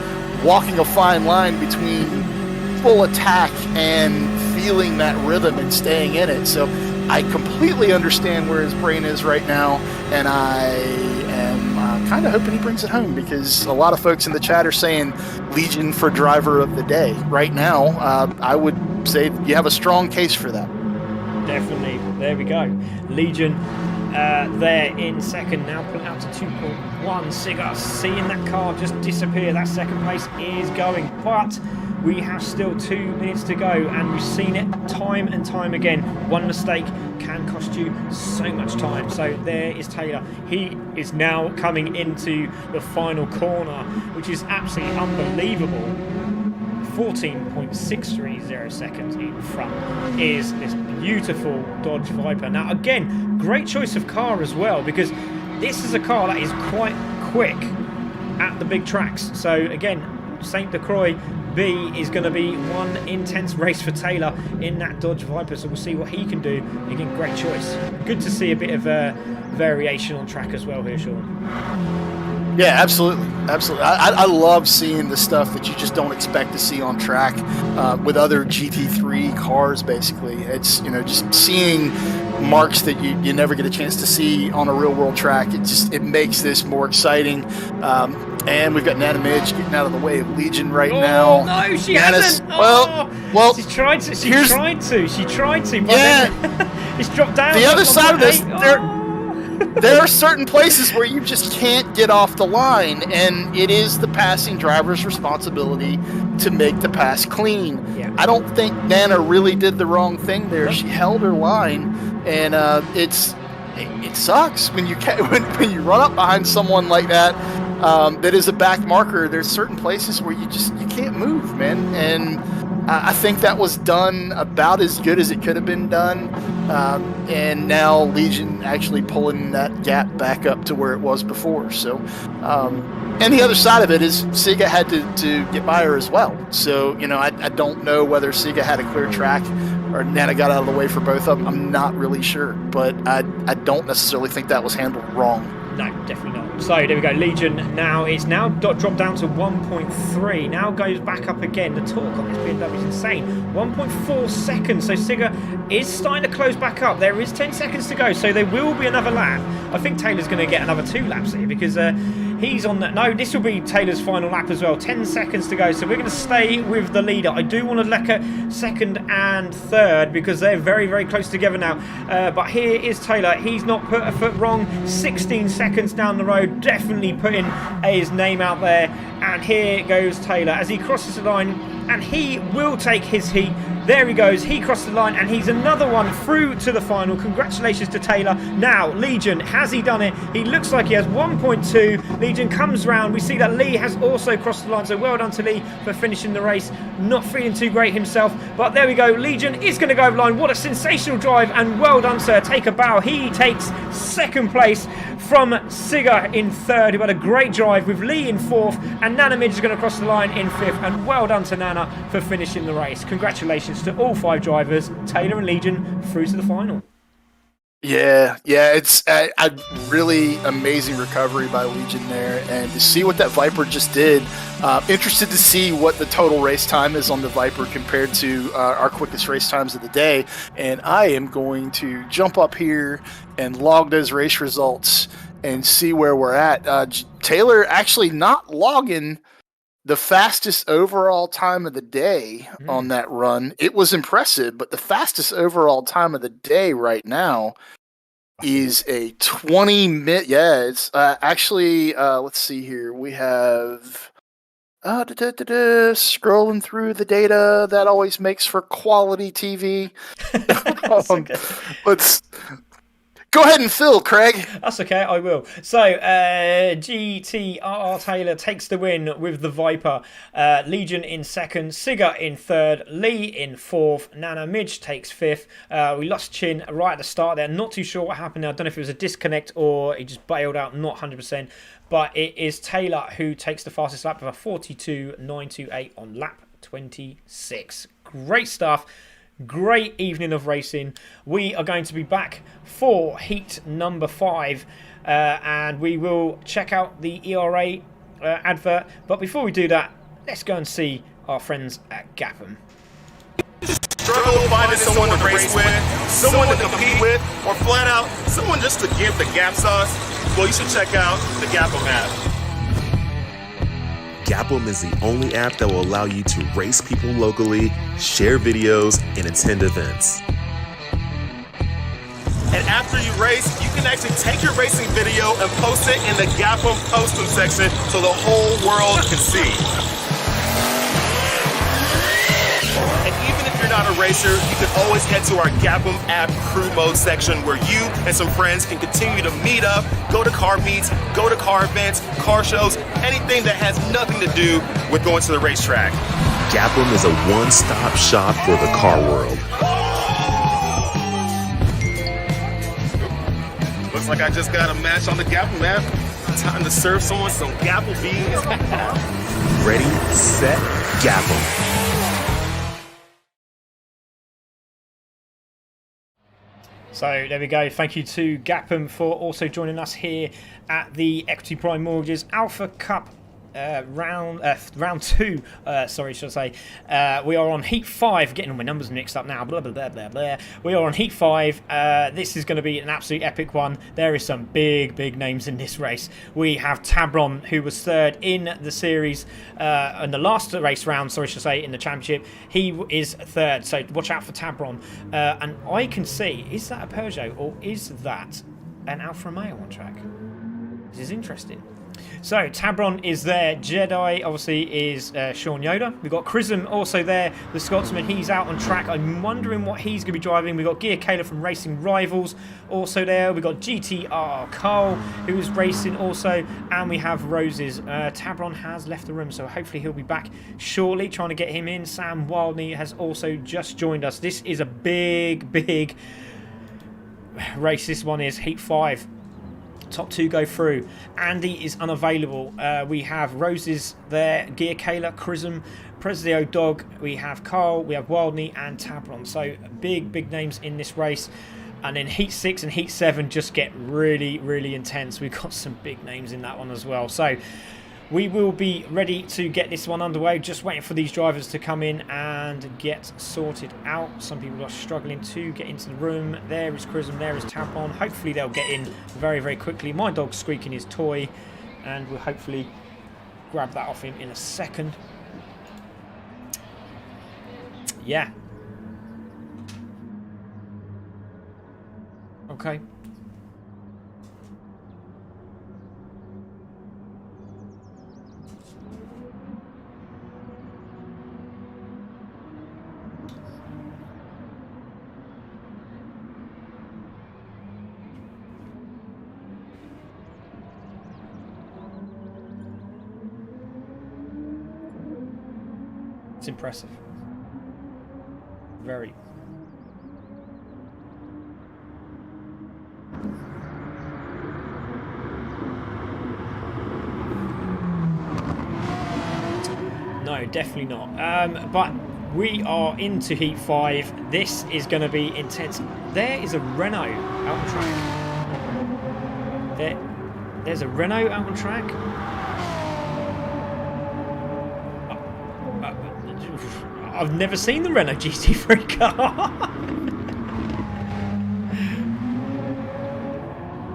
walking a fine line between full attack and feeling that rhythm and staying in it. So I completely understand where his brain is right now, and I am kind of hoping he brings it home, because a lot of folks in the chat are saying Legion for driver of the day. Right now, I would say you have a strong case for that. Definitely. There we go. Legion there in second, now pulling out to 2.1. Siga seeing that car just disappear. That second place is going, but we have still 2 minutes to go, and we've seen it time and time again. One mistake can cost you so much time. So there is Taylor. He is now coming into the final corner, which is absolutely unbelievable. 14.630 seconds in front is this beautiful Dodge Viper. Now again, great choice of car as well, because this is a car that is quite quick at the big tracks. So again, St. Croix B is going to be one intense race for Taylor in that Dodge Viper, so we'll see what he can do. Again, great choice. Good to see a bit of variation on track as well here, Sean. Yeah, absolutely. I love seeing the stuff that you just don't expect to see on track with other GT3 cars, basically. It's, just seeing marks that you never get a chance to see on a real world track. It makes this more exciting. And we've got Nana Midge getting out of the way of Legion right now. No, she hasn't. Well, she tried to. She tried to. But yeah. Then it's dropped down. The other side of this, there are certain places where you just can't get off the line, and it is the passing driver's responsibility to make the pass clean. Yeah. I don't think Nana really did the wrong thing there. She held her line, and it sucks when you when you run up behind someone like that. That is a back marker. There's certain places where you can't move, man. And I think that was done about as good as it could have been done. And now Legion actually pulling that gap back up to where it was before. So, and the other side of it is Siga had to get by her as well. So, I don't know whether Siga had a clear track or Nana got out of the way for both of them. I'm not really sure, but I don't necessarily think that was handled wrong. No, definitely not. So there we go. Legion now dropped down to 1.3. Now goes back up again. The torque on this BMW is insane. 1.4 seconds. So Siga is starting to close back up. There is 10 seconds to go. So there will be another lap. I think Taylor's going to get another 2 laps here, because he's on that. No, this will be Taylor's final lap as well. 10 seconds to go. So we're going to stay with the leader. I do want to look at second and third, because they're very, very close together now. But here is Taylor. He's not put a foot wrong. 16 seconds down the road. Definitely putting his name out there. And here goes Taylor as he crosses the line, and he will take his heat. There he goes, he crossed the line, and he's another one through to the final. Congratulations to Taylor. Now, Legion, has he done it? He looks like he has 1.2. Legion comes round. We see that Lee has also crossed the line, so well done to Lee for finishing the race. Not feeling too great himself, but there we go. Legion is going to go over the line. What a sensational drive, and well done, sir. Take a bow. He takes second place from Sigga in third, who had a great drive, with Lee in fourth, and Nana Midge is going to cross the line in fifth. And well done to Nana for finishing the race. Congratulations to all 5 drivers, Taylor and Legion, through to the final. Yeah, it's a really amazing recovery by Legion there, and to see what that Viper just did. Interested to see what the total race time is on the Viper compared to our quickest race times of the day, and I am going to jump up here and log those race results and see where we're at. Taylor actually not logging the fastest overall time of the day on that run. It was impressive, but the fastest overall time of the day right now is a 20-minute. Yeah, it's actually, let's see here. We have scrolling through the data. That always makes for quality TV. Let's go ahead and fill, Craig. That's okay, I will. So, GTRR Taylor takes the win with the Viper. Legion in second, Sigga in third, Lee in fourth, Nana Midge takes fifth. We lost Chin right at the start there. Not too sure what happened there. I don't know if it was a disconnect or he just bailed out, not 100%. But it is Taylor who takes the fastest lap with a 42.928 on lap 26. Great stuff. Great evening of racing. We are going to be back for heat number 5, and we will check out the ERA advert. But before we do that, let's go and see our friends at Gapham. Struggle finding someone to race with, someone to compete with, or flat out someone just to give the Gap sauce? Well, you should check out the Gapham app. Gapham is the only app that will allow you to race people locally, share videos, and attend events. And after you race, you can actually take your racing video and post it in the Gapham posting section so the whole world can see. And even if you're not a racer, you can always head to our Gapham app crew mode section where you and some friends can continue to meet up, go to car meets, go to car events, car shows, anything that has nothing to do with going to the racetrack. Gapham is a one-stop shop for the car world. Looks like I just got a match on the Gapham app. Time to serve someone some Gapham beans. Ready, set, Gapham. So there we go. Thank you to Gapham for also joining us here at the Equity Prime Mortgages Alpha Cup round 2. Sorry, should I say? We are on Heat 5. Getting all my numbers mixed up now. Blah blah blah blah blah. We are on Heat 5. This is going to be an absolute epic one. There is some big names in this race. We have Tabron, who was third in the series in the last race round. Sorry, should I say, in the championship. He is third. So watch out for Tabron. And I can see, is that a Peugeot or is that an Alfa Romeo on track? This is interesting. So Tabron is there. Jedi obviously is Sean Yoder. We've got Chrism also there, the Scotsman. He's out on track. I'm wondering what he's going to be driving. We've got Gear Kayla from Racing Rivals also there. We've got GTR Cole, who's racing also. And we have Roses. Tabron has left the room, so hopefully he'll be back shortly, trying to get him in. Sam Wildney has also just joined us. This is a big race. This one is Heat 5. Top 2 go through. Andy is unavailable. We have Roses there, Gear Kayla, Chrism, Prezio Dog. We have Carl, we have Wildney and Tabron. So big names in this race. And then Heat 6 and Heat 7 just get really intense. We've got some big names in that one as well. So we will be ready to get this one underway. Just waiting for these drivers to come in and get sorted out. Some people are struggling to get into the room. There is Chrism, there is Tabron. Hopefully they'll get in very quickly. My dog's squeaking his toy, and we'll hopefully grab that off him in a second. Yeah. Okay. It's impressive. Very. No, definitely not. But we are into Heat 5. This is going to be intense. There is a Renault out on track. There's a Renault out on track. I've never seen the Renault GT3 car.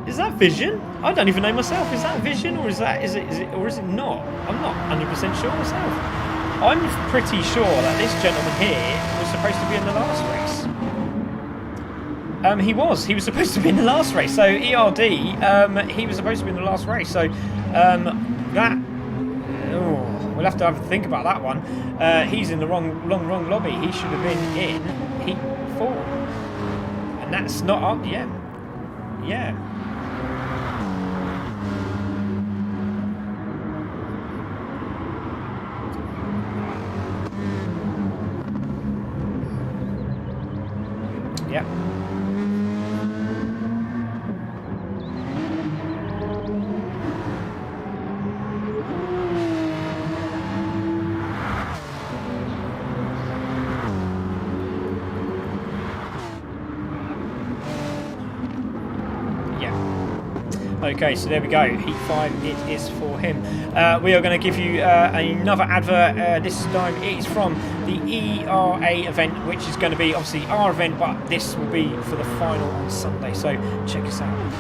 Is that Vision? I don't even know myself. Is that Vision or is it not? I'm not 100% sure myself. I'm pretty sure that this gentleman here was supposed to be in the last race. He was supposed to be in the last race. So ERD, he was supposed to be in the last race. So we'll have to think about that one. He's in the wrong lobby. He should have been in Heat 4, and that's not up yet. Yeah. Yeah. Okay, so there we go. Heat 5, it is for him. We are going to give you another advert. This time it is from the ERA event, which is going to be obviously our event, but this will be for the final on Sunday. So check us out.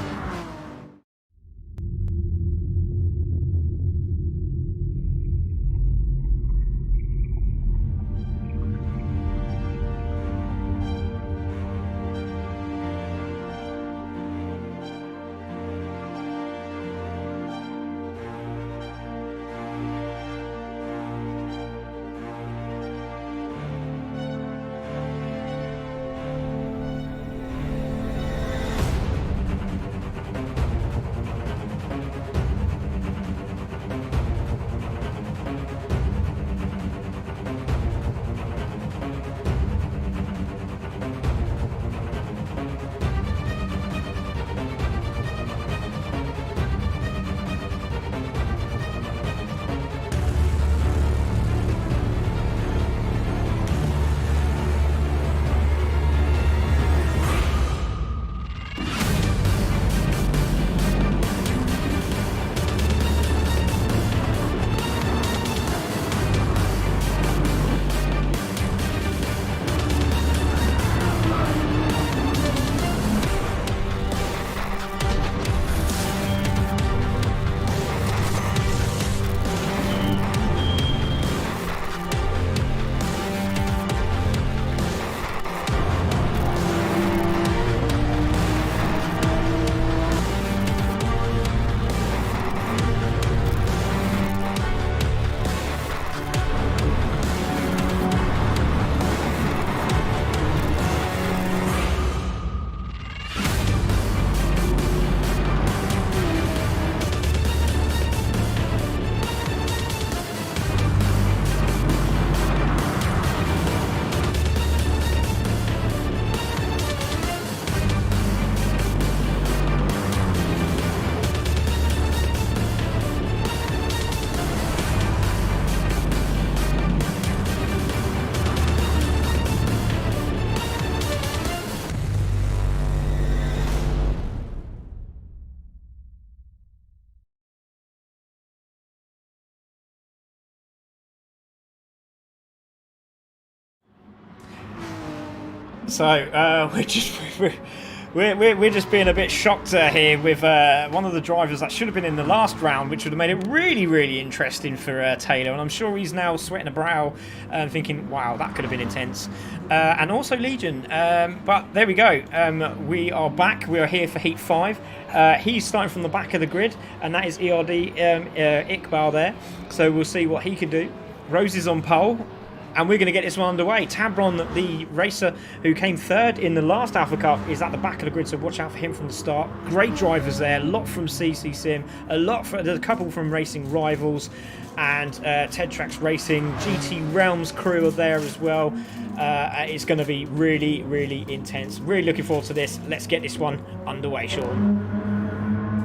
So we're just being a bit shocked here with one of the drivers that should have been in the last round, which would have made it really interesting for Taylor. And I'm sure he's now sweating a brow and thinking, wow, that could have been intense. And also Legion. But there we go. We are back. We are here for Heat 5. He's starting from the back of the grid, and that is ERD Iqbal there. So we'll see what he can do. Rose is on pole. And we're going to get this one underway. Tabron, the racer who came third in the last Alpha Cup, is at the back of the grid, so watch out for him from the start. Great drivers there, a lot from CC Sim, there's a couple from Racing Rivals, and Ted Tracks Racing, GT Realms crew are there as well. It's going to be really, really intense. Really looking forward to this. Let's get this one underway, Sean.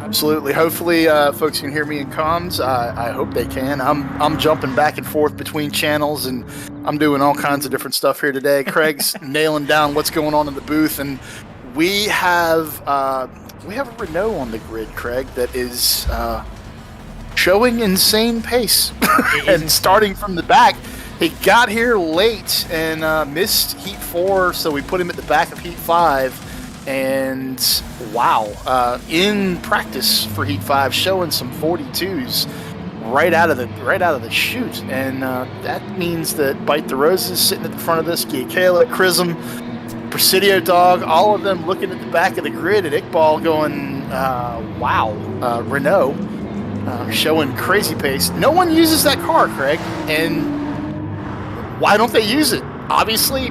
Absolutely. Hopefully, folks can hear me in comms. I hope they can. I'm jumping back and forth between channels, and I'm doing all kinds of different stuff here today. Craig's nailing down what's going on in the booth, and we have a Renault on the grid, Craig, that is showing insane pace and starting from the back. He got here late and missed Heat 4, so we put him at the back of Heat 5. And wow, in practice for Heat 5, showing some 42s right out of the chute, and that means that Bite the Roses sitting at the front of this, Kayla, Chrism, Presidio Dog, all of them looking at the back of the grid, and Iqbal going, wow, Renault showing crazy pace. No one uses that car, Craig, and why don't they use it? Obviously,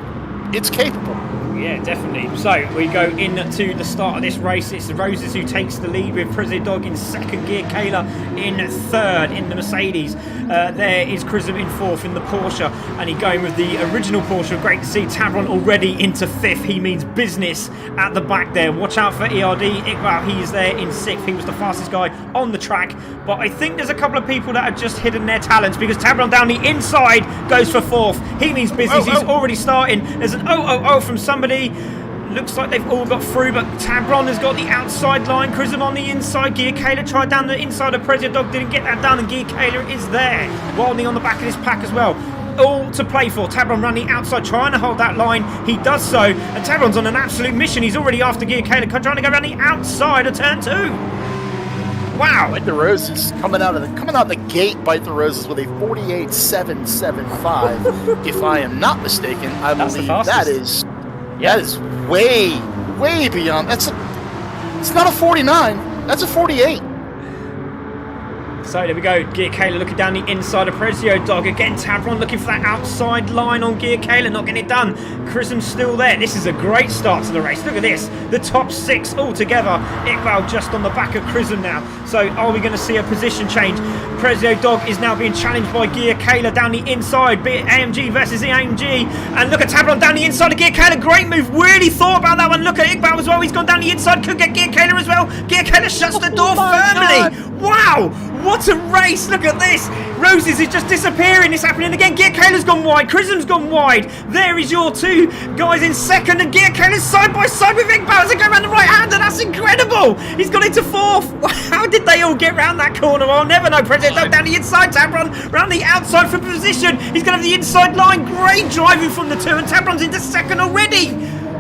it's capable. Yeah, definitely. So we go into the start of this race. It's the Roses who takes the lead with Presidio Dog in second gear, Kayla in third in the Mercedes. There is Chrism in fourth in the Porsche, and he's going with the original Porsche. Great to see Tabron already into fifth. He means business at the back there. Watch out for ERD. Iqbal, he is there in sixth. He was the fastest guy on the track, but I think there's a couple of people that have just hidden their talents, because Tabron down the inside goes for fourth. He means business. He's already starting. There's an from somebody. Looks like they've all got through, but Tabron has got the outside line. Chrism on the inside. Gear Kayla tried down the inside of Presidio Dog, didn't get that done, and Gear Kayla is there. Wilding on the back of this pack as well. All to play for. Tabron running outside, trying to hold that line. He does so, and Tabron's on an absolute mission. He's already after Gear Kayla, trying to go around the outside of turn 2. Wow! Bite the Roses coming out the gate. Bite the Roses with a 48.775. If I am not mistaken, I believe that is way beyond. It's not a 49. That's a 48. So there we go. Gear Kayla looking down the inside of Presidio Dog. Again, Tabron looking for that outside line on Gear Kayla, not getting it done. Chrism's still there. This is a great start to the race. Look at this. The top 6 all together. Iqbal just on the back of Chrism now. So are we going to see a position change? Presidio Dog is now being challenged by Gear Kayla down the inside. Be it AMG versus AMG. And look at Tabron down the inside of Gear Kayla. Great move. Really thought about that one. Look at Iqbal as well. He's gone down the inside. Could get Gear Kayla as well. Gear Kayla shuts the door firmly. God. Wow. What a race! Look at this! Roses is just disappearing. It's happening again. Gear Kayla's gone wide. Chrism's gone wide. There is your two guys in second, and Gear Kayla's side by side with Iqbal as they go around the right hand, and that's incredible! He's got into fourth. How did they all get round that corner? I'll never know. Presidio down the inside. Tabron round the outside for position. He's going to have the inside line. Great driving from the two, and Tabron's into second already.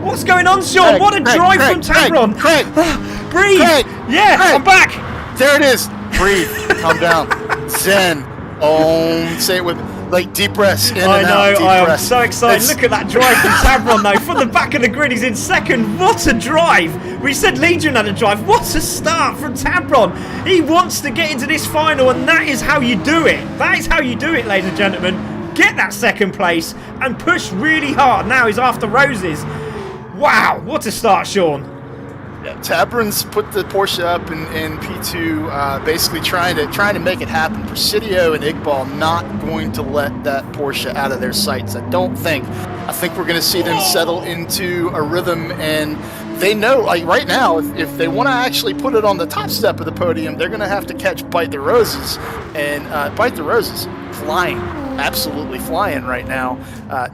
What's going on, Sean? What a drive from Tabron. Craig, breathe. Yeah, I'm back. There it is. Breathe. Calm down. Zen. Say it with deep breaths. I am so excited. Look at that drive from Tabron though. From the back of the grid, he's in second. What a drive. We said Legion had a drive. What a start from Tabron. He wants to get into this final, and that is how you do it. That is how you do it, ladies and gentlemen. Get that second place and push really hard. Now he's after Roses. Wow, what a start, Sean. Tabron's put the Porsche up in P2, basically trying to make it happen. Presidio and Iqbal not going to let that Porsche out of their sights. I think we're going to see them settle into a rhythm, and they know, right now, if they want to actually put it on the top step of the podium, they're going to have to catch Bite the Roses, and Bite the Roses flying, absolutely flying right now.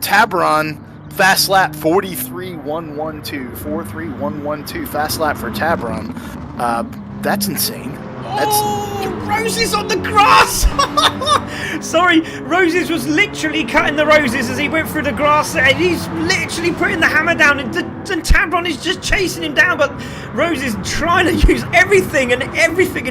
Tabron. Fast lap 43.112. Fast lap for Tabron. That's insane. Roses on the grass! Sorry, Roses was literally cutting the roses as he went through the grass there. He's literally putting the hammer down, and Tabron is just chasing him down, but Roses trying to use everything in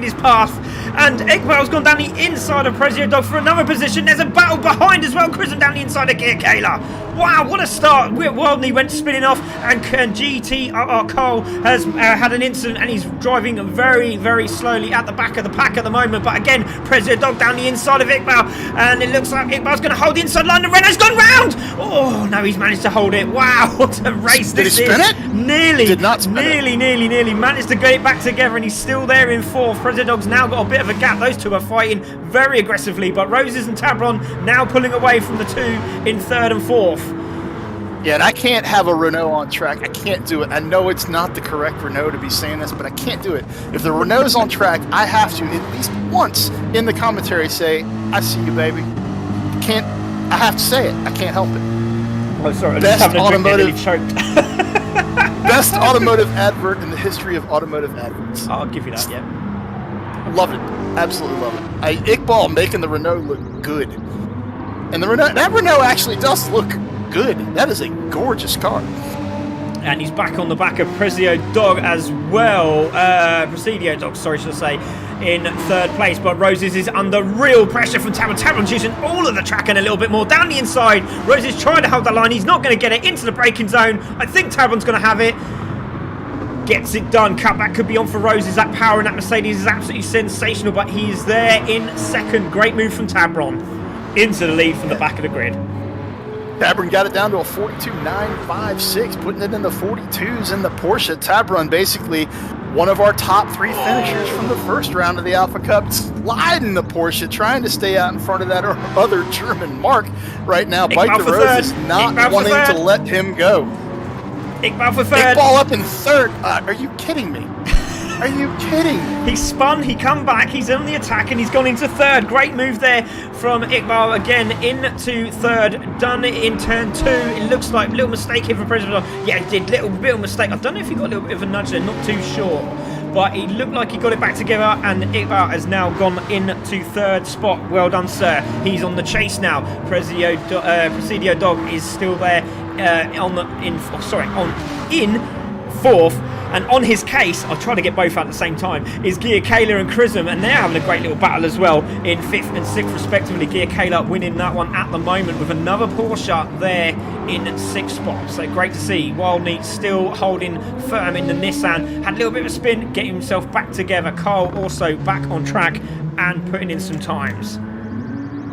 his path. And Iqbal's gone down the inside of Presidio Dog for another position. There's a battle behind as well. Chrism down the inside of Gear Kayla. Wow, what a start. Wildney went spinning off, and GT Cole has had an incident, and he's driving very, very slowly at the back of the pack at the moment. But again, President Dog down the inside of Iqbal, and it looks like Iqbal's going to hold the inside line, and Renault's gone round. Oh, no, he's managed to hold it. Wow, what a race this is. Did he spin it? Nearly. Did not spin it. Nearly managed to get it back together, and he's still there in fourth. President Dog's now got a bit of a gap. Those two are fighting very aggressively, but Roses and Tabron now pulling away from the two in third and fourth. Yeah, and I can't have a Renault on track. I can't do it. I know it's not the correct Renault to be saying this, but I can't do it. If the Renault's on track, I have to at least once in the commentary say, "I see you, baby." I have to say it. I can't help it. Oh, sorry. Best automotive choked. Best automotive advert in the history of automotive adverts. I'll give you that. Yeah. Love it. Absolutely love it. Iqbal making the Renault look good, and that Renault actually does look good. That is a gorgeous car. And he's back on the back of Presidio Dog as well. Presidio Dog, sorry, should I say, in third place. But Roses is under real pressure from Tabron. Tabron's using all of the track and a little bit more down the inside. Roses trying to hold the line. He's not going to get it into the braking zone. I think Tabron's going to have it. Gets it done. Cutback could be on for Roses. That power in that Mercedes is absolutely sensational. But he is there in second. Great move from Tabron into the lead from the back of the grid. Tabron got it down to a 42.956, putting it in the 42s in the Porsche. Tabron basically one of our top three finishers from the first round of the Alpha Cup, sliding the Porsche, trying to stay out in front of that other German Mark right now. Bite the Rose is not wanting to let him go. Iqbal for third. Iqbal up in third. Are you kidding me? Are you kidding? He spun, he come back, he's on the attack, and he's gone into third. Great move there from Iqbal again into third. Done it in turn two. It looks like a little mistake here for President. Yeah, he did. Little bit of mistake. I don't know if he got a little bit of a nudge there, not too sure. But he looked like he got it back together, and Iqbal has now gone into third spot. Well done, sir. He's on the chase now. Presidio Dog is still there in fourth. And on his case, I'll try to get both out at the same time, is Gia Kayla and Chrism, and they're having a great little battle as well in fifth and sixth respectively. Gia Kayla winning that one at the moment with another Porsche there in sixth spot. So great to see. Wildney still holding firm in the Nissan. Had a little bit of a spin, getting himself back together. Carl also back on track and putting in some times.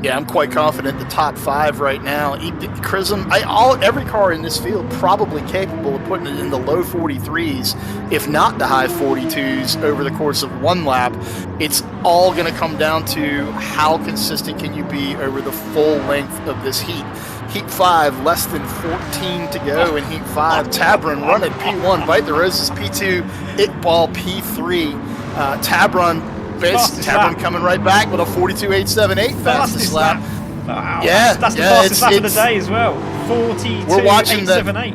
Yeah, I'm quite confident the top five right now. Chrism, every car in this field probably capable of putting it in the low 43s, if not the high 42s over the course of one lap. It's all going to come down to how consistent can you be over the full length of this heat. Heat 5, less than 14 to go in Heat 5. Tabron running P1, Bite the Roses P2, Iqbal P3. Tabron coming right back with a 42.878 fastest lap. Wow, yeah, that's the fastest lap of the day as well. 42.878.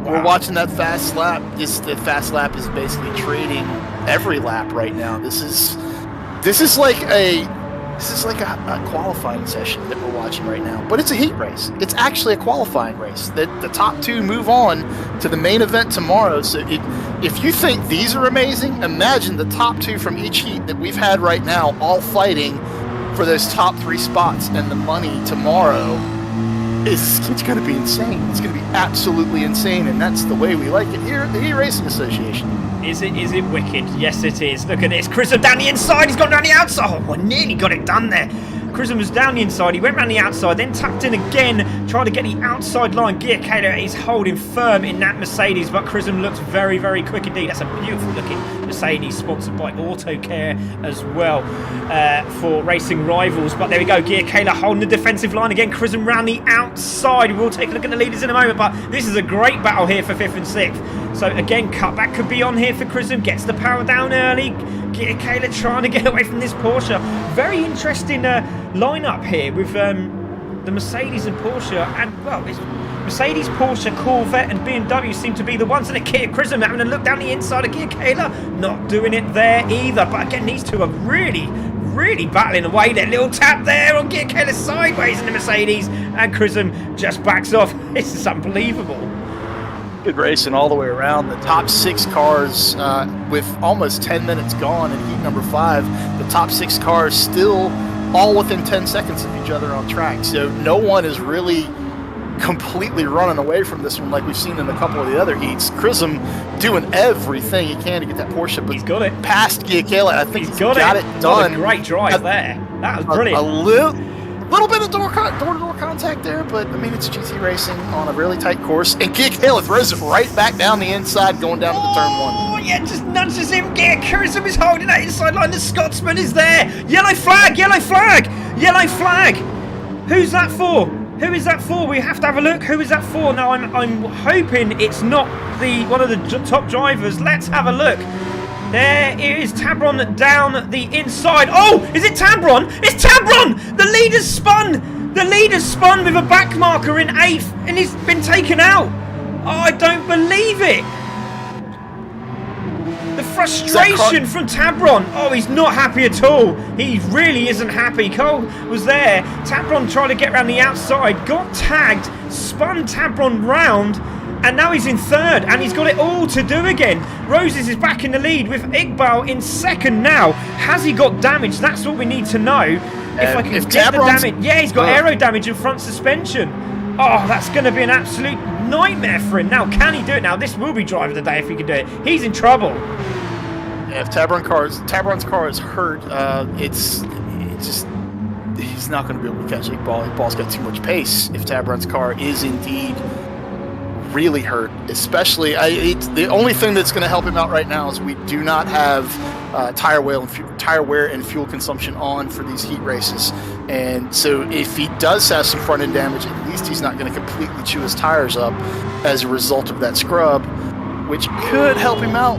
We're watching that fast lap. The fast lap is basically trading every lap right now. This is like a qualifying session that we're watching right now. But it's a heat race. It's actually a qualifying race. The top two move on to the main event tomorrow. So if you think these are amazing, imagine the top two from each heat that we've had right now all fighting for those top three spots, and the money tomorrow it's going to be insane. It's going to be absolutely insane, and that's the way we like it here at the Heat Racing Association. Is it wicked? Yes, it is. Look at this. Chrism down the inside. He's gone down the outside. Oh, nearly got it done there. Chrism was down the inside. He went round the outside, then tucked in again, trying to get the outside line. Gia Kayla is holding firm in that Mercedes, but Chrism looks very, very quick indeed. That's a beautiful looking Mercedes, sponsored by AutoCare as well for racing rivals. But there we go. Gia Kayla holding the defensive line again. Chrism round the outside. We'll take a look at the leaders in a moment, but this is a great battle here for 5th and 6th. So again, cutback could be on here for Chrism. Gets the power down early. Gia Kayla trying to get away from this Porsche. Very interesting lineup here with the Mercedes and Porsche, and well, it's Mercedes, Porsche, Corvette and BMW seem to be the ones. And Gia Chrism having a look down the inside of Gia Kayla, not doing it there either. But again, these two are really battling away. That little tap there on Gia Kayla sideways in the Mercedes, and Chrism just backs off. This is unbelievable. Good racing all the way around. The top 6 cars, with almost 10 minutes gone in heat number 5, the top 6 cars still all within 10 seconds of each other on track. So no one is really completely running away from this one like we've seen in a couple of the other heats. Chrism doing everything he can to get that Porsche, but he's got it. Past Giacchela, I think he's got it done. What a great drive there. That was brilliant. A little bit of door-to-door contact there, but I mean, it's GT racing on a really tight course, and Giacchela throws it right back down the inside, going down to the turn one. Oh yeah, just nudges him. Chrism is holding that inside line. The Scotsman is there. Yellow flag, yellow flag, yellow flag. Who's that for? Who is that for? We have to have a look. Who is that for? Now, I'm hoping it's not one of the top drivers. Let's have a look. There is Tabron down the inside. Oh, is it Tabron? It's Tabron! The leader's spun! The leader's spun with a back marker in 8th, and he's been taken out. Oh, I don't believe it. The frustration from Tabron. Oh, he's not happy at all. He really isn't happy. Cole was there. Tabron tried to get around the outside, got tagged, spun Tabron round, and now he's in 3rd, and he's got it all to do again. Roses is back in the lead with Iqbal in 2nd now. Has he got damage? That's what we need to know. If I can get the damage. Yeah, he's got aero damage and front suspension. Oh, that's going to be an absolute nightmare for him. Now, can he do it now? This will be driver of the day if he can do it. He's in trouble. Yeah, if Tabron's car is hurt, it's just he's not going to be able to catch Iqbal. Iqbal's got too much pace. If Tabron's car is indeed really hurt, especially the only thing that's going to help him out right now is we do not have tire wear and fuel consumption on for these heat races, and so if he does have some front end damage, at least he's not going to completely chew his tires up as a result of that scrub, which could help him out.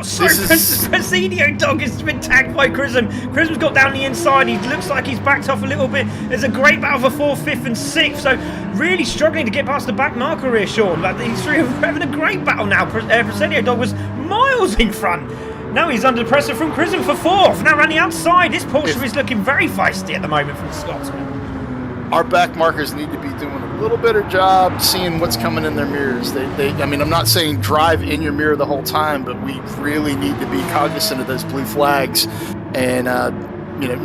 Presidio Dog has been tagged by Chrism. Chrism's got down the inside. He looks like he's backed off a little bit. There's a great battle for 4th, 5th and 6th. So really struggling to get past the back marker here, Sean. But these three are having a great battle now. Presidio Dog was miles in front. Now he's under pressure from Chrism for 4th. Now around the outside. This Porsche is looking very feisty at the moment from the Scotsman. Our back markers need to be doing a little better job seeing what's coming in their mirrors. I mean, I'm not saying drive in your mirror the whole time, but we really need to be cognizant of those blue flags and,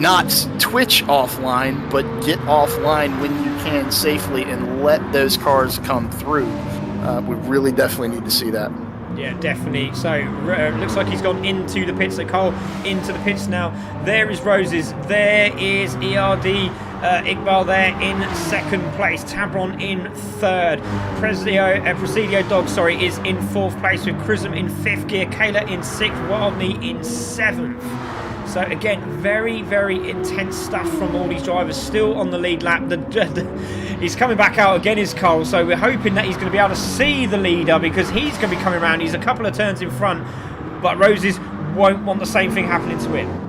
not twitch offline, but get offline when you can safely and let those cars come through. We really definitely need to see that. Yeah, definitely. So, looks like he's gone into the pits. So, Cole into the pits now. There is Roses. There is ERD. Iqbal there in 2nd place. Tabron in 3rd. Presidio Dog, is in 4th place with Chrism in 5th gear. Kayla in 6th. Wildney in 7th. So again, very, very intense stuff from all these drivers. Still on the lead lap. He's coming back out again, is Cole. So we're hoping that he's going to be able to see the leader because he's going to be coming around. He's a couple of turns in front, but Roses won't want the same thing happening to him.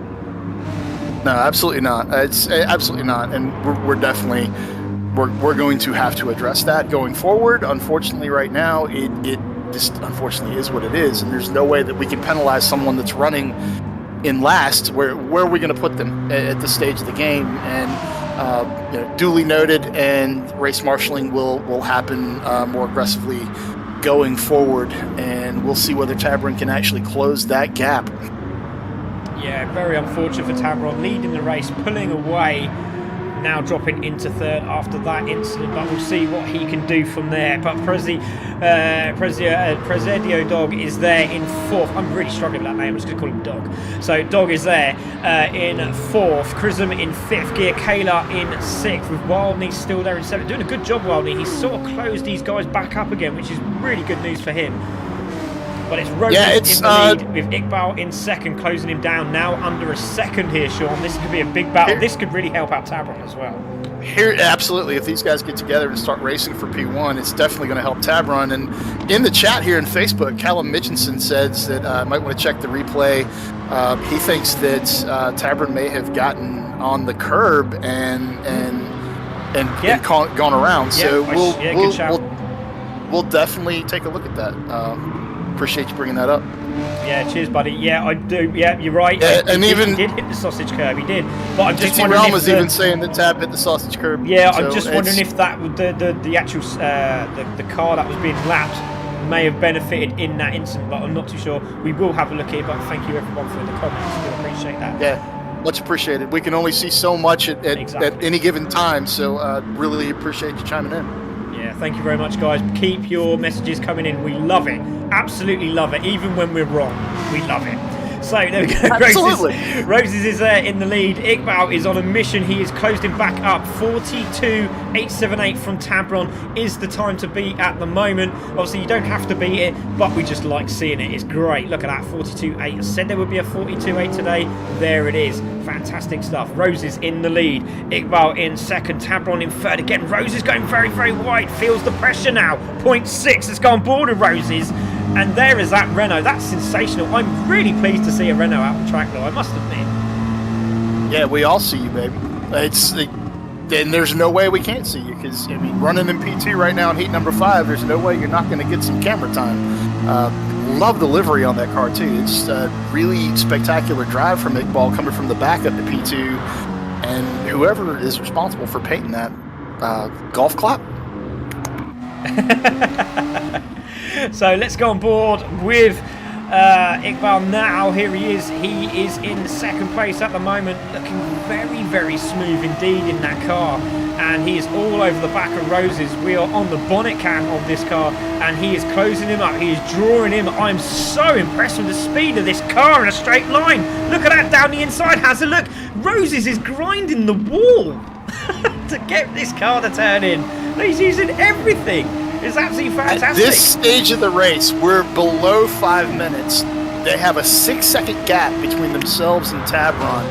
No, absolutely not. It's absolutely not, and we're definitely we're going to have to address that going forward. Unfortunately, right now it just unfortunately is what it is, and there's no way that we can penalize someone that's running in last. Where are we going to put them at this stage of the game? And duly noted, and race marshalling will happen more aggressively going forward, and we'll see whether Tabron can actually close that gap. Yeah, very unfortunate for Tabron, leading the race, pulling away, now dropping into 3rd after that incident, but we'll see what he can do from there. But Presidio Dog is there in 4th. I'm really struggling with that name, I'm just going to call him Dog. So Dog is there in 4th, Chrism in 5th gear, Kayla in 6th, with Wildney still there in 7th. Doing a good job, Wildney. He's sort of closed these guys back up again, which is really good news for him. But it's Roses in the lead with Iqbal in 2nd, closing him down now under a 2nd here, Sean. This could be a big battle. This could really help out Tabron as well. Here, absolutely. If these guys get together and start racing for P1, it's definitely going to help Tabron. And in the chat here in Facebook, Callum Mitchinson says that might want to check the replay. He thinks that Tabron may have gotten on the curb and gone around. So we'll definitely take a look at that. Appreciate you bringing that up. Yeah, cheers, buddy. Yeah, I do. Yeah, you're right. Yeah, he did hit the sausage curb. He did. But I'm just GT Realm was even saying that Tab hit the sausage curb. Yeah, so I'm just wondering if that the actual the car that was being lapped may have benefited in that incident, but I'm not too sure. We will have a look here. But thank you everyone for the comments. We appreciate that. Yeah, much appreciated. We can only see so much at any given time, so really appreciate you chiming in. Yeah, thank you very much, guys. Keep your messages coming in. We love it. Absolutely love it. Even when we're wrong, we love it. So there we go. Absolutely. Roses is in the lead. Iqbal is on a mission. He is closed him back up. 42.878 from Tabron is the time to beat at the moment. Obviously, you don't have to beat it, but we just like seeing it. It's great. Look at that, 42.8. I said there would be a 42.8 today. There it is. Fantastic stuff. Roses in the lead. Iqbal in second. Tabron in third. Again, Roses going very, very wide. Feels the pressure now. 0.6. Let's go on board with Roses. And there is that Renault. That's sensational. I'm really pleased to see a Renault out on track, though, I must admit. Yeah, we all see you, baby. And there's no way we can't see you, because, I mean, running in P2 right now in heat number 5, there's no way you're not going to get some camera time. Love the livery on that car, too. It's a really spectacular drive from Iqbal coming from the back up to P2. And whoever is responsible for painting that, golf clap. So let's go on board with Iqbal now. Here he is. He is in second place at the moment, looking very, very smooth indeed in that car. And he is all over the back of Roses. We are on the bonnet cam of this car, and he is closing him up. He is drawing him. I'm so impressed with the speed of this car in a straight line. Look at that down the inside. Has a look. Roses is grinding the wall to get this car to turn in. He's using everything. It's absolutely fantastic. At this stage of the race, we're below 5 minutes. They have a 6-second gap between themselves and Tabron.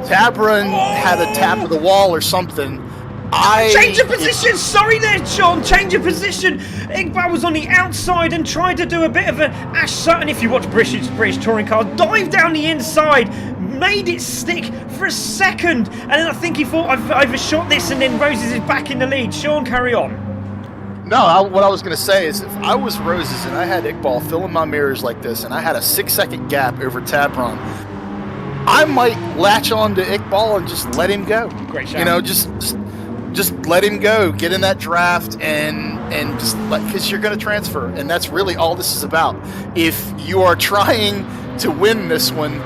Tabron had a tap of the wall or something. Change of position! Sorry there, Sean. Change of position. Iqbal was on the outside and tried to do a bit of an Ash Sutton, if you watch British touring cars. Dive down the inside, made it stick for a second, and then I think he thought, I've overshot this, and then Roses is back in the lead. Sean, carry on. No, what I was going to say is, if I was Roses and I had Iqbal filling my mirrors like this, and I had a 6-second gap over Tabron, I might latch on to Iqbal and just let him go. Great shot. You know, just let him go, get in that draft, and just because you're going to transfer, and that's really all this is about. If you are trying to win this one,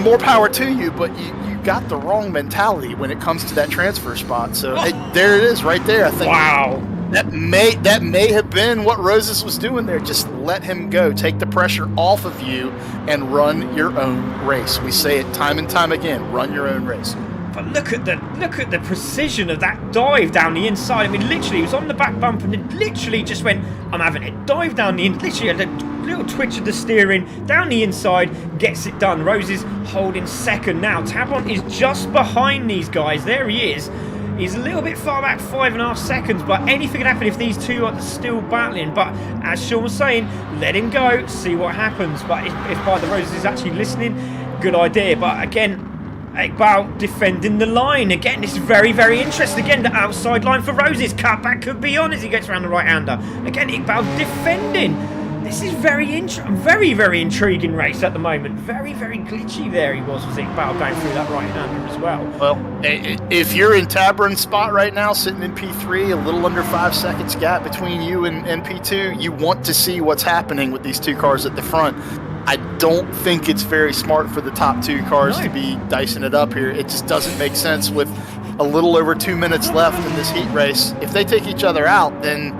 more power to you, but you got the wrong mentality when it comes to that transfer spot. So there it is, right there. I think. Wow. That may have been what Roses was doing there. Just let him go. Take the pressure off of you and run your own race. We say it time and time again. Run your own race. But look at the precision of that dive down the inside. I mean, literally, he was on the back bump and it literally just went, I'm having it. Dive down the inside. Literally had a little twitch of the steering down the inside, gets it done. Roses holding second now. Tabron is just behind these guys. There he is. He's a little bit far back, 5.5 seconds, but anything can happen if these two are still battling. But as Sean was saying, let him go, see what happens. But if By the Roses is actually listening, good idea. But again, Iqbal defending the line. Again, this is very, very interesting. Again, the outside line for Roses. Cutback could be on as he gets around the right-hander. Again, Iqbal defending. This is very, very intriguing race at the moment. Very, very glitchy there he was Iqbal going through that right-hander as well. Well, if you're in Tabron's spot right now, sitting in P3, a little under 5 seconds gap between you and P2, you want to see what's happening with these two cars at the front. I don't think it's very smart for the top two cars to be dicing it up here. It just doesn't make sense with a little over 2 minutes left in this heat race. If they take each other out, then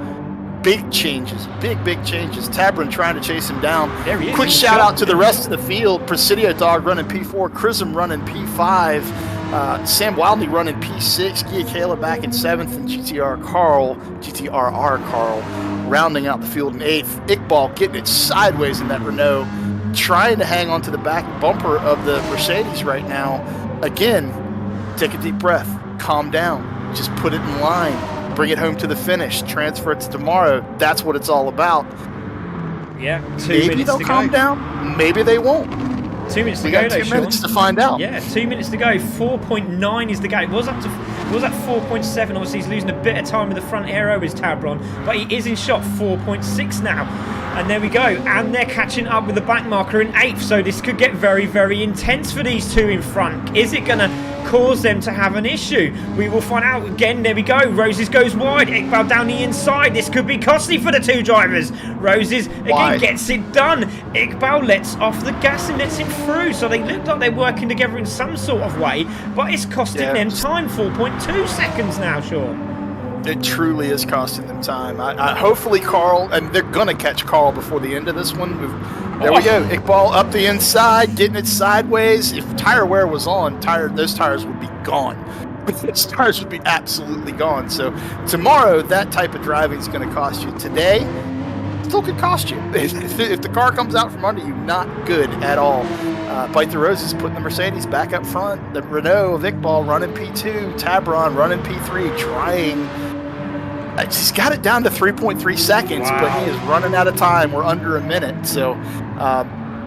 big changes, big changes. Tabron trying to chase him down. There he is. Quick shout out to the rest of the field. Presidio Dog running P4, Chrism running P5, Sam Wildney running P6, Giacala back in 7th, and GTRR Carl rounding out the field in 8th. Iqbal getting it sideways in that Renault, trying to hang on to the back bumper of the Mercedes right now. Again, take a deep breath, calm down, just put it in line. Bring it home to the finish. Transfer it to tomorrow. That's what it's all about. Yeah, 2 maybe minutes they'll to calm go. down. Maybe they won't. 2 minutes to We go. got though, 2 minutes Sean. to find out. Yeah, 2 minutes to go. 4.9 is the gap. It was at 4.7. Obviously, he's losing a bit of time with the front aero is Tabron, but he is in shot 4.6 now. And there we go. And they're catching up with the back marker in 8th. So this could get very, very intense for these two in front. Is it going to cause them to have an issue? We will find out. Again, there we go. Roses goes wide. Iqbal down the inside. This could be costly for the two drivers. Roses again gets it done. Iqbal lets off the gas and lets him through. So they look like they're working together in some sort of way, but it's costing them time. 4.2 seconds now, Sean. It truly is costing them time. Hopefully Carl, and they're going to catch Carl before the end of this one. There we go. Iqbal up the inside, getting it sideways. If tire wear was on, those tires would be gone. Those tires would be absolutely gone. So tomorrow, that type of driving is going to cost you. Today, still could cost you. If the car comes out from under you, not good at all. Bite the Roses putting the Mercedes back up front. The Renault of Iqbal running P2. Tabron running P3, trying. He's got it down to 3.3 seconds, but he is running out of time. We're under a minute. So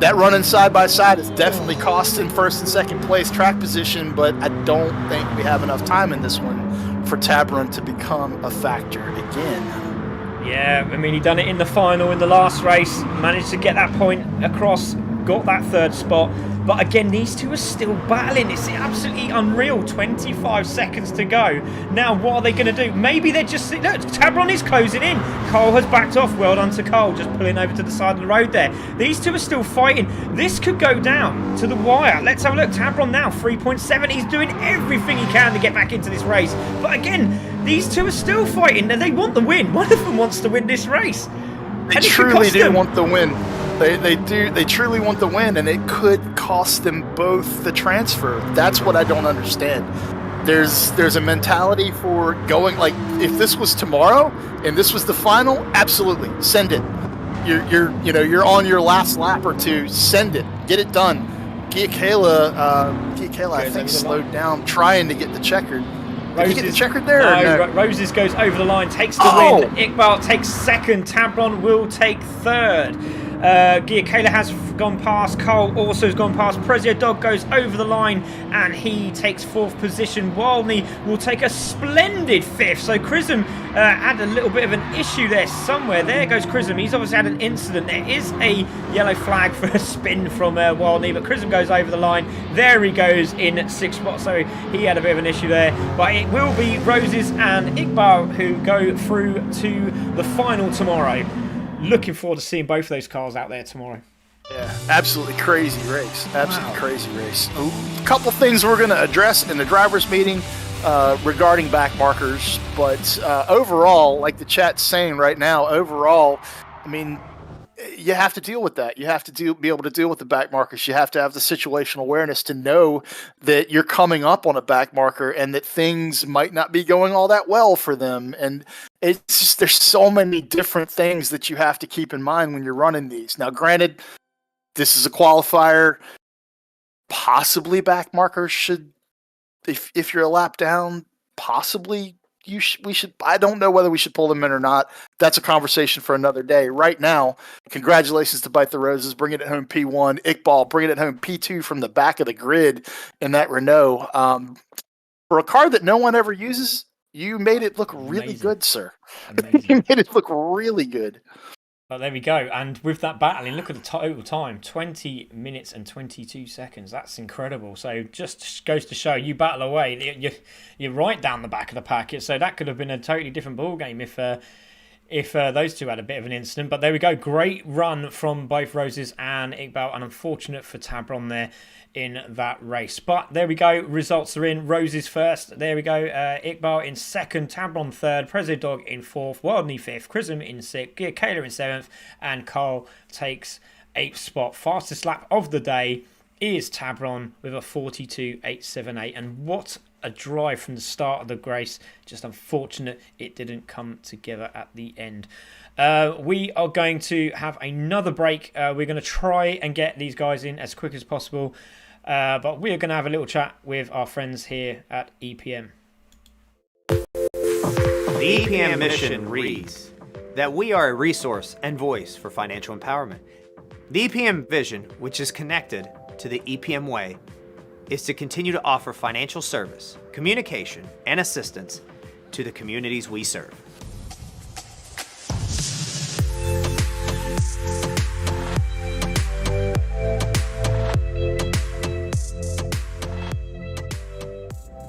that running side by side is definitely costing first and second place track position, but I don't think we have enough time in this one for Tabron to become a factor again. Yeah, I mean, he done it in the final in the last race, managed to get that point across, got that third spot. But again, these two are still battling. It's absolutely unreal. 25 seconds to go. Now, what are they going to do? Maybe they're just... Look, Tabron is closing in. Cole has backed off. Well done to Cole, just pulling over to the side of the road there. These two are still fighting. This could go down to the wire. Let's have a look. Tabron now, 3.7. He's doing everything he can to get back into this race. But again, these two are still fighting, and they want the win. One of them wants to win this race. They truly do want the win. They do. They truly want the win, and it could cost them both the transfer. That's what I don't understand. There's a mentality for going, like, if this was tomorrow and this was the final, absolutely send it. You're on your last lap or two. Send it. Get it done. Gia Kayla, I think, slowed down trying to get the checkered. Did he get the checkered there? No, Roses goes over the line, takes the win. Iqbal takes second. Tabron will take third. Gia Kayla has gone past. Cole also has gone past. Prezio Dog goes over the line and he takes fourth position. Wildney will take a splendid fifth. So Chrism had a little bit of an issue there somewhere. There goes Chrism. He's obviously had an incident. There is a yellow flag for a spin from Wildney, but Chrism goes over the line. There he goes in sixth spot. So he had a bit of an issue there. But it will be Roses and Iqbal who go through to the final tomorrow. Looking forward to seeing both of those cars out there tomorrow. Yeah, absolutely crazy race. Absolutely crazy race. A couple things we're going to address in the drivers' meeting regarding back markers, but overall, like the chat's saying right now, overall, I mean, you have to deal with that. You have to be able to deal with the back markers. You have to have the situational awareness to know that you're coming up on a back marker and that things might not be going all that well for them. And it's just, there's so many different things that you have to keep in mind when you're running these. Now, granted, this is a qualifier. Possibly back markers should, if you're a lap down, possibly we should. I don't know whether we should pull them in or not. That's a conversation for another day. Right now, congratulations to Bite the Roses, bringing it home P1. Iqbal bringing it home P2 from the back of the grid in that Renault. For a car that no one ever uses, you made it look really good, sir. You made it look really good. But there we go. And with that battling, look at the total time, 20 minutes and 22 seconds. That's incredible. So just goes to show, you battle away, you're right down the back of the packet. So that could have been a totally different ball game if those two had a bit of an incident. But there we go. Great run from both Roses and Iqbal, and unfortunate for Tabron there in that race. But there we go. Results are in. Roses first. There we go. Iqbal in second. Tabron third. Prezzo Dog in fourth. Wildney fifth. Chrism in sixth. Gia Kayla in seventh. And Cole takes eighth spot. Fastest lap of the day is Tabron with a 42.878. And what a drive from the start of the race. Just unfortunate it didn't come together at the end. We are going to have another break. We're going to try and get these guys in as quick as possible. But we are going to have a little chat with our friends here at EPM. The EPM mission reads that we are a resource and voice for financial empowerment. The EPM vision, which is connected to the EPM way, is to continue to offer financial service, communication, and assistance to the communities we serve.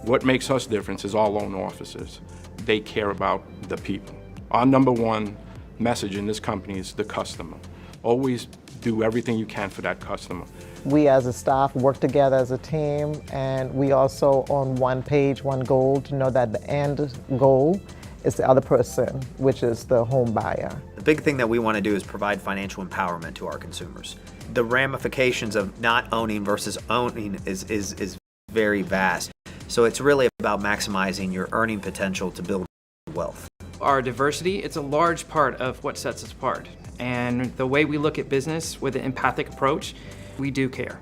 What makes us different is our loan officers. They care about the people. Our number one message in this company is the customer. Always do everything you can for that customer. We as a staff work together as a team, and we also on one page, one goal, to know that the end goal It's the other person, which is the home buyer. The big thing that we want to do is provide financial empowerment to our consumers. The ramifications of not owning versus owning is very vast. So it's really about maximizing your earning potential to build wealth. Our diversity, it's a large part of what sets us apart. And the way we look at business with an empathic approach, we do care.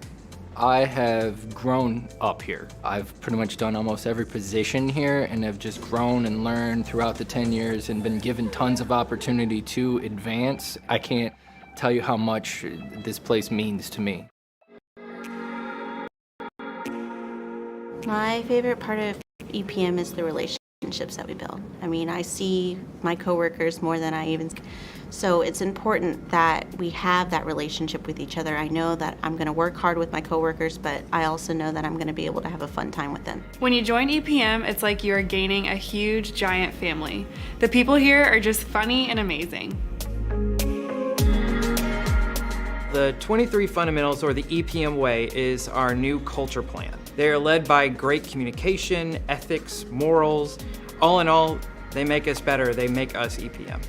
I have grown up here. I've pretty much done almost every position here and have just grown and learned throughout the 10 years and been given tons of opportunity to advance. I can't tell you how much this place means to me. My favorite part of EPM is the relationships that we build. I mean, I see my coworkers more than I even. So it's important that we have that relationship with each other. I know that I'm going to work hard with my coworkers, but I also know that I'm going to be able to have a fun time with them. When you join EPM, it's like you're gaining a huge, giant family. The people here are just funny and amazing. The 23 Fundamentals, or the EPM Way, is our new culture plan. They are led by great communication, ethics, morals. All in all, they make us better. They make us EPM.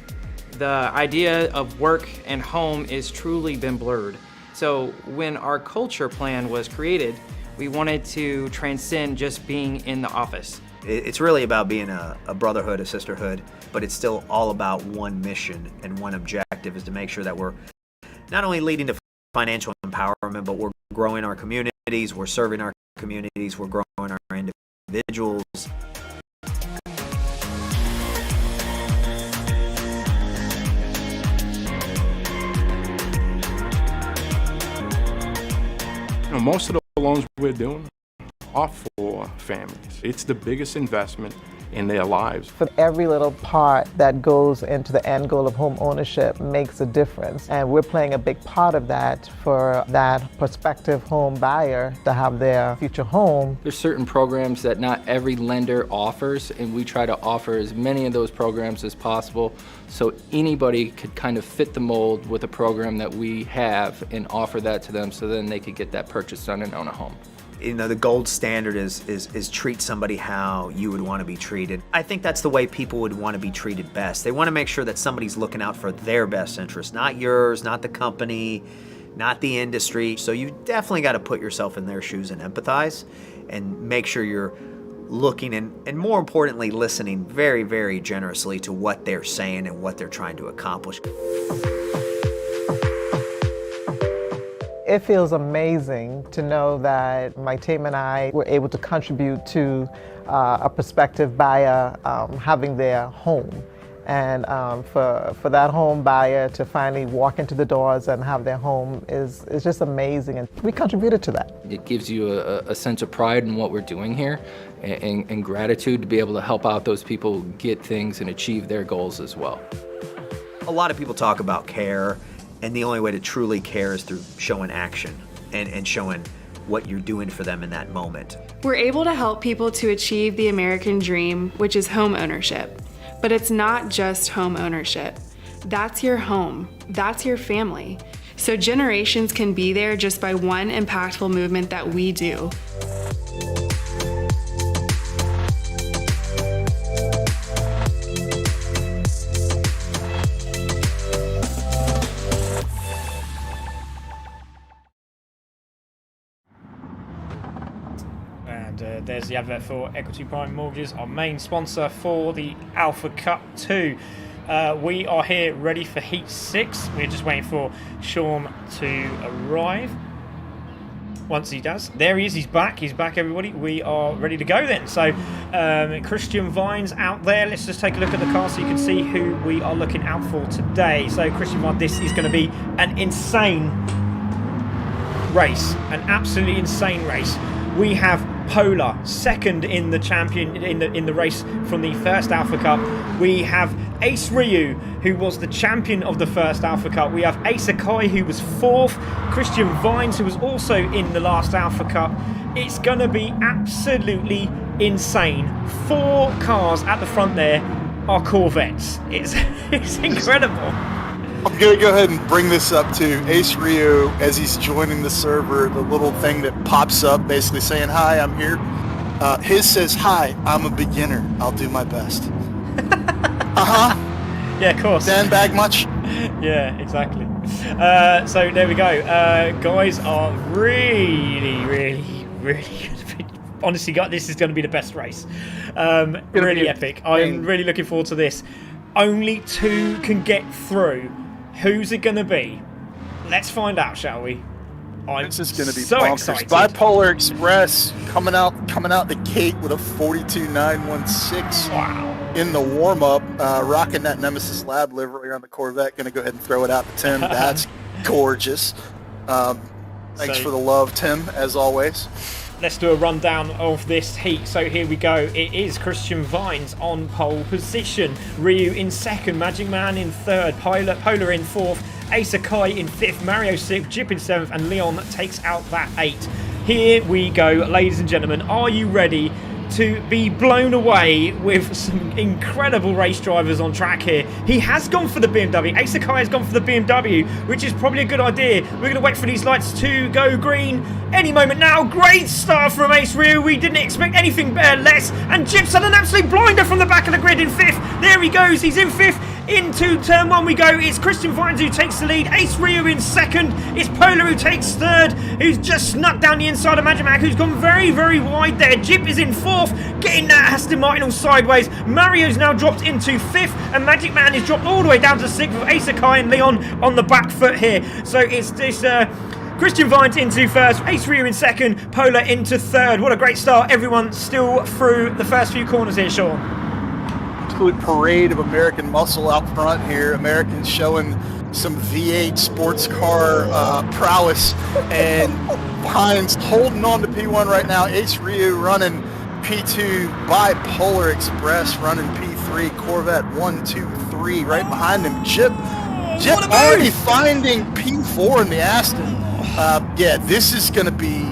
The idea of work and home is truly been blurred. So when our culture plan was created, we wanted to transcend just being in the office. It's really about being a brotherhood, a sisterhood, but it's still all about one mission and one objective is to make sure that we're not only leading to financial empowerment, but we're growing our communities, we're serving our communities, we're growing our individuals. You know, most of the loans we're doing are for families. It's the biggest investment in their lives. For every little part that goes into the end goal of home ownership makes a difference. And we're playing a big part of that for that prospective home buyer to have their future home. There's certain programs that not every lender offers, and we try to offer as many of those programs as possible so anybody could kind of fit the mold with a program that we have and offer that to them so then they could get that purchase done and own a home. You know, the gold standard is treat somebody how you would want to be treated. I think that's the way people would want to be treated best. They want to make sure that somebody's looking out for their best interest, not yours, not the company, not the industry. So you definitely got to put yourself in their shoes and empathize and make sure you're looking and more importantly, listening very, very generously to what they're saying and what they're trying to accomplish. It feels amazing to know that my team and I were able to contribute to a prospective buyer having their home. And for that home buyer to finally walk into the doors and have their home is just amazing. And we contributed to that. It gives you a sense of pride in what we're doing here and gratitude to be able to help out those people get things and achieve their goals as well. A lot of people talk about care. And the only way to truly care is through showing action and showing what you're doing for them in that moment. We're able to help people to achieve the American dream, which is home ownership. But it's not just home ownership. That's your home. That's your family. So generations can be there just by one impactful movement that we do. There's the advert for Equity Prime Mortgages, our main sponsor for the Alpha Cup 2. We are here ready for Heat 6. We're just waiting for Sean to arrive. Once he does, there he is, he's back, everybody. We are ready to go then. So Christian Vine's out there. Let's just take a look at the car so you can see who we are looking out for today. So Christian Vine, this is going to be an insane race, an absolutely insane race. We have Polar second in the champion in the race from the first Alpha Cup. We have Ace Ryu, who was the champion of the first Alpha Cup. We have Ace Akai, who was fourth. Christian Vines, who was also in the last Alpha Cup. It's going to be absolutely insane. 4 cars at the front there are Corvettes. It's incredible. I'm going to go ahead and bring this up to Ace Ryu as he's joining the server. The little thing that pops up basically saying, "Hi, I'm here." His says, "Hi, I'm a beginner. I'll do my best." Yeah, of course. Sandbag much? Yeah, exactly. So there we go. Guys are really honestly, this is going to be the best race. Really epic. I'm really looking forward to this. Only 2 can get through. Who's it going to be? Let's find out, shall we? This is going to be so bonkers. excited. Bipolar Express coming out the gate with a 42.916. Wow. In the warm-up, rocking that Nemesis Lab livery on the Corvette. Going to go ahead and throw it out to Tim. That's gorgeous. Thanks for the love, Tim, as always. Let's do a rundown of this heat. So here we go. It is Christian Vines on pole position. Ryu in second. Magic Man in third. Polar in fourth. Asa Kai in 5th, Mario 6th, Jip in 7th, and Leon takes out that 8. Here we go, ladies and gentlemen. Are you ready to be blown away with some incredible race drivers on track here? He has gone for the BMW. Asa Kai has gone for the BMW, which is probably a good idea. We're going to wait for these lights to go green any moment now. Great start from Ace Ryu. We didn't expect anything less. And Jip's had an absolute blinder from the back of the grid in 5th. There he goes. He's in 5th. Into turn 1 we go. It's Christian Vines who takes the lead. Ace Ryu in 2nd. It's Polar who takes 3rd, who's just snuck down the inside of Magic Man, who's gone very, very wide there. Jip is in 4th, getting that Aston Martin all sideways. Mario's now dropped into 5th, and Magic Man is dropped all the way down to 6th with Asa Kai and Leon on the back foot here. So it's this Christian Vines into 1st, Ace Ryu in 2nd, Polar into 3rd. What a great start. Everyone still through the first few corners here, Sean. Absolute parade of American muscle out front here. Americans showing some V8 sports car prowess, and Hines holding on to P1 right now. Ace Ryu running P2, Bipolar Express running P3, Corvette 1, 2, 3 right behind him. Jip already finding P4 in the Aston. Yeah, this is going to be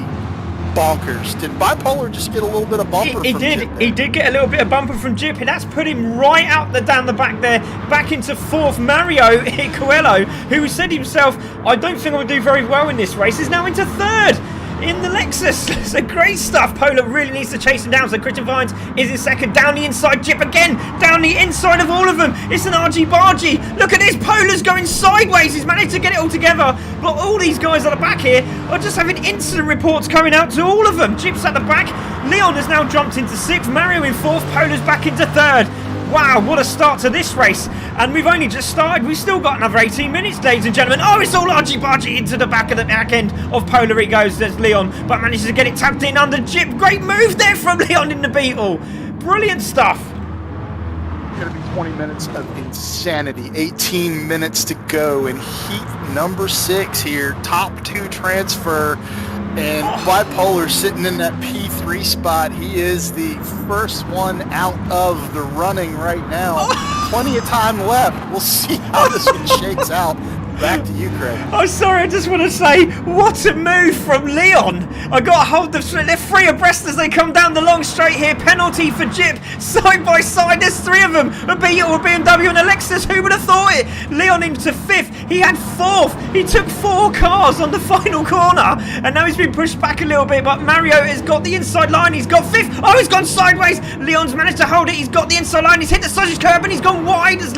bonkers. Did Bipolar just get a little bit of bumper from Jip? He did get a little bit of bumper from Jip, and that's put him right out down the back there, back into 4th. Mario Coelho, who said himself, I don't think I'll do very well in this race, is now into 3rd in the Lexus. So great stuff. Polar really needs to chase him down. So Christian Vines is in 2nd. Down the inside. Jip again. Down the inside of all of them. It's an argy-bargy. Look at this. Polar's going sideways. He's managed to get it all together. But all these guys at the back here are just having incident reports coming out to all of them. Jip's at the back. Leon has now jumped into 6th. Mario in 4th. Polar's back into 3rd. Wow, what a start to this race. And we've only just started. We've still got another 18 minutes, ladies and gentlemen. Oh, it's all argy-bargy into the back end of Polar. He goes. There's Leon, but manages to get it tapped in under Jip. Great move there from Leon in the Beetle. Brilliant stuff. Going to be 20 minutes of insanity. 18 minutes to go in heat number 6 here. Top 2 transfer. And Bipolar sitting in that P3 spot. He is the first one out of the running right now. Plenty of time left. We'll see how this one shakes out. Back to you, Craig. Oh, sorry, I just want to say, what a move from Leon. I got a hold of, they're 3 abreast as they come down the long straight here. Penalty for Jip, side by side. There's 3 of them. A Beetle, a BMW and a Lexus. Who would have thought it? Leon into 5th. He had 4th. He took 4 cars on the final corner. And now he's been pushed back a little bit, but Mario has got the inside line. He's got 5th. Oh, he's gone sideways. Leon's managed to hold it. He's got the inside line. He's hit the sausage curb and he's gone wide as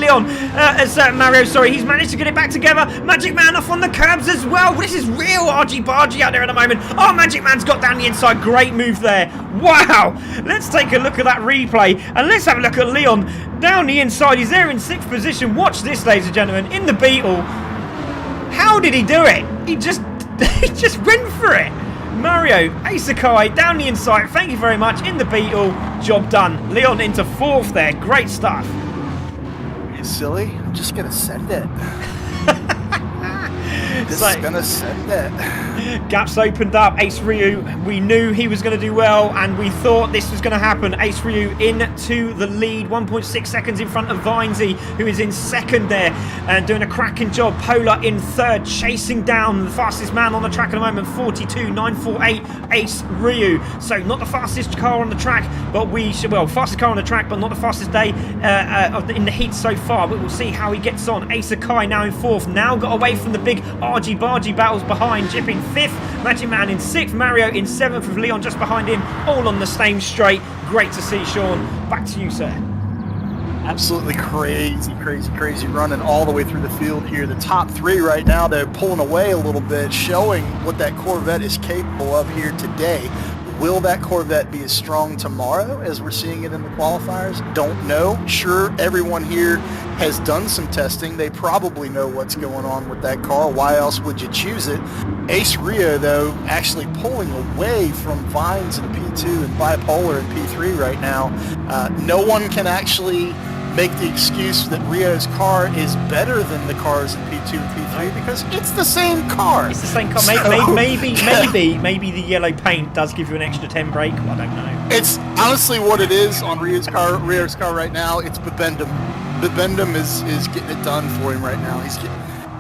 Mario, sorry. He's managed to get it back together. Magic Man off on the curbs as well. This is real argy-bargy out there at the moment. Oh, Magic Man's got down the inside. Great move there. Wow. Let's take a look at that replay. And let's have a look at Leon down the inside. He's there in 6th position. Watch this, ladies and gentlemen. In the Beetle. How did he do it? He just went for it. Mario, Asa Kai down the inside. Thank you very much. In the Beetle. Job done. Leon into 4th there. Great stuff. You silly? I'm just going to send it. This is gonna send it. Gaps opened up. Ace Ryu, we knew he was going to do well, and we thought this was going to happen. Ace Ryu into the lead, 1.6 seconds in front of Vinesy, who is in 2nd there and doing a cracking job. Polar in 3rd, chasing down the fastest man on the track at the moment, 42.948, Ace Ryu. So not the fastest car on the track, but fastest car on the track, but not the fastest day in the heat so far. But we'll see how he gets on. Asa Kai now in 4th, now got away from the big argy-bargy battles behind. Jip in 5th, Magic Man in 6th, Mario in 7th with Leon just behind him, all on the same straight. Great to see, Sean. Back to you, sir. Absolutely crazy running all the way through the field here. The top three right now, they're pulling away a little bit, showing what that Corvette is capable of here today. Will that Corvette be as strong tomorrow as we're seeing it in the qualifiers? Don't know. Sure, everyone here has done some testing. They probably know what's going on with that car. Why else would you choose it? Ace Rio, though, actually pulling away from Vines in P2 and Bipolar in P3 right now. No one can actually make the excuse that Rio's car is better than the cars in P2 and P3 because it's the same car. It's the same car. Maybe the yellow paint does give you an extra 10 brake. I don't know. It's honestly what it is on Rio's car right now. It's Bibendum. Bibendum is getting it done for him right now.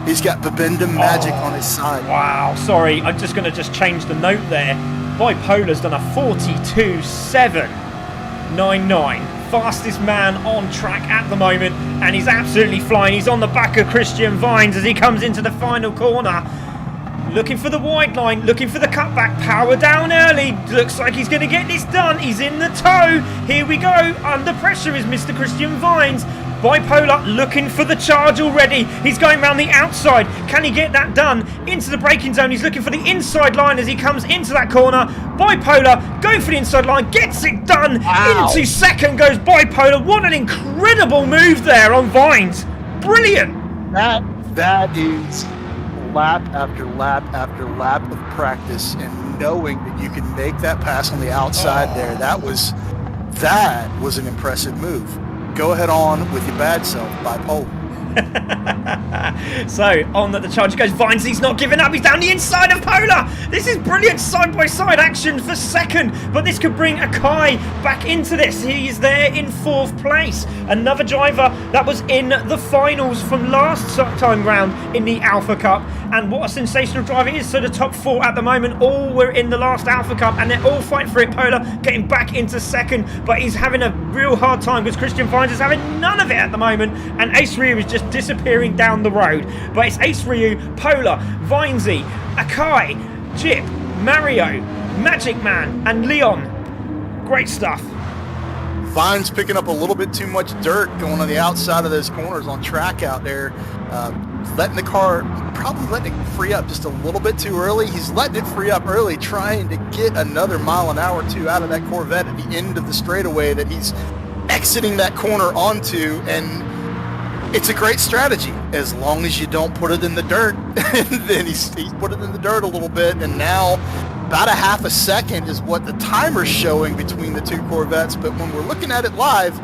He's got Bibendum magic on his side. Wow. Sorry, I'm just going to change the note there. Bipolar's done a 42.799. Fastest man on track at the moment, and he's absolutely flying. He's on the back of Christian Vines as he comes into the final corner. Looking for the wide line, looking for the cutback, power down early. Looks like he's going to get this done. He's in the toe. Here we go. Under pressure is Mr. Christian Vines. Bipolar looking for the charge already. He's going round the outside. Can he get that done? Into the braking zone. He's looking for the inside line as he comes into that corner. Bipolar going for the inside line. Gets it done. Wow. Into second goes Bipolar. What an incredible move there on Vines. Brilliant. That is lap after lap after lap of practice and knowing that you can make that pass on the outside there. That was an impressive move. Go ahead on with your bad self, Bipolar. So, on the charge goes Vines. He's not giving up. He's down the inside of Polar. This is brilliant side-by-side action for second. But this could bring Akai back into this. He is there in 4th place. Another driver that was in the finals from last time round in the Alpha Cup. And what a sensational driver it is. So the top 4 at the moment, all were in the last Alpha Cup. And they're all fighting for it. Polar getting back into second. But he's having a real hard time because Christian Vines is having none of it at the moment. And Ace Ryu is just disappearing down the road. But it's Ace Ryu, Polar, Vinesy, Akai, Jip, Mario, Magic Man, and Leon. Great stuff. Vines picking up a little bit too much dirt going on the outside of those corners on track out there. Letting the car, probably letting it free up just a little bit too early. He's letting it free up early, trying to get another mile an hour or two out of that Corvette at the end of the straightaway that he's exiting that corner onto, and it's a great strategy as long as you don't put it in the dirt. And then he's put it in the dirt a little bit, and now about a half a second is what the timer's showing between the two Corvettes. But when we're looking at it live,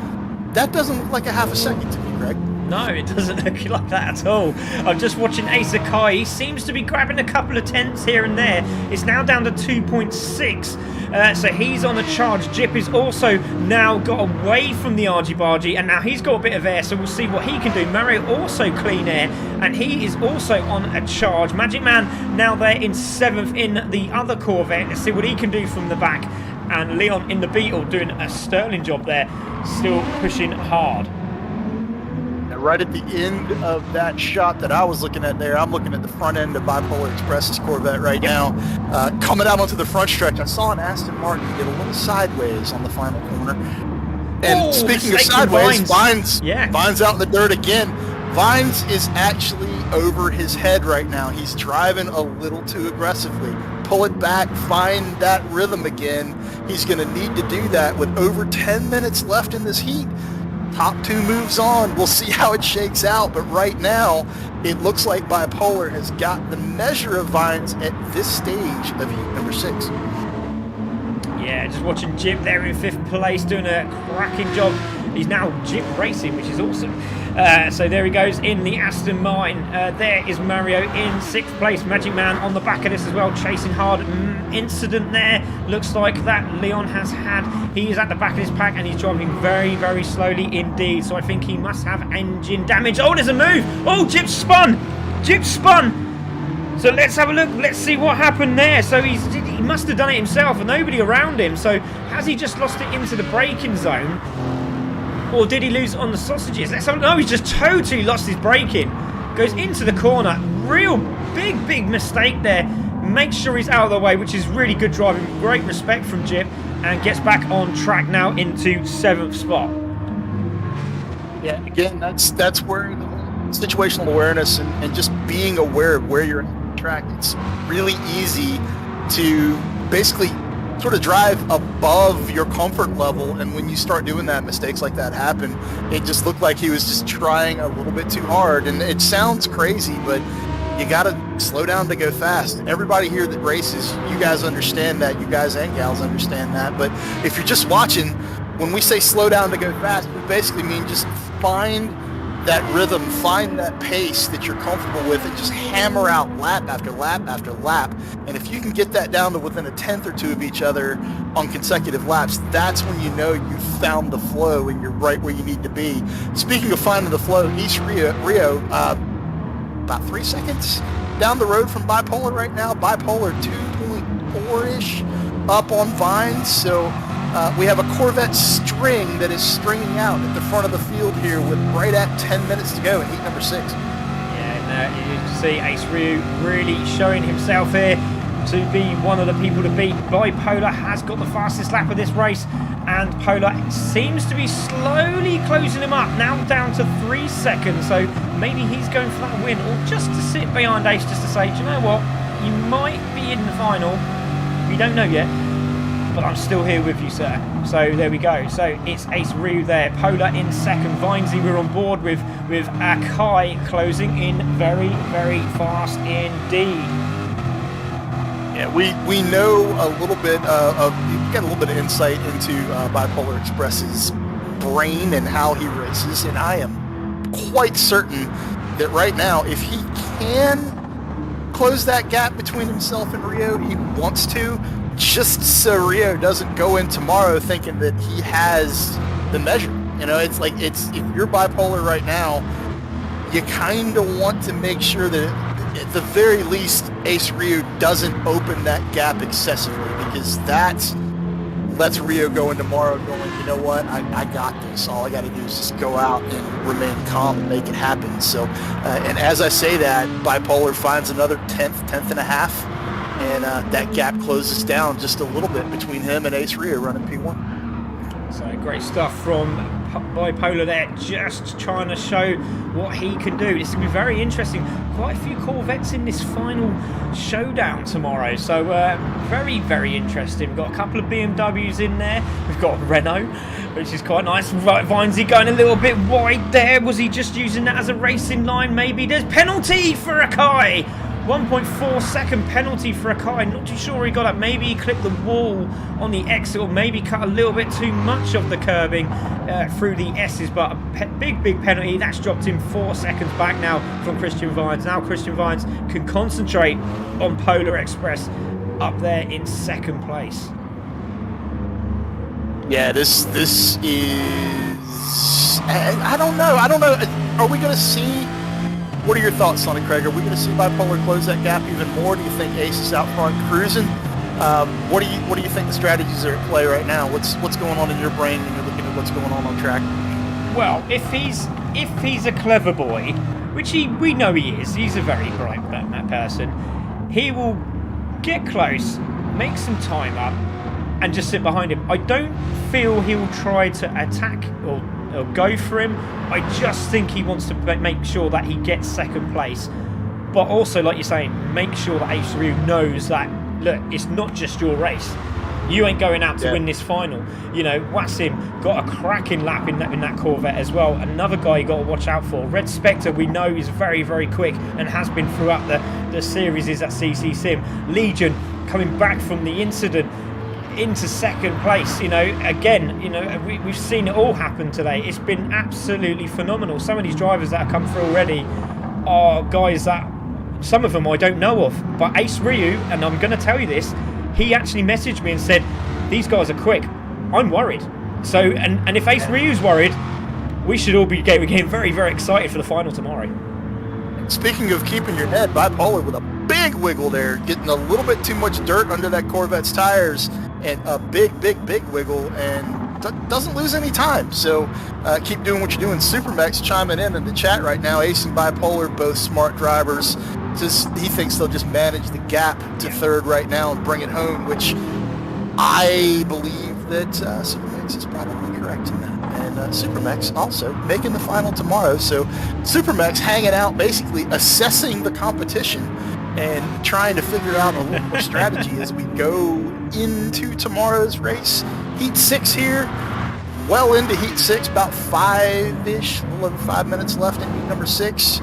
that doesn't look like a half a second to me, Greg. No, it doesn't look like that at all. I'm just watching Ace Akai. He seems to be grabbing a couple of tenths here and there. It's now down to 2.6. So he's on the charge. Jip is also now got away from the argy-bargy, and now he's got a bit of air, so we'll see what he can do. Mario also clean air, and he is also on a charge. Magic Man now there in 7th in the other Corvette. Let's see what he can do from the back. And Leon in the Beetle doing a sterling job there, still pushing hard. Right at the end of that shot that I was looking at there, I'm looking at the front end of Bipolar Express's Corvette right now. Coming out onto the front stretch, I saw an Aston Martin get a little sideways on the final corner. And speaking of sideways, Vines out in the dirt again. Vines is actually over his head right now. He's driving a little too aggressively. Pull it back, find that rhythm again. He's going to need to do that with over 10 minutes left in this heat. Top 2 moves on. We'll see how it shakes out. But right now, it looks like Bipolar has got the measure of Vines at this stage of heat number 6. Yeah, just watching Jip there in 5th place doing a cracking job. He's now Jip Racing, which is awesome. So there he goes in the Aston Martin. There is Mario in 6th place. Magic Man on the back of this as well, chasing hard. Incident there. Looks like that Leon has had. He is at the back of his pack and he's driving very, very slowly indeed. So I think he must have engine damage. Oh, there's a move. Oh, Jip spun. Jip spun. So let's have a look. Let's see what happened there. So he must have done it himself and nobody around him. So has he just lost it into the braking zone? Or did he lose on the sausages? Let's have a look. No, he's just totally lost his braking. Goes into the corner. Real big mistake there. Makes sure he's out of the way, which is really good driving. Great respect from Jip. And gets back on track now into 7th spot. Yeah, again, that's where the situational awareness and just being aware of where you're on the track, it's really easy to basically sort of drive above your comfort level, and when you start doing that, mistakes like that happen. It just looked like he was just trying a little bit too hard, and it sounds crazy, but you gotta slow down to go fast. Everybody here that races, you guys understand that, you guys and gals understand that, but if you're just watching, when we say slow down to go fast, we basically mean just find that rhythm, find that pace that you're comfortable with, and just hammer out lap after lap after lap. And if you can get that down to within a tenth or two of each other on consecutive laps, that's when you know you've found the flow and you're right where you need to be. Speaking of finding the flow, East Rio, about 3 seconds down the road from Bipolar right now. Bipolar 2.4-ish up on Vines. So we have a Corvette string that is stringing out at the front of the field here with right at 10 minutes to go in heat number 6. Yeah, and you see Ace Ryu really showing himself here to be one of the people to beat. Bipolar has got the fastest lap of this race, and Polar seems to be slowly closing him up, now down to 3 seconds, so maybe he's going for that win, or just to sit behind Ace just to say, do you know what, you might be in the final, we don't know yet, but I'm still here with you, sir. So there we go. So it's Ace Ryu there, Polar in second, Vinesy we're on board with Akai closing in very, very fast indeed. Yeah, we know a little bit we got a little bit of insight into Bipolar Express's brain and how he races, and I am quite certain that right now, if he can close that gap between himself and Rio, he wants to, just so Rio doesn't go in tomorrow thinking that he has the measure. You know, it's like, if you're Bipolar right now, you kind of want to make sure that at the very least Ace Ryu doesn't open that gap excessively, because that lets Rio go in tomorrow going, you know what, I got this. All I got to do is just go out and remain calm and make it happen. So, and as I say that, Bipolar finds another tenth and a half, and that gap closes down just a little bit between him and Ace Ryu running P1. So great stuff from Bipolar there, just trying to show what he can do. This is going to be very interesting. Quite a few Corvettes in this final showdown tomorrow, so very, very interesting. We've got a couple of BMWs in there. We've got Renault, which is quite nice. Vinesy going a little bit wide there. Was he just using that as a racing line? Maybe. There's penalty for Akai. 1.4 second penalty for Akai. Not too sure he got up. Maybe he clipped the wall on the exit, or maybe cut a little bit too much of the curbing through the S's, but a big penalty. That's dropped him 4 seconds back now from Christian Vines. Now Christian Vines can concentrate on Polar Express up there in second place. Yeah, this is, I don't know. Are we going to see? What are your thoughts on it, Craig? Are we going to see Bipolar close that gap even more? Do you think Ace is out front cruising? What do you think the strategies are at play right now? What's going on in your brain when you're looking at what's going on track? Well, if he's a clever boy, which we know he is, he's a very bright person, he will get close, make some time up, and just sit behind him. I don't feel he'll try to attack or go for him. I just think he wants to make sure that he gets second place, but also, like you're saying, make sure that Ace Ryu knows that, look, it's not just your race. You ain't going out to win this final. You know, Wassim got a cracking lap in that Corvette as well. Another guy you got to watch out for. Red Spectre, we know, is very, very quick and has been throughout the series at CC Sim. Legion coming back from the incident into second place. You know, again, you know, we've seen it all happen today. It's been absolutely phenomenal. Some of these drivers that have come through already are guys that, some of them I don't know of, but Ace Ryu, and I'm going to tell you this, he actually messaged me and said, these guys are quick, I'm worried. So, and if Ace Ryu's worried, we should all be getting very, very excited for the final tomorrow. Speaking of keeping your head, Bipolar with a big wiggle there, getting a little bit too much dirt under that Corvette's tires, and a big wiggle, and doesn't lose any time. So keep doing what you're doing. Supermax chiming in the chat right now. Ace and Bipolar, both smart drivers. He thinks they'll just manage the gap to third right now and bring it home, which I believe that Supermax is probably correct in that. and Supermex also making the final tomorrow. So Supermex hanging out, basically assessing the competition and trying to figure out a little more strategy as we go into tomorrow's race. Heat 6 here, well into Heat 6, about 5-ish, a little over 5 minutes left in Heat number 6.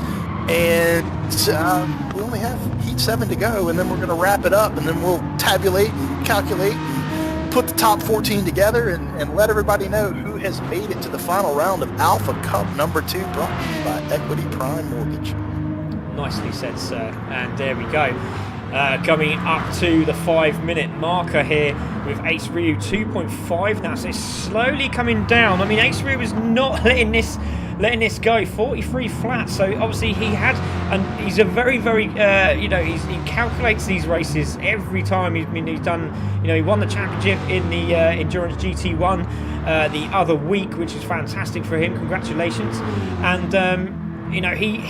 And we only have Heat 7 to go, and then we're going to wrap it up, and then we'll tabulate and calculate and put the top 14 together and let everybody know who has made it to the final round of Alpha Cup number 2, brought to you by Equity Prime Mortgage. Nicely said, sir. And there we go. Coming up to the 5-minute marker here with Ace Ryu 2.5 now, so it's slowly coming down. I mean, Ace Ryu is not letting this go. 43 flat. So obviously he's a very, very, he calculates these races every time. He's done, he won the championship in the Endurance GT1 the other week, which is fantastic for him. Congratulations. And he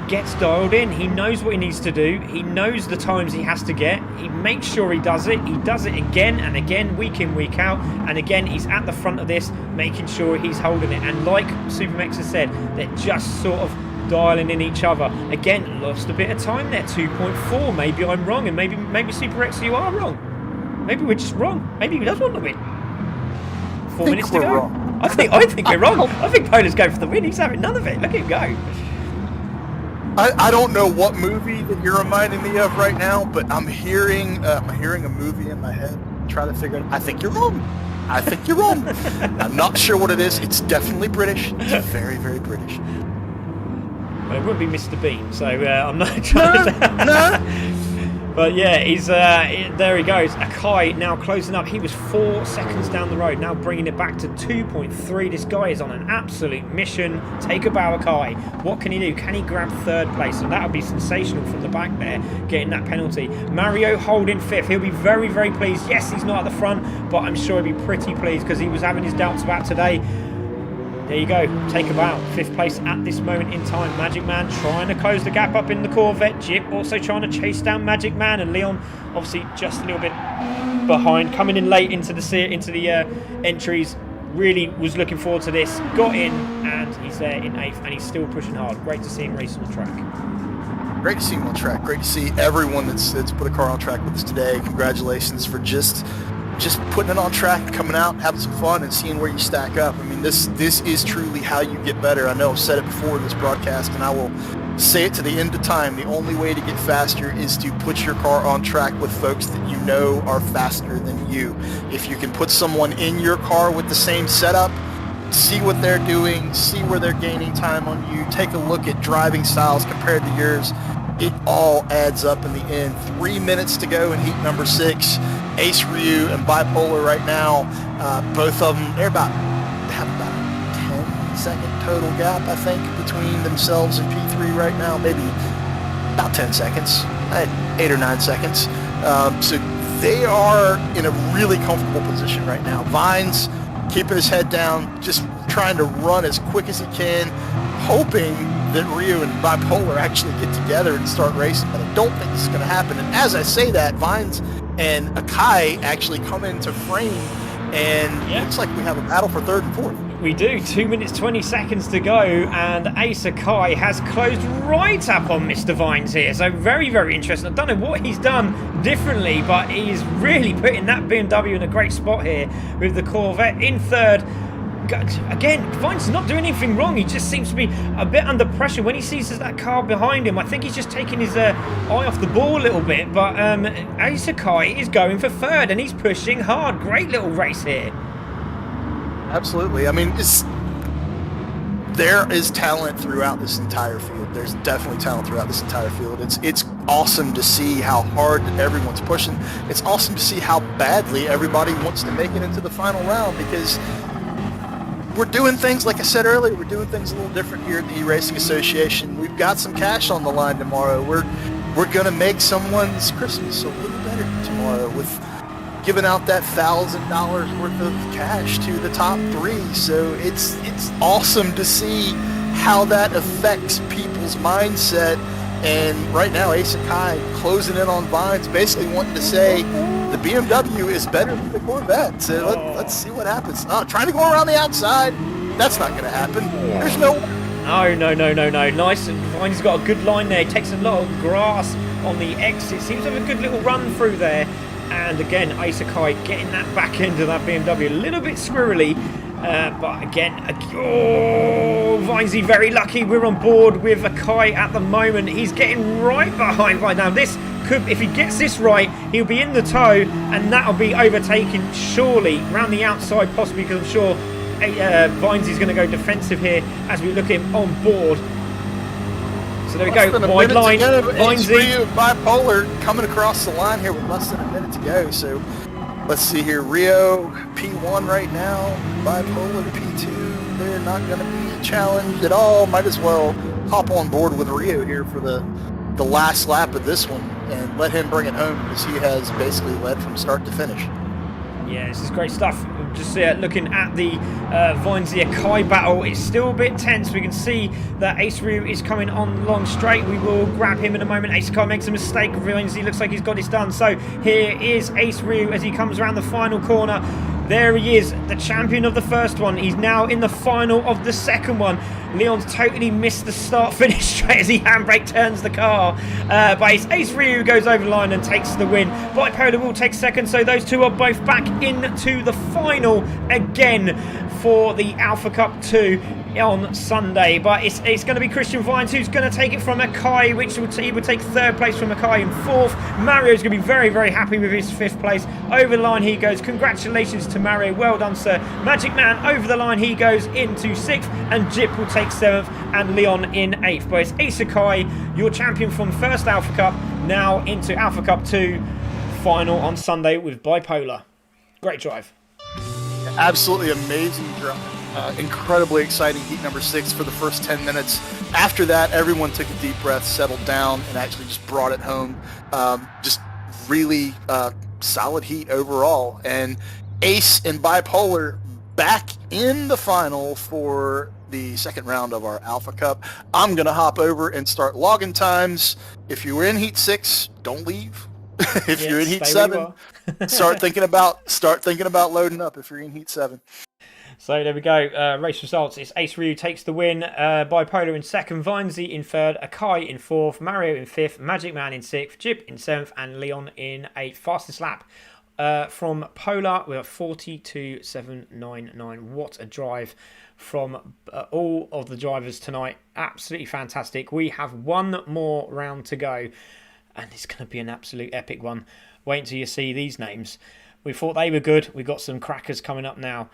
gets dialed in. He knows what he needs to do. He knows the times he has to get. He makes sure he does it. He does it again and again, week in, week out. And again, he's at the front of this, making sure he's holding it. And like Supermex has said, they're just sort of dialing in each other. Again, lost a bit of time there, 2.4. Maybe I'm wrong, and maybe Supermex, you are wrong. Maybe we're just wrong. Maybe he does want to win. 4 minutes to go. Wrong. I think we're wrong. I think Polar's going for the win. He's having none of it. Look at him go. I don't know what movie that you're reminding me of right now, but I'm hearing a movie in my head. Try to figure it out. I think you're wrong. I'm not sure what it is. It's definitely British. It's very, very British. Well, it wouldn't be Mr. Bean, so I'm not trying to... But yeah, he's there he goes. Akai now closing up. He was 4 seconds down the road, now bringing it back to 2.3. This guy is on an absolute mission. Take a bow, Akai. What can he do? Can he grab 3rd place? And that would be sensational from the back there, getting that penalty. Mario holding 5th. He'll be very, very pleased. Yes, he's not at the front, but I'm sure he'll be pretty pleased because he was having his doubts about today. There you go, take a bow. 5th place at this moment in time. Magic Man trying to close the gap up in the Corvette. Jip also trying to chase down Magic Man, and Leon obviously just a little bit behind, coming in late into the entries. Really was looking forward to this. Got in, and he's there in 8th, and he's still pushing hard. Great to see him race on the track. Great to see him on track. Great to see everyone that's put a car on track with us today. Congratulations for just putting it on track, coming out, having some fun, and seeing where you stack up. I mean, this is truly how you get better. I know I've said it before in this broadcast, and I will say it to the end of time. The only way to get faster is to put your car on track with folks that you know are faster than you. If you can put someone in your car with the same setup, see what they're doing, see where they're gaining time on you, take a look at driving styles compared to yours, it all adds up in the end. 3 minutes to go in heat number 6. Ace Ryu and Bipolar right now, both of them, they have about a 10-second total gap, I think, between themselves and P3 right now. Maybe about 10 seconds, 8 or 9 seconds. So they are in a really comfortable position right now. Vine's keeping his head down, just trying to run as quick as he can, hoping that Ryu and Bipolar actually get together and start racing, but I don't think this is going to happen. And as I say that, Vines and Akai actually come into frame, and it looks like we have a battle for 3rd and 4th. We do. 2 minutes 20 seconds to go, and Ace Akai has closed right up on Mr. Vines here. So very, very interesting. I don't know what he's done differently, but he's really putting that BMW in a great spot here with the Corvette in 3rd. Again, Vine's not doing anything wrong. He just seems to be a bit under pressure when he sees that car behind him. I think he's just taking his eye off the ball a little bit. But Ace Akai is going for 3rd, and he's pushing hard. Great little race here. Absolutely. I mean, there is talent throughout this entire field. There's definitely talent throughout this entire field. It's awesome to see how hard everyone's pushing. It's awesome to see how badly everybody wants to make it into the final round, because we're doing things, like I said earlier, we're doing things a little different here at the E-Racing Association. We've got some cash on the line tomorrow. We're going to make someone's Christmas a little better tomorrow with giving out that $1,000 worth of cash to the top 3. So it's awesome to see how that affects people's mindset. And right now, Ace Akai closing in on Vines, basically wanting to say the BMW is better than the Corvette. So let's see what happens. Trying to go around the outside, That's not going to happen. There's no... No. Nice, and Vine's got a good line there. He takes a lot of grass on the exit. Seems to have a good little run through there. And again, Isakai getting that back end of that BMW. A little bit squirrely. But again, Vinesy very lucky. We're on board with Akai at the moment. He's getting right behind Vine. Now this could, if he gets this right, he'll be in the tow, and that'll be overtaken surely round the outside, possibly, because I'm sure Vinesy's going to go defensive here as we look him on board. So there we go, wide line. Vinesy Bipolar coming across the line here with less than a minute to go. So let's see here. Rio P1 right now. Bipolar P2. They're not going to be challenged at all. Might as well hop on board with Rio here for the last lap of this one and let him bring it home, because he has basically led from start to finish. Yeah, this is great stuff. Just looking at the Vinesy Akai battle, it's still a bit tense. We can see that Ace Ryu is coming on long straight. We will grab him in a moment. Ace Akai makes a mistake. Vinesy looks like he's got this done. So here is Ace Ryu as he comes around the final corner. There he is, the champion of the first one. He's now in the final of the second one. Leon's totally missed the start-finish straight as he handbrake turns the car. But Ace Ryu goes over the line and takes the win. Bipolar will take second, so those two are both back into the final again for the Alpha Cup 2 on Sunday. But it's going to be Christian Vines who's going to take it from Akai, which he would take third place from Akai in fourth. Mario's going to be very, very happy with his fifth place. Over the line he goes. Congratulations to Mario. Well done, sir. Magic Man over the line he goes into sixth, and Jip will take seventh, and Leon in eighth. But it's Ace Akai, your champion from first Alpha Cup, now into Alpha Cup 2 final on Sunday with Bipolar. Great drive. Absolutely amazing drive. Incredibly exciting heat number 6 for the first 10 minutes. After that, everyone took a deep breath, settled down, and actually just brought it home. Just really solid heat overall. And Ace and Bipolar back in the final for the second round of our Alpha Cup. I'm going to hop over and start logging times. If you were in heat 6, don't leave. If you're in heat 7, start thinking about loading up if you're in heat 7. So there we go. Race results. It's Ace Ryu takes the win. Bipolar in second. Vinesy in third. Akai in fourth. Mario in fifth. Magic Man in sixth. Jip in seventh. And Leon in eighth. Fastest lap from Polar with a 42.799. What a drive from all of the drivers tonight. Absolutely fantastic. We have one more round to go, and it's going to be an absolute epic one. Wait until you see these names. We thought they were good. We've got some crackers coming up now.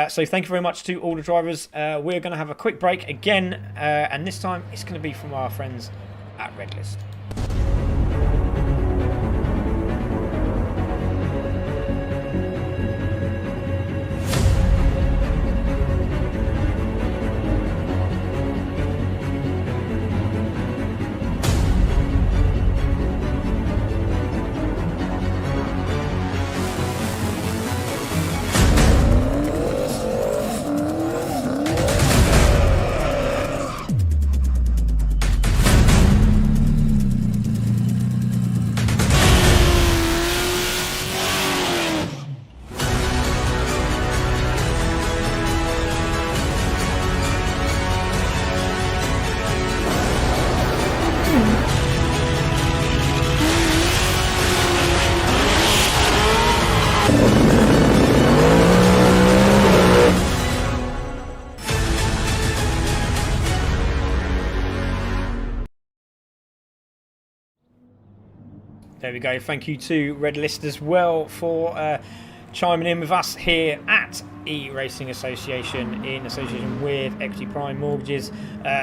So thank you very much to all the drivers. We're going to have a quick break again, and this time it's going to be from our friends at Redlist. There we go. Thank you to Redlist as well for chiming in with us here at E-Racing Association in association with Equity Prime Mortgages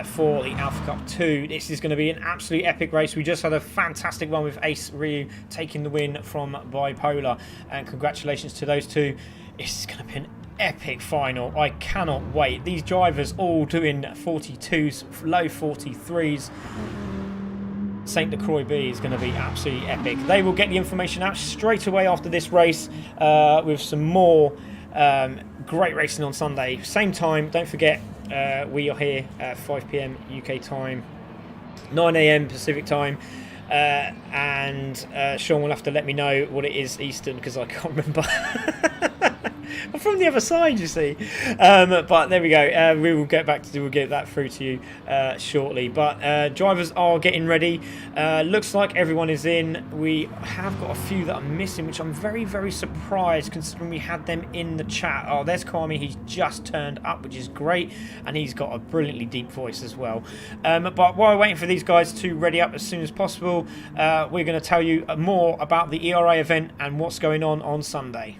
for the Alpha Cup 2. This is going to be an absolute epic race. We just had a fantastic one with Ace Ryu taking the win from Bipolar, and congratulations to those two. This is going to be an epic final. I cannot wait. These drivers all doing 42s, low 43s. St. Lacroix B is going to be absolutely epic. They will get the information out straight away after this race with some more great racing on Sunday. Same time, don't forget, we are here at 5 p.m. UK time, 9 a.m. Pacific time, and Sean will have to let me know what it is Eastern, because I can't remember. I'm from the other side, you see. But there we go. We'll get that through to you shortly. But drivers are getting ready. Looks like everyone is in. We have got a few that are missing, which I'm very, very surprised considering we had them in the chat. Oh, there's Kwame. He's just turned up, which is great, and he's got a brilliantly deep voice as well. But while we're waiting for these guys to ready up as soon as possible, we're going to tell you more about the ERA event and what's going on Sunday.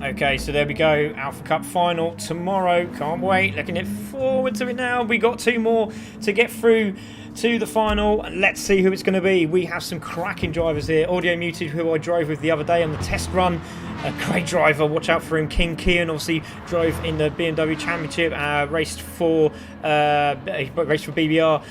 Okay, so there we go. Alpha Cup final tomorrow. Can't wait. Looking forward to it now. We got 2 more to get through to the final. Let's see who it's going to be. We have some cracking drivers here. Audio Muted, who I drove with the other day on the test run. A great driver. Watch out for him. King Kian obviously drove in the BMW Championship. Raced for BBR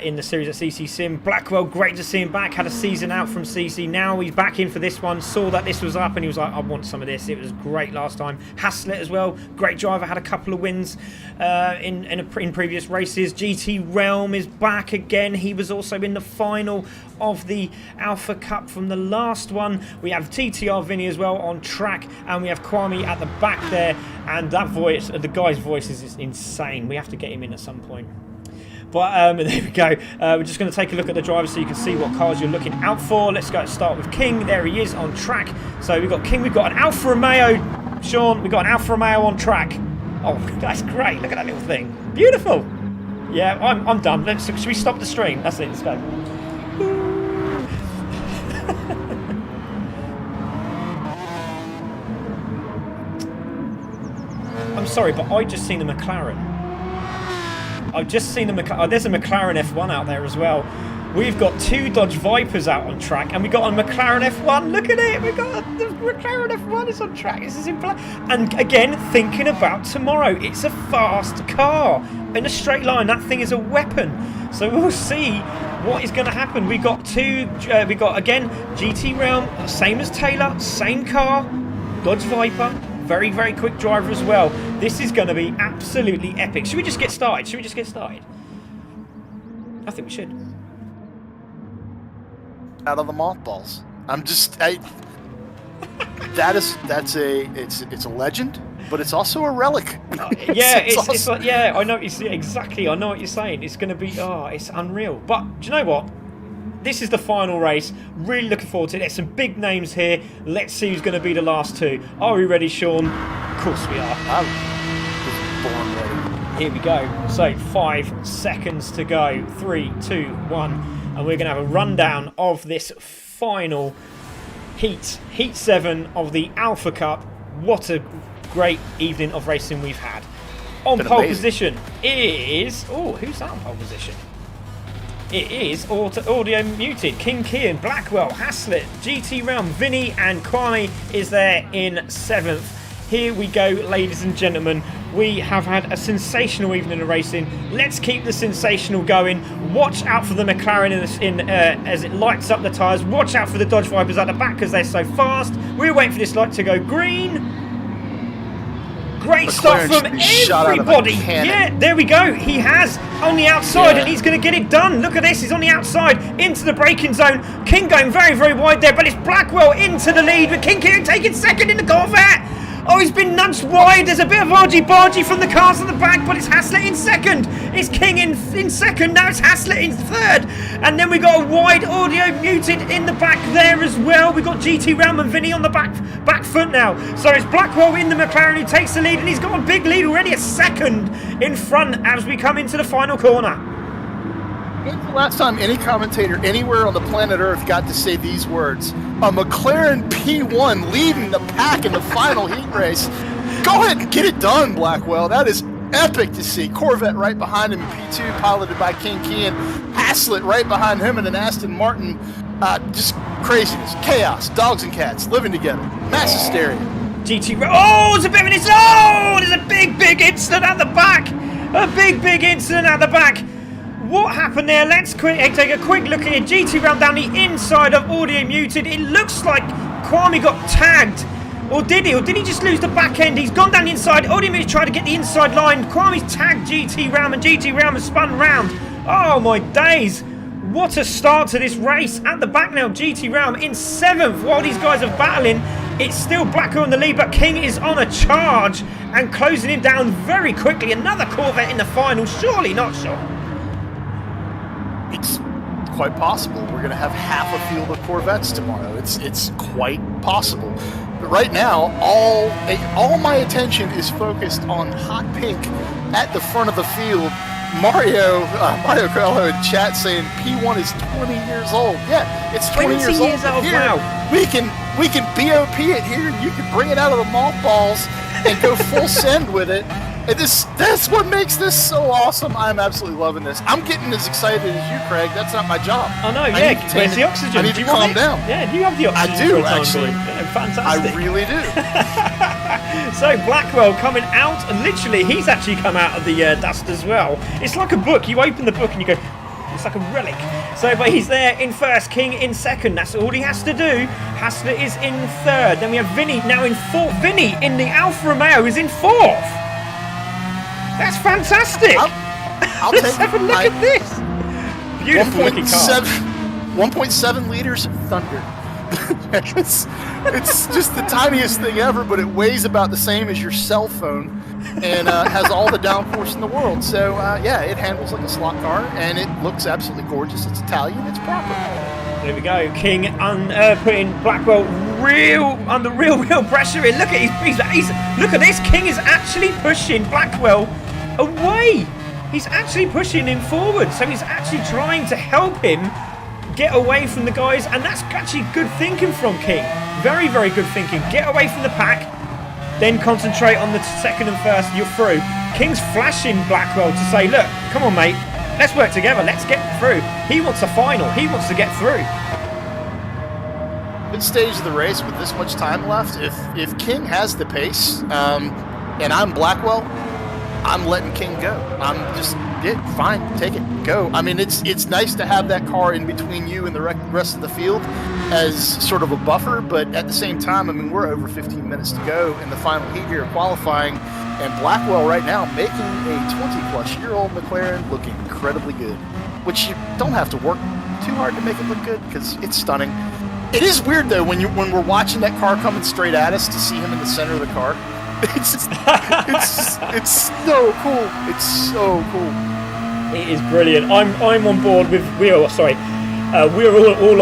in the series at CC Sim. Blackwell, great to see him back. Had a season out from CC. Now he's back in for this one. Saw that this was up and he was like, I want some of this. It was great last time. Haslett as well. Great driver. Had a couple of wins in previous races. GT Realm is back again. He was also in the final of the Alpha Cup from the last one. We have TTR Vinny as well on track, and we have Kwame at the back there, and that voice, the guy's voice is insane. We have to get him in at some point. But there we go. We're just going to take a look at the drivers so you can see what cars you're looking out for. Let's go start with King. There he is on track. So we've got King. We've got an Alfa Romeo. Sean, we've got an Alfa Romeo on track. Oh, that's great. Look at that little thing. Beautiful. Yeah, I'm done. Should we stop the stream? That's it. Let's go. I'm sorry, but I just seen a McLaren. I've just seen a McLaren. Oh, there's a McLaren F1 out there as well. We've got 2 Dodge Vipers out on track, and we got a McLaren F1. Look at it. We got the McLaren F1 is on track. This is in play. And again, thinking about tomorrow, it's a fast car in a straight line. That thing is a weapon. So we'll see what is going to happen. We got we got again GT Realm, same as Taylor, same car, Dodge Viper. Very, very quick driver as well. This is going to be absolutely epic. Should we just get started? I think we should. Out of the mothballs. It's a legend. but it's also a relic. It's like, yeah, I know exactly. I know what you're saying. It's going to be, it's unreal. But do you know what? This is the final race. Really looking forward to it. There's some big names here. Let's see who's going to be the last two. Are we ready, Sean? Of course we are. I'm born ready. Here we go. So 5 seconds to go. 3, 2, 1. And we're going to have a rundown of this final heat 7 of the Alpha Cup. What a great evening of racing we've had. On pole position is... Oh, who's that on pole position? It is Audio Muted, King Kian, Blackwell, Haslett, GT Realm, Vinny and Kwame is there in 7th. Here we go, ladies and gentlemen. We have had a sensational evening of racing. Let's keep the sensational going. Watch out for the McLaren as it lights up the tyres. Watch out for the Dodge Vipers at the back because they're so fast. We're waiting for this light to go green. Great stuff from everybody. Yeah, there we go. He has on the outside and he's going to get it done. Look at this. He's on the outside into the braking zone. King going very, very wide there, but it's Blackwell into the lead with King Kieran taking second in the Corvette. Oh, he's been nudged wide. There's a bit of argy-bargy from the cars at the back, but it's Haslett in second. It's King in second. Now it's Haslett in third. And then we got a wide Audio Muted in the back there as well. We got GT Realm and Vinny on the back foot now. So it's Blackwell in the McLaren who takes the lead, and he's got a big lead already, a second in front as we come into the final corner. When's the last time any commentator anywhere on the planet Earth got to say these words? A McLaren P1 leading the pack in the final heat race. Go ahead and get it done, Blackwell. That is epic to see. Corvette right behind him in P2, piloted by King Kian. Haslett right behind him in an Aston Martin. Just craziness, chaos, dogs and cats living together. Mass hysteria. GT. Oh, it's a bit of an incident. Oh, there's a big incident at the back. A big incident at the back. What happened there? Let's take a quick look at it. GT Realm down the inside of Audio Muted. It looks like Kwame got tagged. Or did he? Or did he just lose the back end? He's gone down the inside. Audio Muted tried to get the inside line. Kwame's tagged GT Realm and GT Realm has spun round. Oh my days. What a start to this race. At the back now, GT Realm in 7th while these guys are battling. It's still Blacker on the lead, but King is on a charge and closing him down very quickly. Another Corvette in the final. Surely not, Sean. It's quite possible. We're going to have half a field of Corvettes tomorrow. It's quite possible. But right now, all my attention is focused on hot pink at the front of the field. Mario Coelho in chat saying P1 is 20 years old. Yeah, it's 20 years old. Here, wow. we can BOP it here. You can bring it out of the mothballs and go full send with it. And that's what makes this so awesome. I'm absolutely loving this. I'm getting as excited as you, Craig. That's not my job. I know, yeah. Where's the oxygen? I need to calm down. Yeah, you have the oxygen. I do, actually. Yeah, fantastic. I really do. So Blackwell coming out, and literally he's actually come out of the dust as well. It's like a book. You open the book and you go, it's like a relic. So, but he's there in first, King in second. That's all he has to do. Haslett is in third. Then we have Vinny now in fourth. Vinny in the Alfa Romeo is in fourth. That's fantastic! I'll take have a look at this! Beautiful looking car. 1.7 liters of thunder. it's just the tiniest thing ever, but it weighs about the same as your cell phone and has all the downforce in the world. So, yeah, it handles like a slot car, and it looks absolutely gorgeous. It's Italian, it's proper. There we go. King putting Blackwell under real pressure in. Look at look at this. King is actually pushing Blackwell away. He's actually pushing him forward. So he's actually trying to help him get away from the guys. And that's actually good thinking from King. Very, very good thinking. Get away from the pack. Then concentrate on the second and first. You're through. King's flashing Blackwell to say, look, come on, mate. Let's work together. Let's get through. He wants a final. He wants to get through. Good stage of the race with this much time left. If King has the pace, and I'm Blackwell, I'm letting King go. I'm just, fine, take it, go. I mean, it's nice to have that car in between you and the rest of the field as sort of a buffer, but at the same time, I mean, we're over 15 minutes to go in the final heat here of qualifying, and Blackwell right now making a 20-plus-year-old McLaren look incredibly good, which you don't have to work too hard to make it look good because it's stunning. It is weird though when we're watching that car coming straight at us to see him in the center of the car. It's so cool. It's so cool. It is brilliant. I'm on board with we're all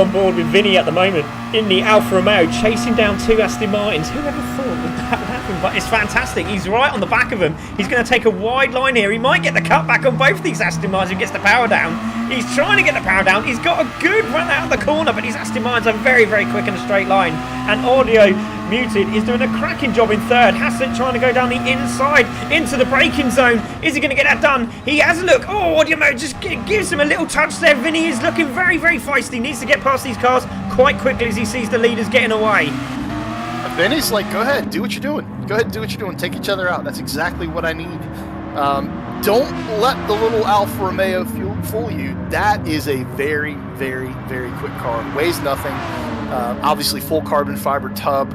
on board with Vinny at the moment in the Alfa Romeo, chasing down two Aston Martins. Whoever thought that would happen? But it's fantastic. He's right on the back of them. He's going to take a wide line here. He might get the cutback on both these Aston Martins and gets the power down. He's trying to get the power down. He's got a good run out of the corner, but these Aston Martins are very, very quick in a straight line. And Audio Muted is doing a cracking job in third. Hassett trying to go down the inside into the braking zone. Is he going to get that done? He has a look. Oh, Audio Mode just gives him a little touch there. Vinny is looking very, very feisty. Needs to get past these cars quite quickly as he sees the leaders getting away. Vinny's like, go ahead, do what you're doing. Go ahead and do what you're doing. Take each other out. That's exactly what I need. Don't let the little Alfa Romeo fool you. That is a very, very, very quick car. Weighs nothing. Obviously, full carbon fiber tub.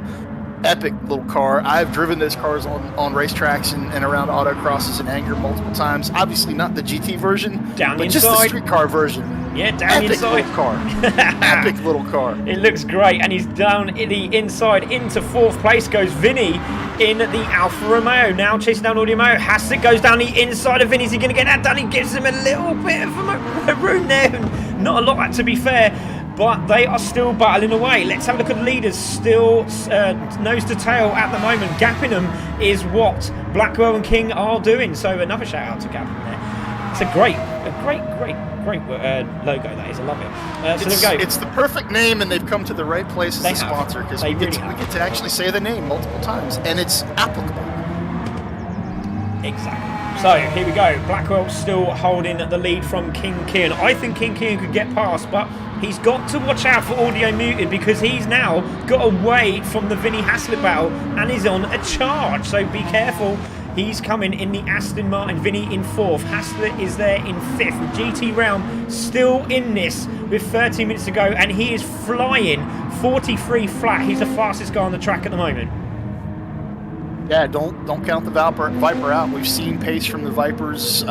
Epic little car. I've driven those cars on racetracks and around autocrosses in anger multiple times. Obviously, not the GT version, but just the street car version. Yeah, down the inside. Little car. Epic little car. It looks great, and he's down in the inside into fourth place goes Vinny in the Alfa Romeo. Now chasing down Audio Mo. Hassett goes down the inside of Vinny. Is he going to get that done? He gives him a little bit of a room there. Not a lot, to be fair, but they are still battling away. Let's have a look at the leaders. Still nose to tail at the moment. Gapping them is what Blackwell and King are doing. So another shout out to Gapping there. It's a great logo, that is. I love it. So there we go. It's the perfect name, and they've come to the right place as a sponsor, because we get to actually say the name multiple times, and it's applicable. Exactly. So here we go. Blackwell still holding the lead from King Kian. I think King Kian could get past, but he's got to watch out for Audio Muted, because he's now got away from the Vinny Haslett battle and is on a charge. So be careful. He's coming in the Aston Martin. Vinny in fourth. Haslett is there in fifth. With GT Realm still in this with 13 minutes to go, and he is flying 43 flat. He's the fastest guy on the track at the moment. Yeah, don't count the Viper out. We've seen pace from the Vipers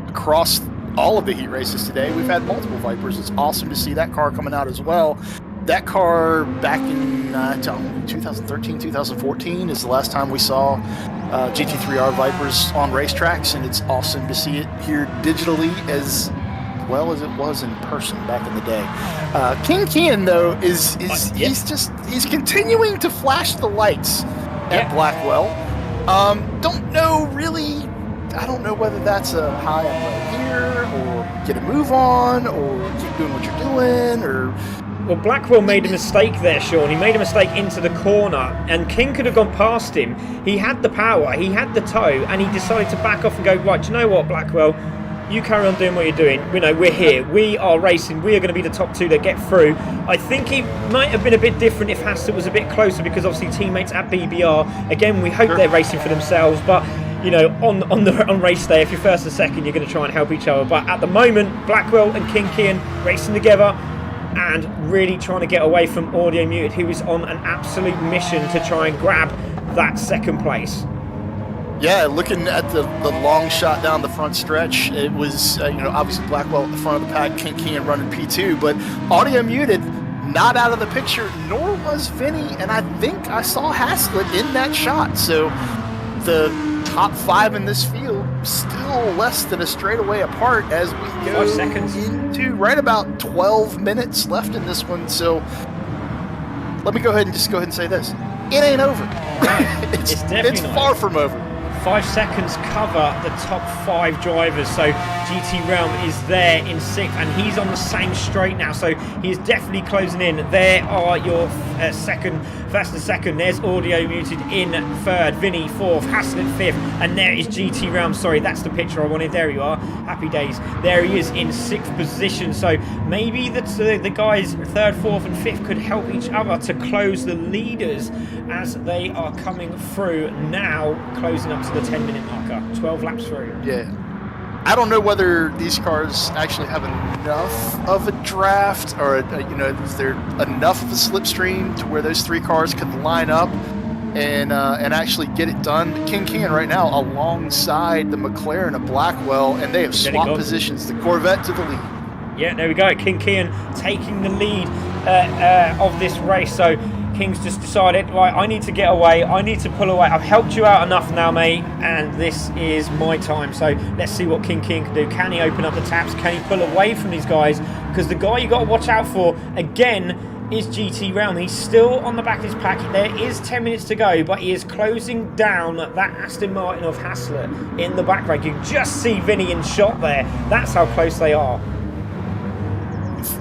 across all of the heat races today. We've had multiple Vipers. It's awesome to see that car coming out as well. That car back in 2013, 2014 is the last time we saw GT3R Vipers on racetracks, and it's awesome to see it here digitally as well as it was in person back in the day. King Kian, though, he's continuing to flash the lights at Blackwell. Don't know really. I don't know whether that's a high up here, or get a move on, or keep doing what you're doing, or. Well, Blackwell made a mistake there, Sean. He made a mistake into the corner, and King could have gone past him. He had the power, he had the toe, and he decided to back off and go, right, do you know what, Blackwell? You carry on doing what you're doing. You know, we're here. We are racing. We are going to be the top two that get through. I think it might have been a bit different if Hassett was a bit closer, because obviously teammates at BBR, again, we hope they're racing for themselves, but you know, on race day, if you're first and second, you're going to try and help each other. But at the moment, Blackwell and King Kian racing together, and really trying to get away from Audio Muted, who is on an absolute mission to try and grab that second place. Yeah, looking at the long shot down the front stretch, it was, obviously Blackwell at the front of the pack, King Kian running P2, but Audio Muted not out of the picture, nor was Vinny, and I think I saw Haslett in that shot. So the top five in this field still less than a straightaway apart as we go 5 seconds into right about 12 minutes left in this one. So let me go ahead and say this. It ain't over. It's definitely it's far from over. 5 seconds cover the top 5 drivers, so GT Realm is there in 6th, and he's on the same straight now, so he's definitely closing in. There are your first and second. There's Audio Muted in 3rd, Vinny 4th, Haslett 5th, and there is GT Realm. Sorry, that's the picture I wanted. There you are. Happy days. There he is in 6th position, so maybe the guys 3rd, 4th and 5th could help each other to close the leaders as they are coming through now, closing up to the 10-minute marker, 12 laps through. Yeah. I don't know whether these cars actually have enough of a draft, or is there enough of a slipstream to where those 3 cars can line up and actually get it done. King Kian right now alongside the McLaren of Blackwell, and they have swapped positions. The Corvette to the lead. Yeah, there we go. King Kian taking the lead of this race. So King's just decided, right, I need to get away. I need to pull away. I've helped you out enough now, mate, and this is my time. So let's see what King can do. Can he open up the taps? Can he pull away from these guys? Because the guy you got to watch out for, again, is GT Realm. He's still on the back of his pack. There is 10 minutes to go, but he is closing down that Aston Martin of Haslett in the background. You can just see Vinny in shot there. That's how close they are.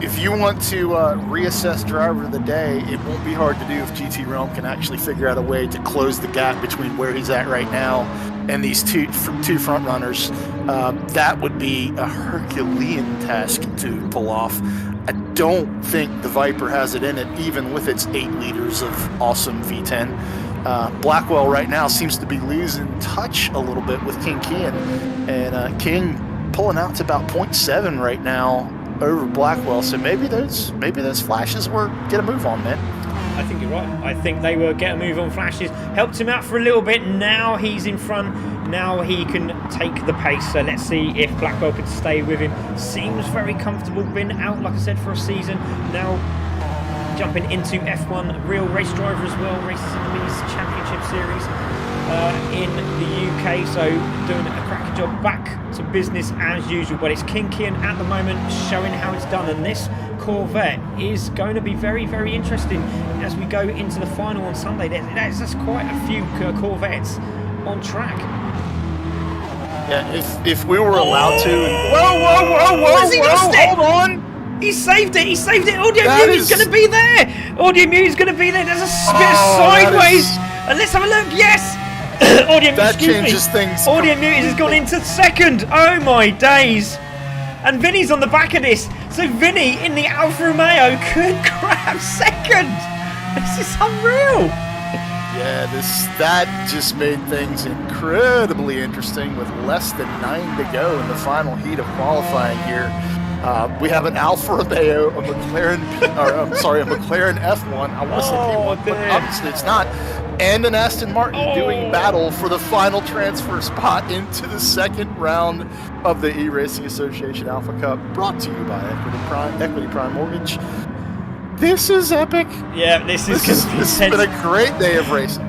If you want to reassess driver of the day, it won't be hard to do if GT Realm can actually figure out a way to close the gap between where he's at right now and these two front runners. That would be a Herculean task to pull off. I don't think the Viper has it in it, even with its 8 liters of awesome V10. Blackwell right now seems to be losing touch a little bit with King Kian, and King pulling out to about 0.7 right now over Blackwell. So maybe those flashes were get a move on, man. I think you're right. I think they were get a move on flashes. Helped him out for a little bit. Now he's in front. Now he can take the pace. So let's see if Blackwell could stay with him. Seems very comfortable. Been out, like I said, for a season. Now jumping into F1. Real race driver as well. Races in the Minis Championship Series in the UK. So doing a cracking job. Back to business as usual. But it's King Kian at the moment showing how it's done. And this Corvette is going to be very, very interesting as we go into the final on Sunday. There's quite a few Corvettes on track. Yeah, if we were allowed to. Hold on! He saved it. Audio Mute is going to be there. Audio Mute is going to be there. There's a bit of sideways. Let's have a look. Yes. Audio Mute. That changes things. Audio Mute has gone into second. Oh my days. And Vinny's on the back of this. So Vinny in the Alfa Romeo could grab second. This is unreal. Yeah, that just made things incredibly interesting with less than 9 to go in the final heat of qualifying here. We have an Alfa Romeo, a McLaren F1. I want to say P1, but obviously it's not. And an Aston Martin doing battle for the final transfer spot into the second round of the E-Racing Association Alpha Cup, brought to you by Equity Prime Mortgage. This is epic. Yeah, this has been a great day of racing.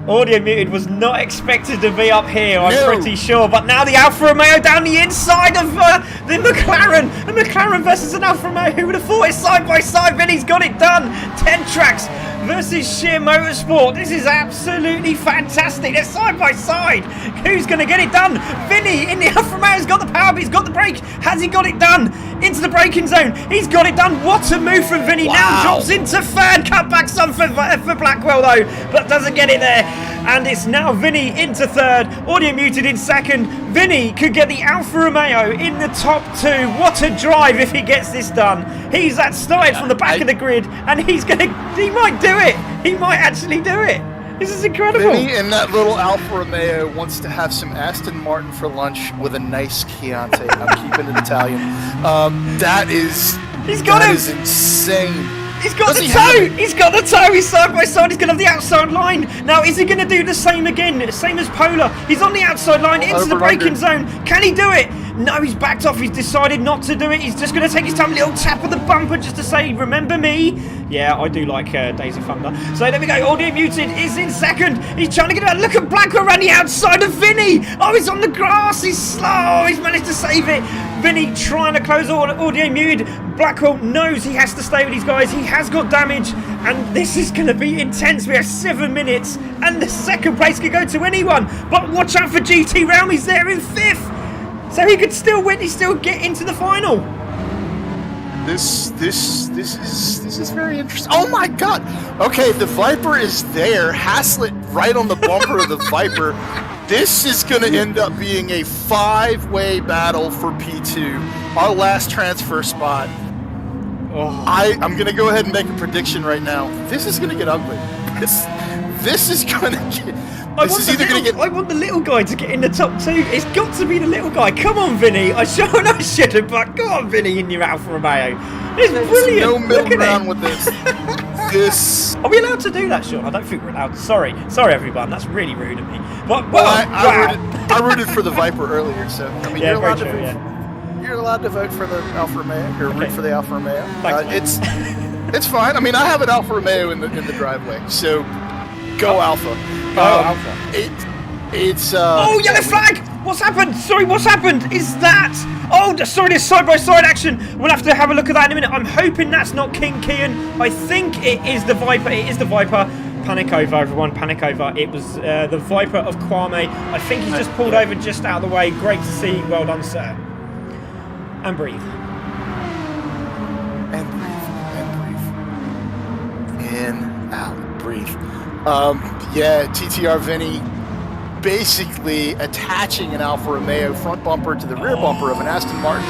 Audio Muted was not expected to be up here, I'm pretty sure. But now the Alfa Romeo down the inside of the McLaren. The McLaren versus an Alfa Romeo. Who would have thought it side by side? Vinny's got it done. 10 tracks versus Sheer Motorsport. This is absolutely fantastic. They're side by side. Who's going to get it done? Vinny in the Alfa Romeo's got the power, but he's got the brake. Has he got it done? Into the braking zone. He's got it done. What a move from Vinny. Wow. Now drops into third. Cut back some for Blackwell though, but doesn't get it there. And it's now Vinny into third. Audio Muted in second. Vinny could get the Alfa Romeo in the top 2. What a drive if he gets this done. He's started from the back of the grid, and he might do it. He might actually do it. This is incredible. Vinny in that little Alfa Romeo wants to have some Aston Martin for lunch with a nice Chianti. I'm keeping it Italian. That is insane. He's got the toe! He's got the toe! He's side by side. He's going to have the outside line. Now, is he going to do the same again? Same as Polar. He's on the outside line into the braking zone. Can he do it? No, he's backed off. He's decided not to do it. He's just going to take his time. A little tap of the bumper just to say, remember me? Yeah, I do like Days of Thunder. So there we go. Audio Muted is in second. He's trying to get out. Look at Blackwell around the outside of Vinny. Oh, he's on the grass. He's slow. He's managed to save it. Vinny trying to close Audio Muted. Blackwell knows he has to stay with these guys. He has got damage, and this is going to be intense. We have 7 minutes, and the second place could go to anyone. But watch out for GT Realm. He's there in 5th. So he could still win. He still get into the final. This is very interesting. Oh my God! Okay, the Viper is there. Haslett right on the bumper of the Viper. This is going to end up being a 5-way battle for P2. Our last transfer spot. I'm going to go ahead and make a prediction right now. This is going to get ugly. This is going to get... I want the little guy to get in the top 2. It's got to be the little guy. Come on, Vinny. I shouldn't, but come on, Vinny, in your Alfa Romeo. It's brilliant. No middle ground with this. Are we allowed to do that, Sean? I don't think we're allowed. Sorry, everyone. That's really rude of me. But I rooted for the Viper earlier, so I mean, you're allowed to vote. You're allowed to vote for the Alfa Romeo or root for the Alfa Romeo. Thanks, It's fine. I mean, I have an Alfa Romeo in the driveway, so go Alfa. Alfa. It's yellow flag! What's happened? Sorry, what's happened? Is that... Oh, sorry, there's side-by-side action. We'll have to have a look at that in a minute. I'm hoping that's not King Kian. I think it is the Viper. It is the Viper. Panic over, everyone. Panic over. It was the Viper of Kwame. I think he's just pulled over just out of the way. Great to see. Well done, sir. And breathe. And breathe. In, out, breathe. TTR Vinny basically attaching an Alfa Romeo front bumper to the rear bumper of an Aston Martin.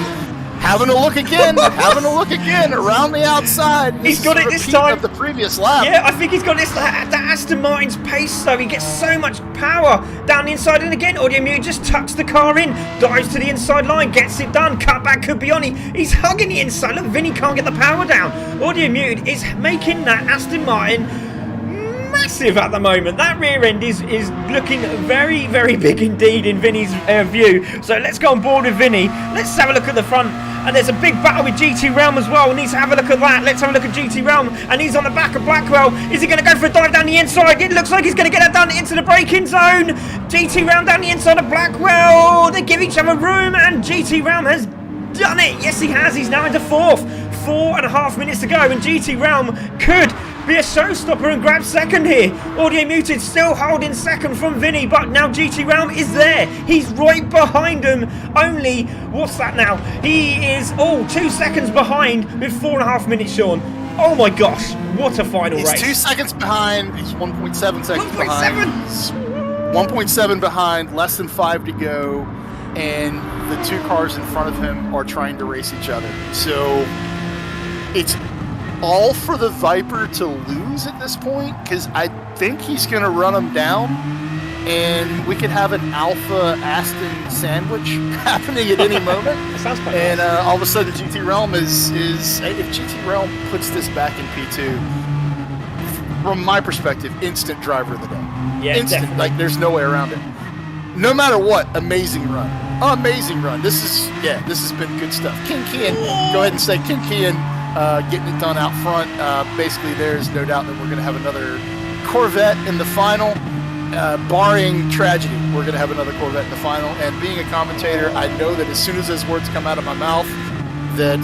Having a look again around the outside. He's got it this time. Of the previous lap. Yeah, I think he's got this at the Aston Martin's pace, though. He gets so much power down the inside, and again, Audio Mute just tucks the car in, dives to the inside line, gets it done. Cutback could be on. He's hugging the inside. Look, Vinny can't get the power down. Audio Mute is making that Aston Martin massive at the moment. That rear end is looking very, very big indeed in Vinny's view. So let's go on board with Vinny. Let's have a look at the front. And there's a big battle with GT Realm as well. Needs to have a look at that. Let's have a look at GT Realm. And he's on the back of Blackwell. Is he going to go for a dive down the inside? It looks like he's going to get that down into the braking zone. GT Realm down the inside of Blackwell. They give each other room. And GT Realm has done it. Yes, he has. He's now into fourth. 4.5 minutes to go. And GT Realm could be a showstopper and grab second here. Audio Muted still holding second from Vinny, but now GT Realm is there. He's right behind him. Only, what's that now? He is, 2 seconds behind with 4.5 minutes, Sean. Oh my gosh, what a final race. He's 2 seconds behind. He's 1.7 seconds 1.7. behind. 1.7 behind, less than 5 to go, and the 2 cars in front of him are trying to race each other. So it's all for the Viper to lose at this point, because I think he's going to run him down, and we could have an Alpha Aston sandwich happening at any moment. That sounds quite and nice. All of a sudden, GT Realm is if GT Realm puts this back in P2, from my perspective, instant driver of the day. Yeah, instant. definitely. Like, there's no way around it. No matter what, amazing run. Amazing run. This has been good stuff. King Kian, go ahead and say King Kian. Getting it done out front. Basically, there's no doubt that we're going to have another Corvette in the final. Barring tragedy, we're going to have another Corvette in the final. And being a commentator, I know that as soon as those words come out of my mouth, that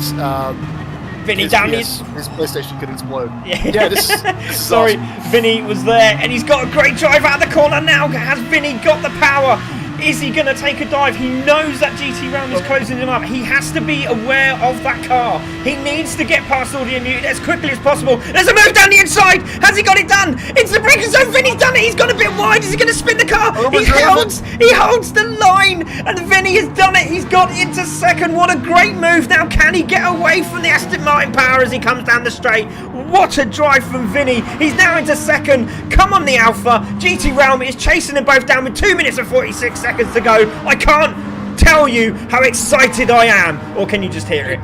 Vinny his down his PlayStation could explode. Yeah, this is sorry, awesome. Vinny was there, and he's got a great drive out of the corner now. Has Vinny got the power? Is he going to take a dive? He knows that GT Realm is closing him up. He has to be aware of that car. He needs to get past Audio Mute as quickly as possible. There's a move down the inside. Has he got it done? It's the braking zone. Vinny's done it. He's gone a bit wide. Is he going to spin the car? He holds the line. And Vinny has done it. He's got into second. What a great move. Now, can he get away from the Aston Martin power as he comes down the straight? What a drive from Vinny. He's now into second. Come on, the Alpha. GT Realm is chasing them both down with 2 minutes and 46 seconds to go. I can't tell you how excited I am. Or can you just hear it?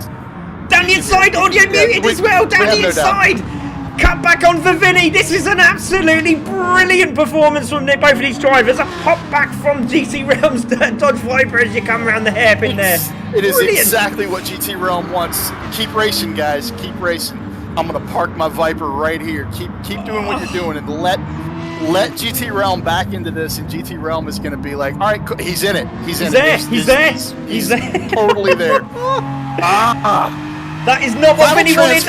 Down the inside, Audio Muted as well. Down the inside. Cut back on for Vinny. This is an absolutely brilliant performance from both of these drivers. A hop back from GT Realm's Dodge Viper as you come around the hairpin there. It is Brilliant. exactly what GT Realm wants. Keep racing, guys. Keep racing. I'm going to park my Viper right here. Keep doing what you're doing and let GT Realm back into this, and GT Realm is going to be like, all right, he's in it. He's there. He's there. Totally there. That is not what Vinny wanted.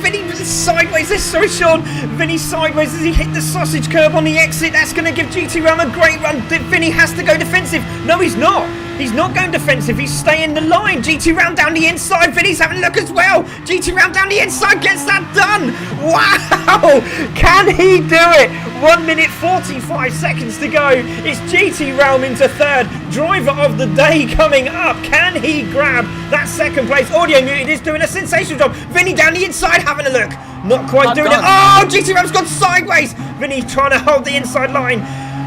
Vinny sideways. Sorry, Sean. Vinny sideways as he hit the sausage curb on the exit. That's going to give GT Realm a great run. Vinny has to go defensive. No, he's not. He's not going defensive. He's staying the line. GT Realm down the inside. Vinny's having a look as well. GT Realm down the inside gets that done. Wow. Can he do it? 1 minute 45 seconds to go. It's GT Realm into third. Driver of the day coming up. Can he grab that second place? Audio Muted is doing a sensational job. Vinny down the inside having a look. Not quite doing it. Oh, GT Realm's gone sideways. Vinny trying to hold the inside line.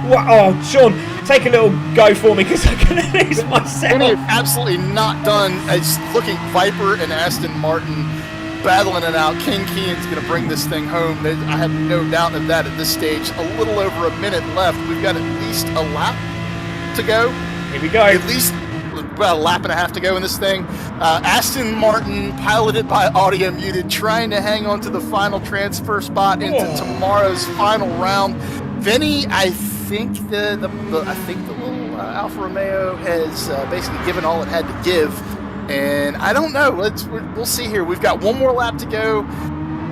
What? Oh, Sean, take a little go for me because I'm going to lose myself. Vinny is absolutely not done. It's looking Viper and Aston Martin battling it out. King Kian's going to bring this thing home. I have no doubt of that at this stage. A little over a minute left. We've got at least a lap to go. Here we go. At least about a lap and a half to go in this thing. Aston Martin, piloted by Audio Muted, trying to hang on to the final transfer spot into tomorrow's final round. Vinny, I think the little Alfa Romeo has basically given all it had to give, and I don't know. We'll see here. We've got one more lap to go.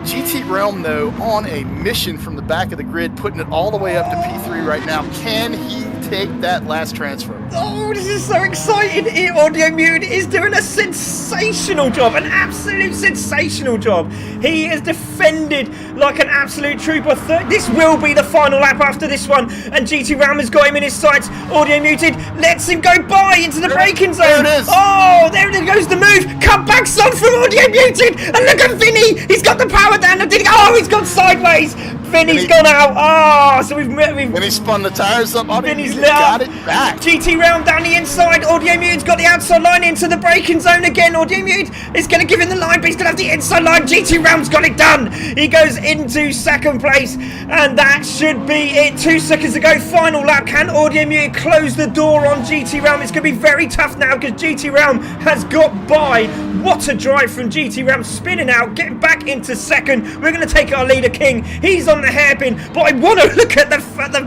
GT Realm, though, on a mission from the back of the grid, putting it all the way up to P3 right now. Can he take that last transfer? Oh, this is so exciting. Audio Mute is doing a sensational job, an absolute sensational job. He has defended like an absolute trooper. This will be the final lap after this one, and GT Ram has got him in his sights. Audio Muted lets him go by into the braking zone. There it is. Oh, there goes the move. Cutbacks on from Audio Muted, and look at Vinny. He's got the power down. Oh, he's gone sideways. Vinny's gone out. Oh, so we've Vinny spun the tires up. Vinny's lit up. Got it back. GT Realm down the inside. Audio Mute's got the outside line into the braking zone again. Audio Mute is going to give him the line, but he's going to have the inside line. GT Realm's got it done. He goes into second place, and that should be it. 2 seconds to go. Final lap. Can Audio Mute close the door on GT Realm? It's going to be very tough now because GT Realm has got by. What a drive from GT Realm, spinning out, getting back into second. We're going to take our leader, King. He's on the hairpin, but I want to look at the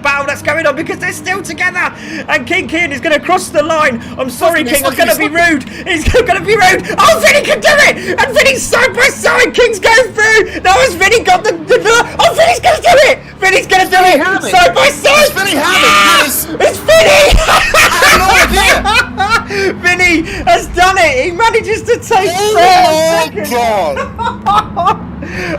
battle that's going on because they're still together. And King is going to cross the line. I'm sorry, King. I'm going to be rude. He's going to be rude. Oh, Vinny can do it. And Vinny's side by side. King's going through. Now has Vinny got the oh, Vinny's going to do it. Vinny's going to do it. Side by side. It's Vinny Hammond. It's Vinny. I have no idea. Vinny has done it. He manages to take Oh, God.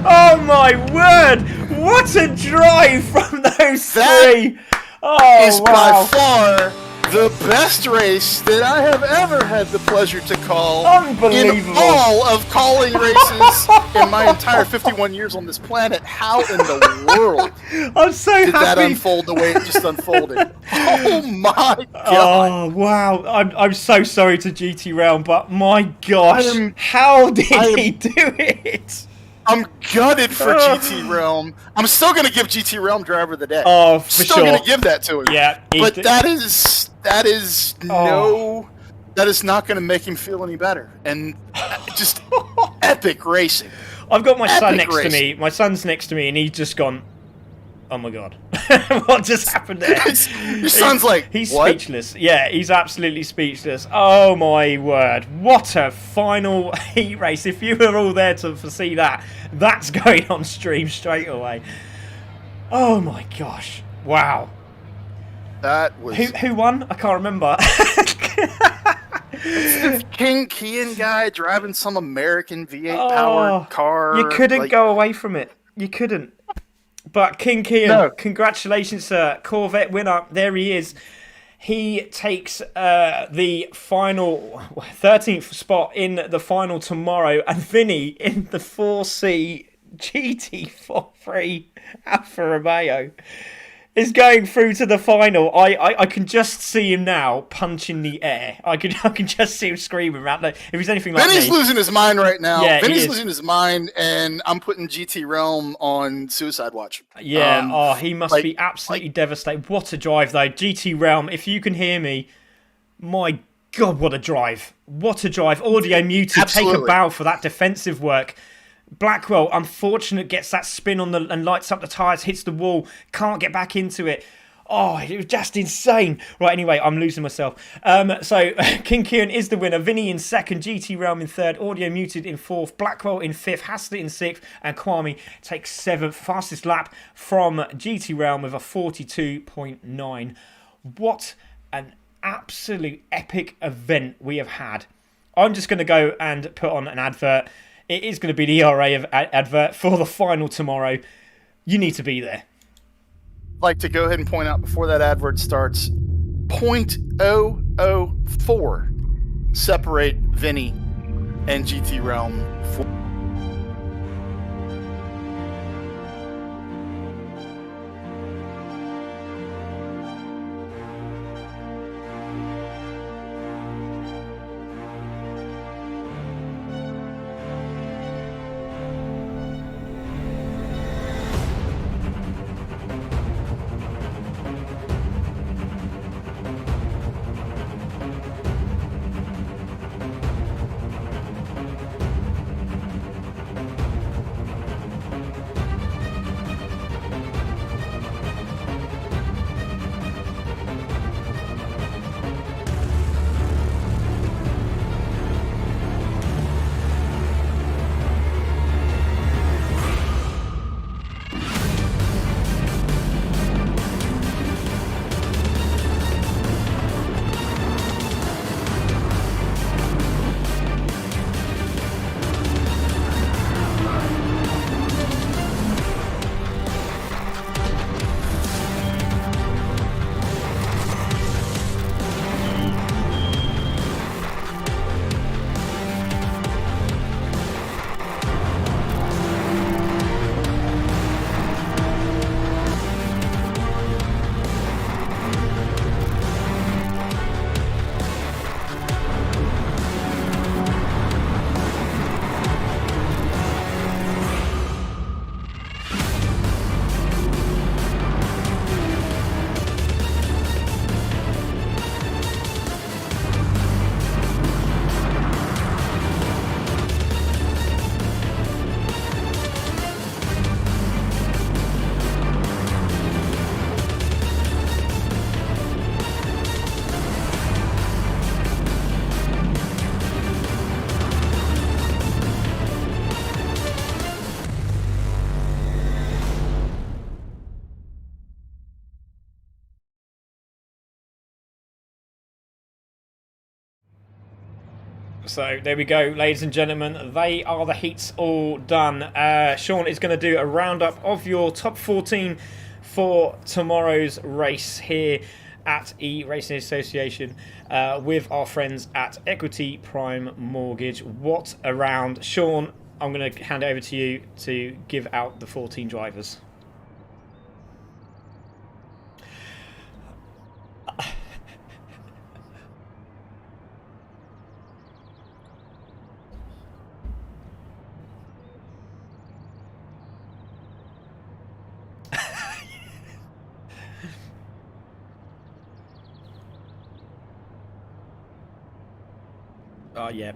Oh, my word. What a drive from those three. Oh, is by far the best race that I have ever had the pleasure to call in all of calling races in my entire 51 years on this planet. How in the world I'm so did happy that unfold the way it just unfolded? Oh my God. Oh wow, I'm so sorry to GT Realm, but my gosh, how did he do it? I'm gutted for GT Realm. I'm still going to give GT Realm driver of the day. Oh, for still going to give that to him. Yeah, but that is not going to make him feel any better. And just epic racing. I've got my son next to me. My son's next to me, and he's just gone, oh my God. What just happened there? Your son's like, he's what? Speechless. Yeah, he's absolutely speechless. Oh my word. What a final heat race. If you were all there to see that, that's going on stream straight away. Oh my gosh. Wow. That was... Who won? I can't remember. It's the King Kian guy driving some American V8 powered car. You couldn't go away from it. You couldn't. But King Kian, congratulations, sir. Corvette winner. There he is. He takes the final 13th spot in the final tomorrow. And Vinny in the 4C GT43 Alfa Romeo is going through to the final. I can just see him now punching the air. I can just see him screaming around. Like, if he's anything like Vinny's losing his mind right now. Yeah, Vinny's losing his mind, and I'm putting GT Realm on suicide watch. Yeah, he must be absolutely devastated. What a drive, though. GT Realm, if you can hear me, my God, what a drive. What a drive. Audio muted, absolutely. Take a bow for that defensive work. Blackwell, unfortunate, gets that spin on and lights up the tyres, hits the wall, can't get back into it. Oh, it was just insane. Right, anyway, I'm losing myself. So, King Kieran is the winner. Vinny in second, GT Realm in third, Audio Muted in fourth, Blackwell in fifth, Haslett in sixth, and Kwame takes seventh. Fastest lap from GT Realm with a 42.9. What an absolute epic event we have had. I'm just going to go and put on an advert. It is going to be the ERA advert for the final tomorrow. You need to be there. I'd like to go ahead and point out before that advert starts, 0.004 separate Vinny and GT Realm. So there we go, ladies and gentlemen. They are the heats all done. Sean is going to do a roundup of your top 14 for tomorrow's race here at E-Racing Association with our friends at Equity Prime Mortgage. What a round. Sean, I'm going to hand it over to you to give out the 14 drivers. Oh, yeah.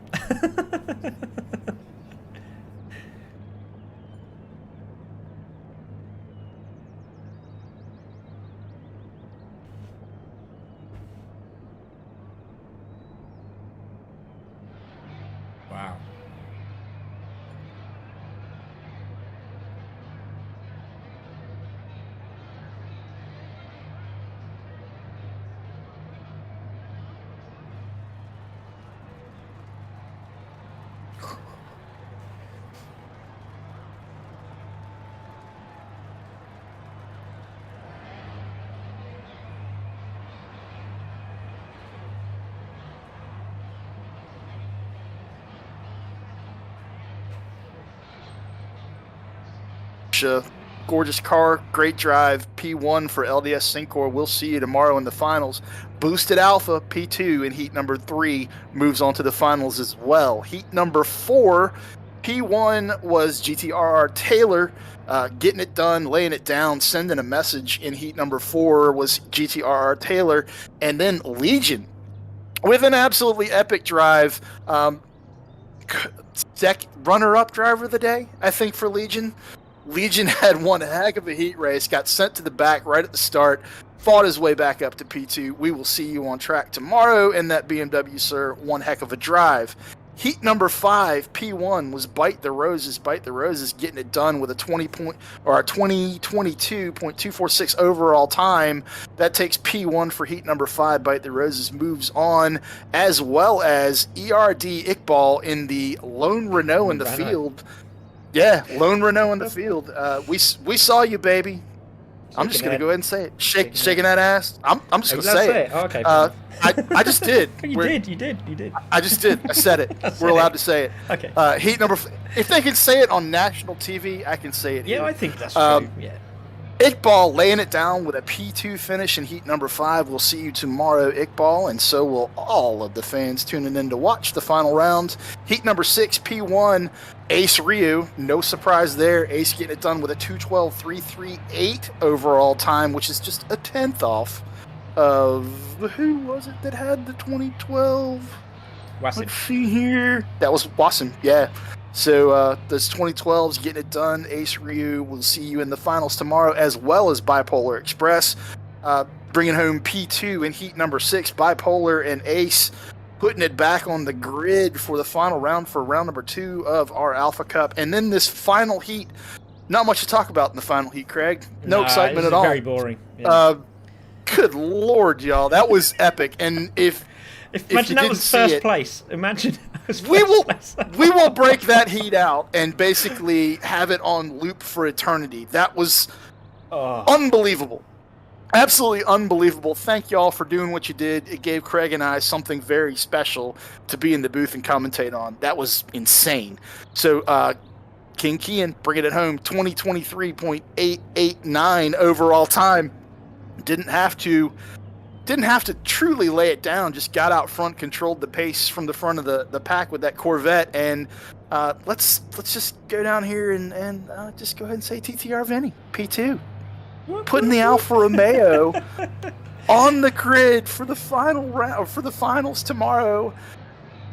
Wow. Gorgeous car, great drive. P1 for LDS Syncor. We'll see you tomorrow in the finals. Boosted Alpha, P2 in heat number 3, moves on to the finals as well. Heat number 4, P1 was GTRR Taylor, getting it done, laying it down, sending a message in heat number 4 was GTRR Taylor. And then Legion, with an absolutely epic drive. Runner-up driver of the day, I think, for Legion. Legion had one heck of a heat race, got sent to the back right at the start, fought his way back up to P2. We will see you on track tomorrow in that BMW, sir. One heck of a drive. Heat number 5, P1 was Bite the Roses, getting it done with a 2022.246 overall time. That takes P1 for heat number 5. Bite the Roses moves on, as well as ERD Iqbal in the lone Renault in the field. Yeah, lone Renault in the field. We saw you, baby. I'm just going to go ahead and say it. Shaking that ass. I'm just going to say it. Oh, okay. I just did. You did. I just did. I said it. We're allowed to say it. Okay. Heat number. If they can say it on national TV, I can say it here. Yeah, I think that's true. Yeah. Iqbal laying it down with a P2 finish in heat number 5. We'll see you tomorrow, Iqbal, and so will all of the fans tuning in to watch the final rounds. Heat number 6, P1, Ace Ryu. No surprise there. Ace getting it done with a 2:12.338 overall time, which is just a 10th off of who was it that had the 2012? Wassim. Let's see here. That was Wassim, yeah. So those 2012s getting it done. Ace Ryu, we'll see you in the finals tomorrow, as well as Bipolar Express. Bringing home P2 in heat number 6. Bipolar and Ace putting it back on the grid for the final round for round number 2 of our Alpha Cup. And then this final heat, not much to talk about in the final heat, Craig. No excitement at all. Very boring. Yeah. Good Lord, y'all. That was epic. And if imagine that was first place. Imagine that was first place. We will break that heat out and basically have it on loop for eternity. That was unbelievable. Absolutely unbelievable. Thank y'all for doing what you did. It gave Craig and I something very special to be in the booth and commentate on. That was insane. So, King Kian bringing it home, 2023.889 overall time. Didn't have to truly lay it down. Just got out front, controlled the pace from the front of the pack with that Corvette. And let's just go down here and just go ahead and say TTR Vinny, P2. Putting the Alfa Romeo on the grid for the final round, for the finals tomorrow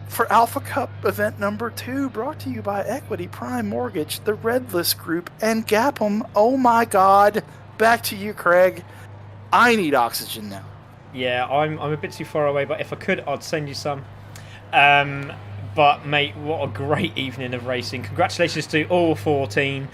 for Alpha Cup event number 2, brought to you by Equity Prime Mortgage, the Red List Group, and Gap'em. Oh my God. Back to you, Craig. I need oxygen now. Yeah, I'm a bit too far away, but if I could, I'd send you some. But mate, what a great evening of racing. Congratulations to all 14.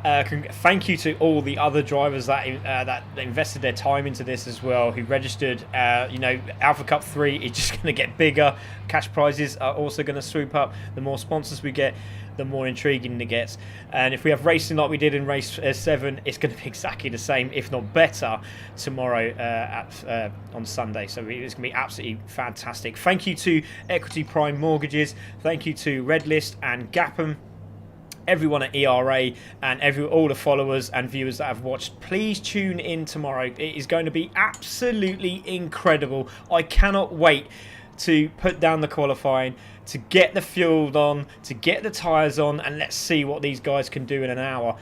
Thank you to all the other drivers that invested their time into this as well, who registered. Alpha Cup 3 is just going to get bigger. Cash prizes are also going to swoop up. The more sponsors we get, the more intriguing it gets. And if we have racing like we did in race 7, it's going to be exactly the same, if not better, tomorrow on Sunday. So it's going to be absolutely fantastic. Thank you to Equity Prime Mortgages. Thank you to Redlist and Gapham, everyone at ERA, and all the followers and viewers that have watched. Please tune in tomorrow. It is going to be absolutely incredible. I cannot wait to put down the qualifying, to get the fuel on, to get the tyres on, and let's see what these guys can do in an hour.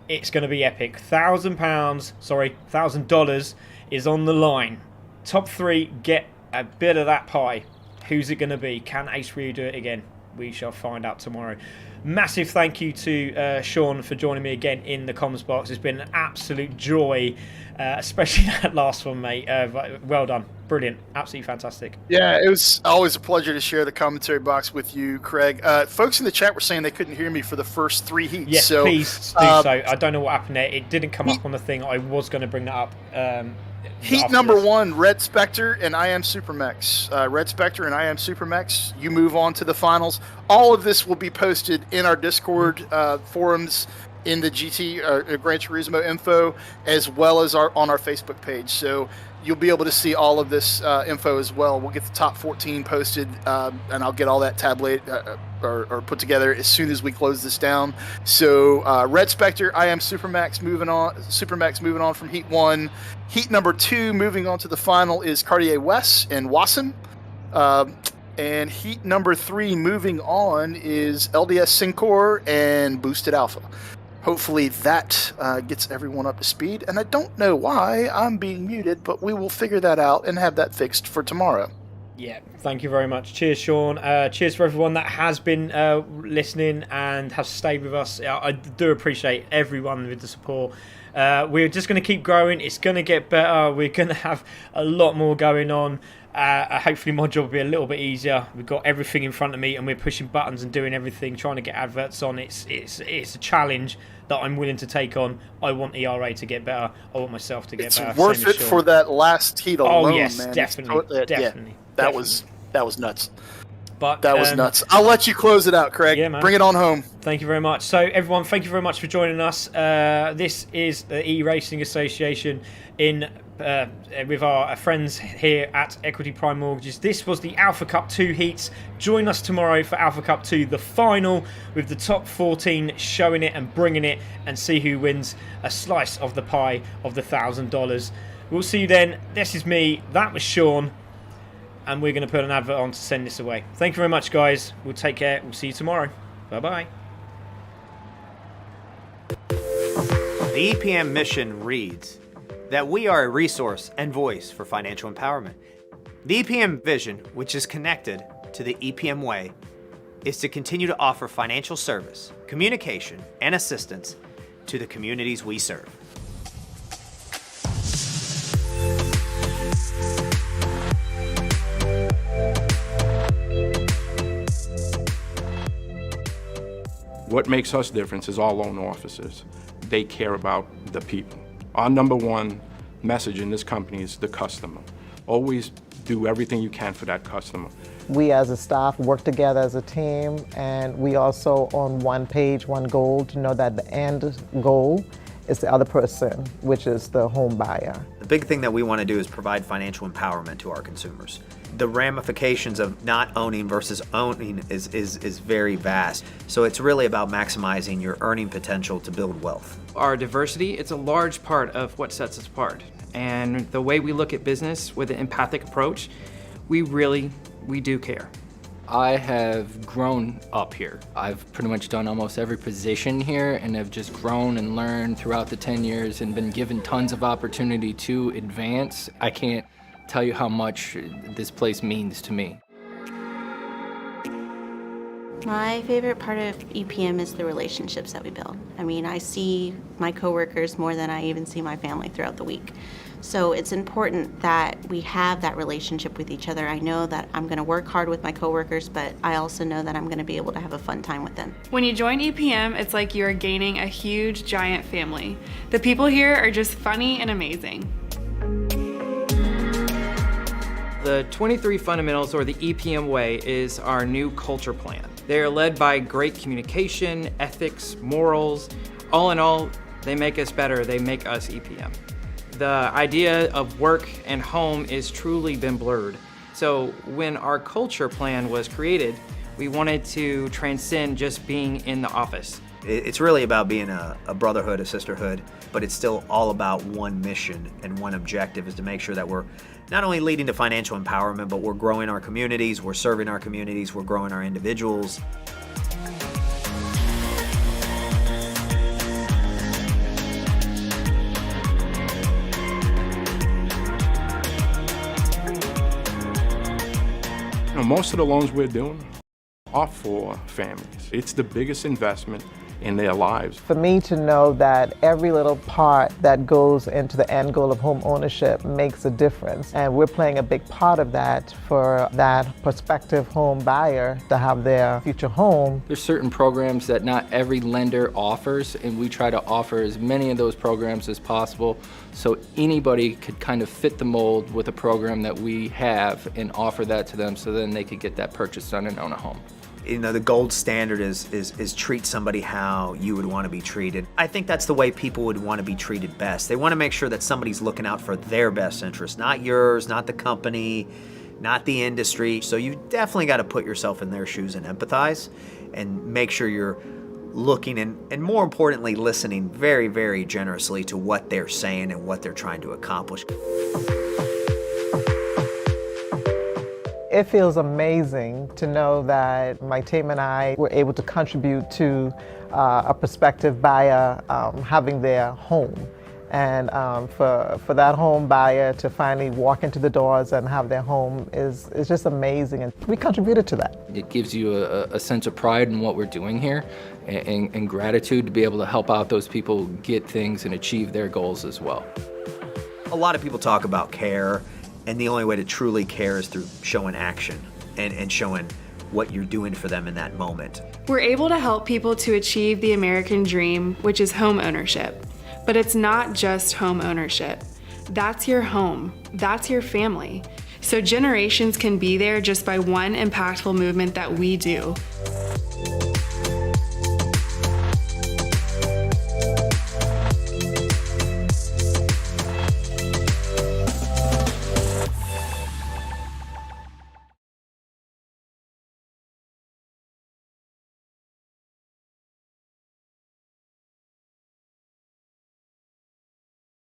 It's going to be epic. $1,000 is on the line. Top 3 get a bit of that pie. Who's it going to be? Can Ace Ryu do it again? We shall find out tomorrow. Massive thank you to Sean for joining me again in the comms box. It's been an absolute joy, especially that last one, mate. Well done. Brilliant. Absolutely fantastic. Yeah, it was always a pleasure to share the commentary box with you, Craig. Folks in the chat were saying they couldn't hear me for the first 3 heats. Yes, so, please do so. I don't know what happened there. It didn't come up on the thing. I was going to bring that up. Heat number 1, Red Spectre and I Am Supermax. Red Spectre and I Am Supermax, you move on to the finals. All of this will be posted in our Discord forums, in the Gran Turismo info, as well as on our Facebook page. So you'll be able to see all of this info as well. We'll get the top 14 posted, and I'll get all that tablet or put together as soon as we close this down. So Red Spectre, I Am Supermax moving on from Heat 1. Heat number 2 moving on to the final is Cartier West and Wasson. And heat number 3 moving on is LDS Syncor and Boosted Alpha. Hopefully that gets everyone up to speed. And I don't know why I'm being muted, but we will figure that out and have that fixed for tomorrow. Yeah, thank you very much. Cheers, Sean. Cheers for everyone that has been listening and has stayed with us. I do appreciate everyone with the support. We're just going to keep growing. It's going to get better. We're going to have a lot more going on. Hopefully my job will be a little bit easier. We've got everything in front of me and we're pushing buttons and doing everything, trying to get adverts on. It's a challenge that I'm willing to take on. I want ERA to get better. I want myself to get better. It's worth it for that last heat alone, yes, man. Definitely. That was nuts. But that was nuts. I'll let you close it out, Craig. Yeah, man. Bring it on home. Thank you very much. So, everyone, thank you very much for joining us. This is the E-Racing Association with our friends here at Equity Prime Mortgages. This was the Alpha Cup 2 heats. Join us tomorrow for Alpha Cup 2, the final, with the top 14 showing it and bringing it, and see who wins a slice of the pie of the $1,000. We'll see you then. This is me. That was Sean. And we're going to put an advert on to send this away. Thank you very much, guys. We'll take care. We'll see you tomorrow. Bye-bye. The EPM mission reads that we are a resource and voice for financial empowerment. The EPM vision, which is connected to the EPM way, is to continue to offer financial service, communication, and assistance to the communities we serve. What makes us different is our loan officers. They care about the people. Our number 1 message in this company is the customer. Always do everything you can for that customer. We as a staff work together as a team, and we also on one page, one goal, to know that the end goal is the other person, which is the home buyer. The big thing that we want to do is provide financial empowerment to our consumers. The ramifications of not owning versus owning is very vast. So it's really about maximizing your earning potential to build wealth. Our diversity, it's a large part of what sets us apart. And the way we look at business with an empathic approach, we do care. I have grown up here. I've pretty much done almost every position here and have just grown and learned throughout the 10 years and been given tons of opportunity to advance. I can't tell you how much this place means to me. My favorite part of EPM is the relationships that we build. I mean, I see my coworkers more than I even see my family throughout the week. So it's important that we have that relationship with each other. I know that I'm going to work hard with my coworkers, but I also know that I'm going to be able to have a fun time with them. When you join EPM, it's like you're gaining a huge, giant family. The people here are just funny and amazing. The 23 Fundamentals, or the EPM Way, is our new culture plan. They are led by great communication, ethics, morals. All in all, they make us better. They make us EPM. The idea of work and home is truly been blurred. So when our culture plan was created, we wanted to transcend just being in the office. It's really about being a brotherhood, a sisterhood, but it's still all about one mission and one objective, is to make sure that we're not only leading to financial empowerment, but we're growing our communities, we're serving our communities, we're growing our individuals. You know, most of the loans we're doing are for families. It's the biggest investment in their lives. For me to know that every little part that goes into the end goal of home ownership makes a difference, and we're playing a big part of that for that prospective home buyer to have their future home. There's certain programs that not every lender offers, and we try to offer as many of those programs as possible so anybody could kind of fit the mold with a program that we have and offer that to them, so then they could get that purchase done and own a home. You know, the gold standard is treat somebody how you would want to be treated. I think that's the way people would want to be treated best. They want to make sure that somebody's looking out for their best interest, not yours, not the company, not the industry. So you definitely got to put yourself in their shoes and empathize and make sure you're looking and more importantly, listening very, very generously to what they're saying and what they're trying to accomplish. It feels amazing to know that my team and I were able to contribute to a prospective buyer having their home. And for that home buyer to finally walk into the doors and have their home is just amazing, and we contributed to that. It gives you a sense of pride in what we're doing here and gratitude to be able to help out those people get things and achieve their goals as well. A lot of people talk about care, and the only way to truly care is through showing action and showing what you're doing for them in that moment. We're able to help people to achieve the American dream, which is home ownership. But it's not just home ownership. That's your home. That's your family. So generations can be there just by one impactful movement that we do.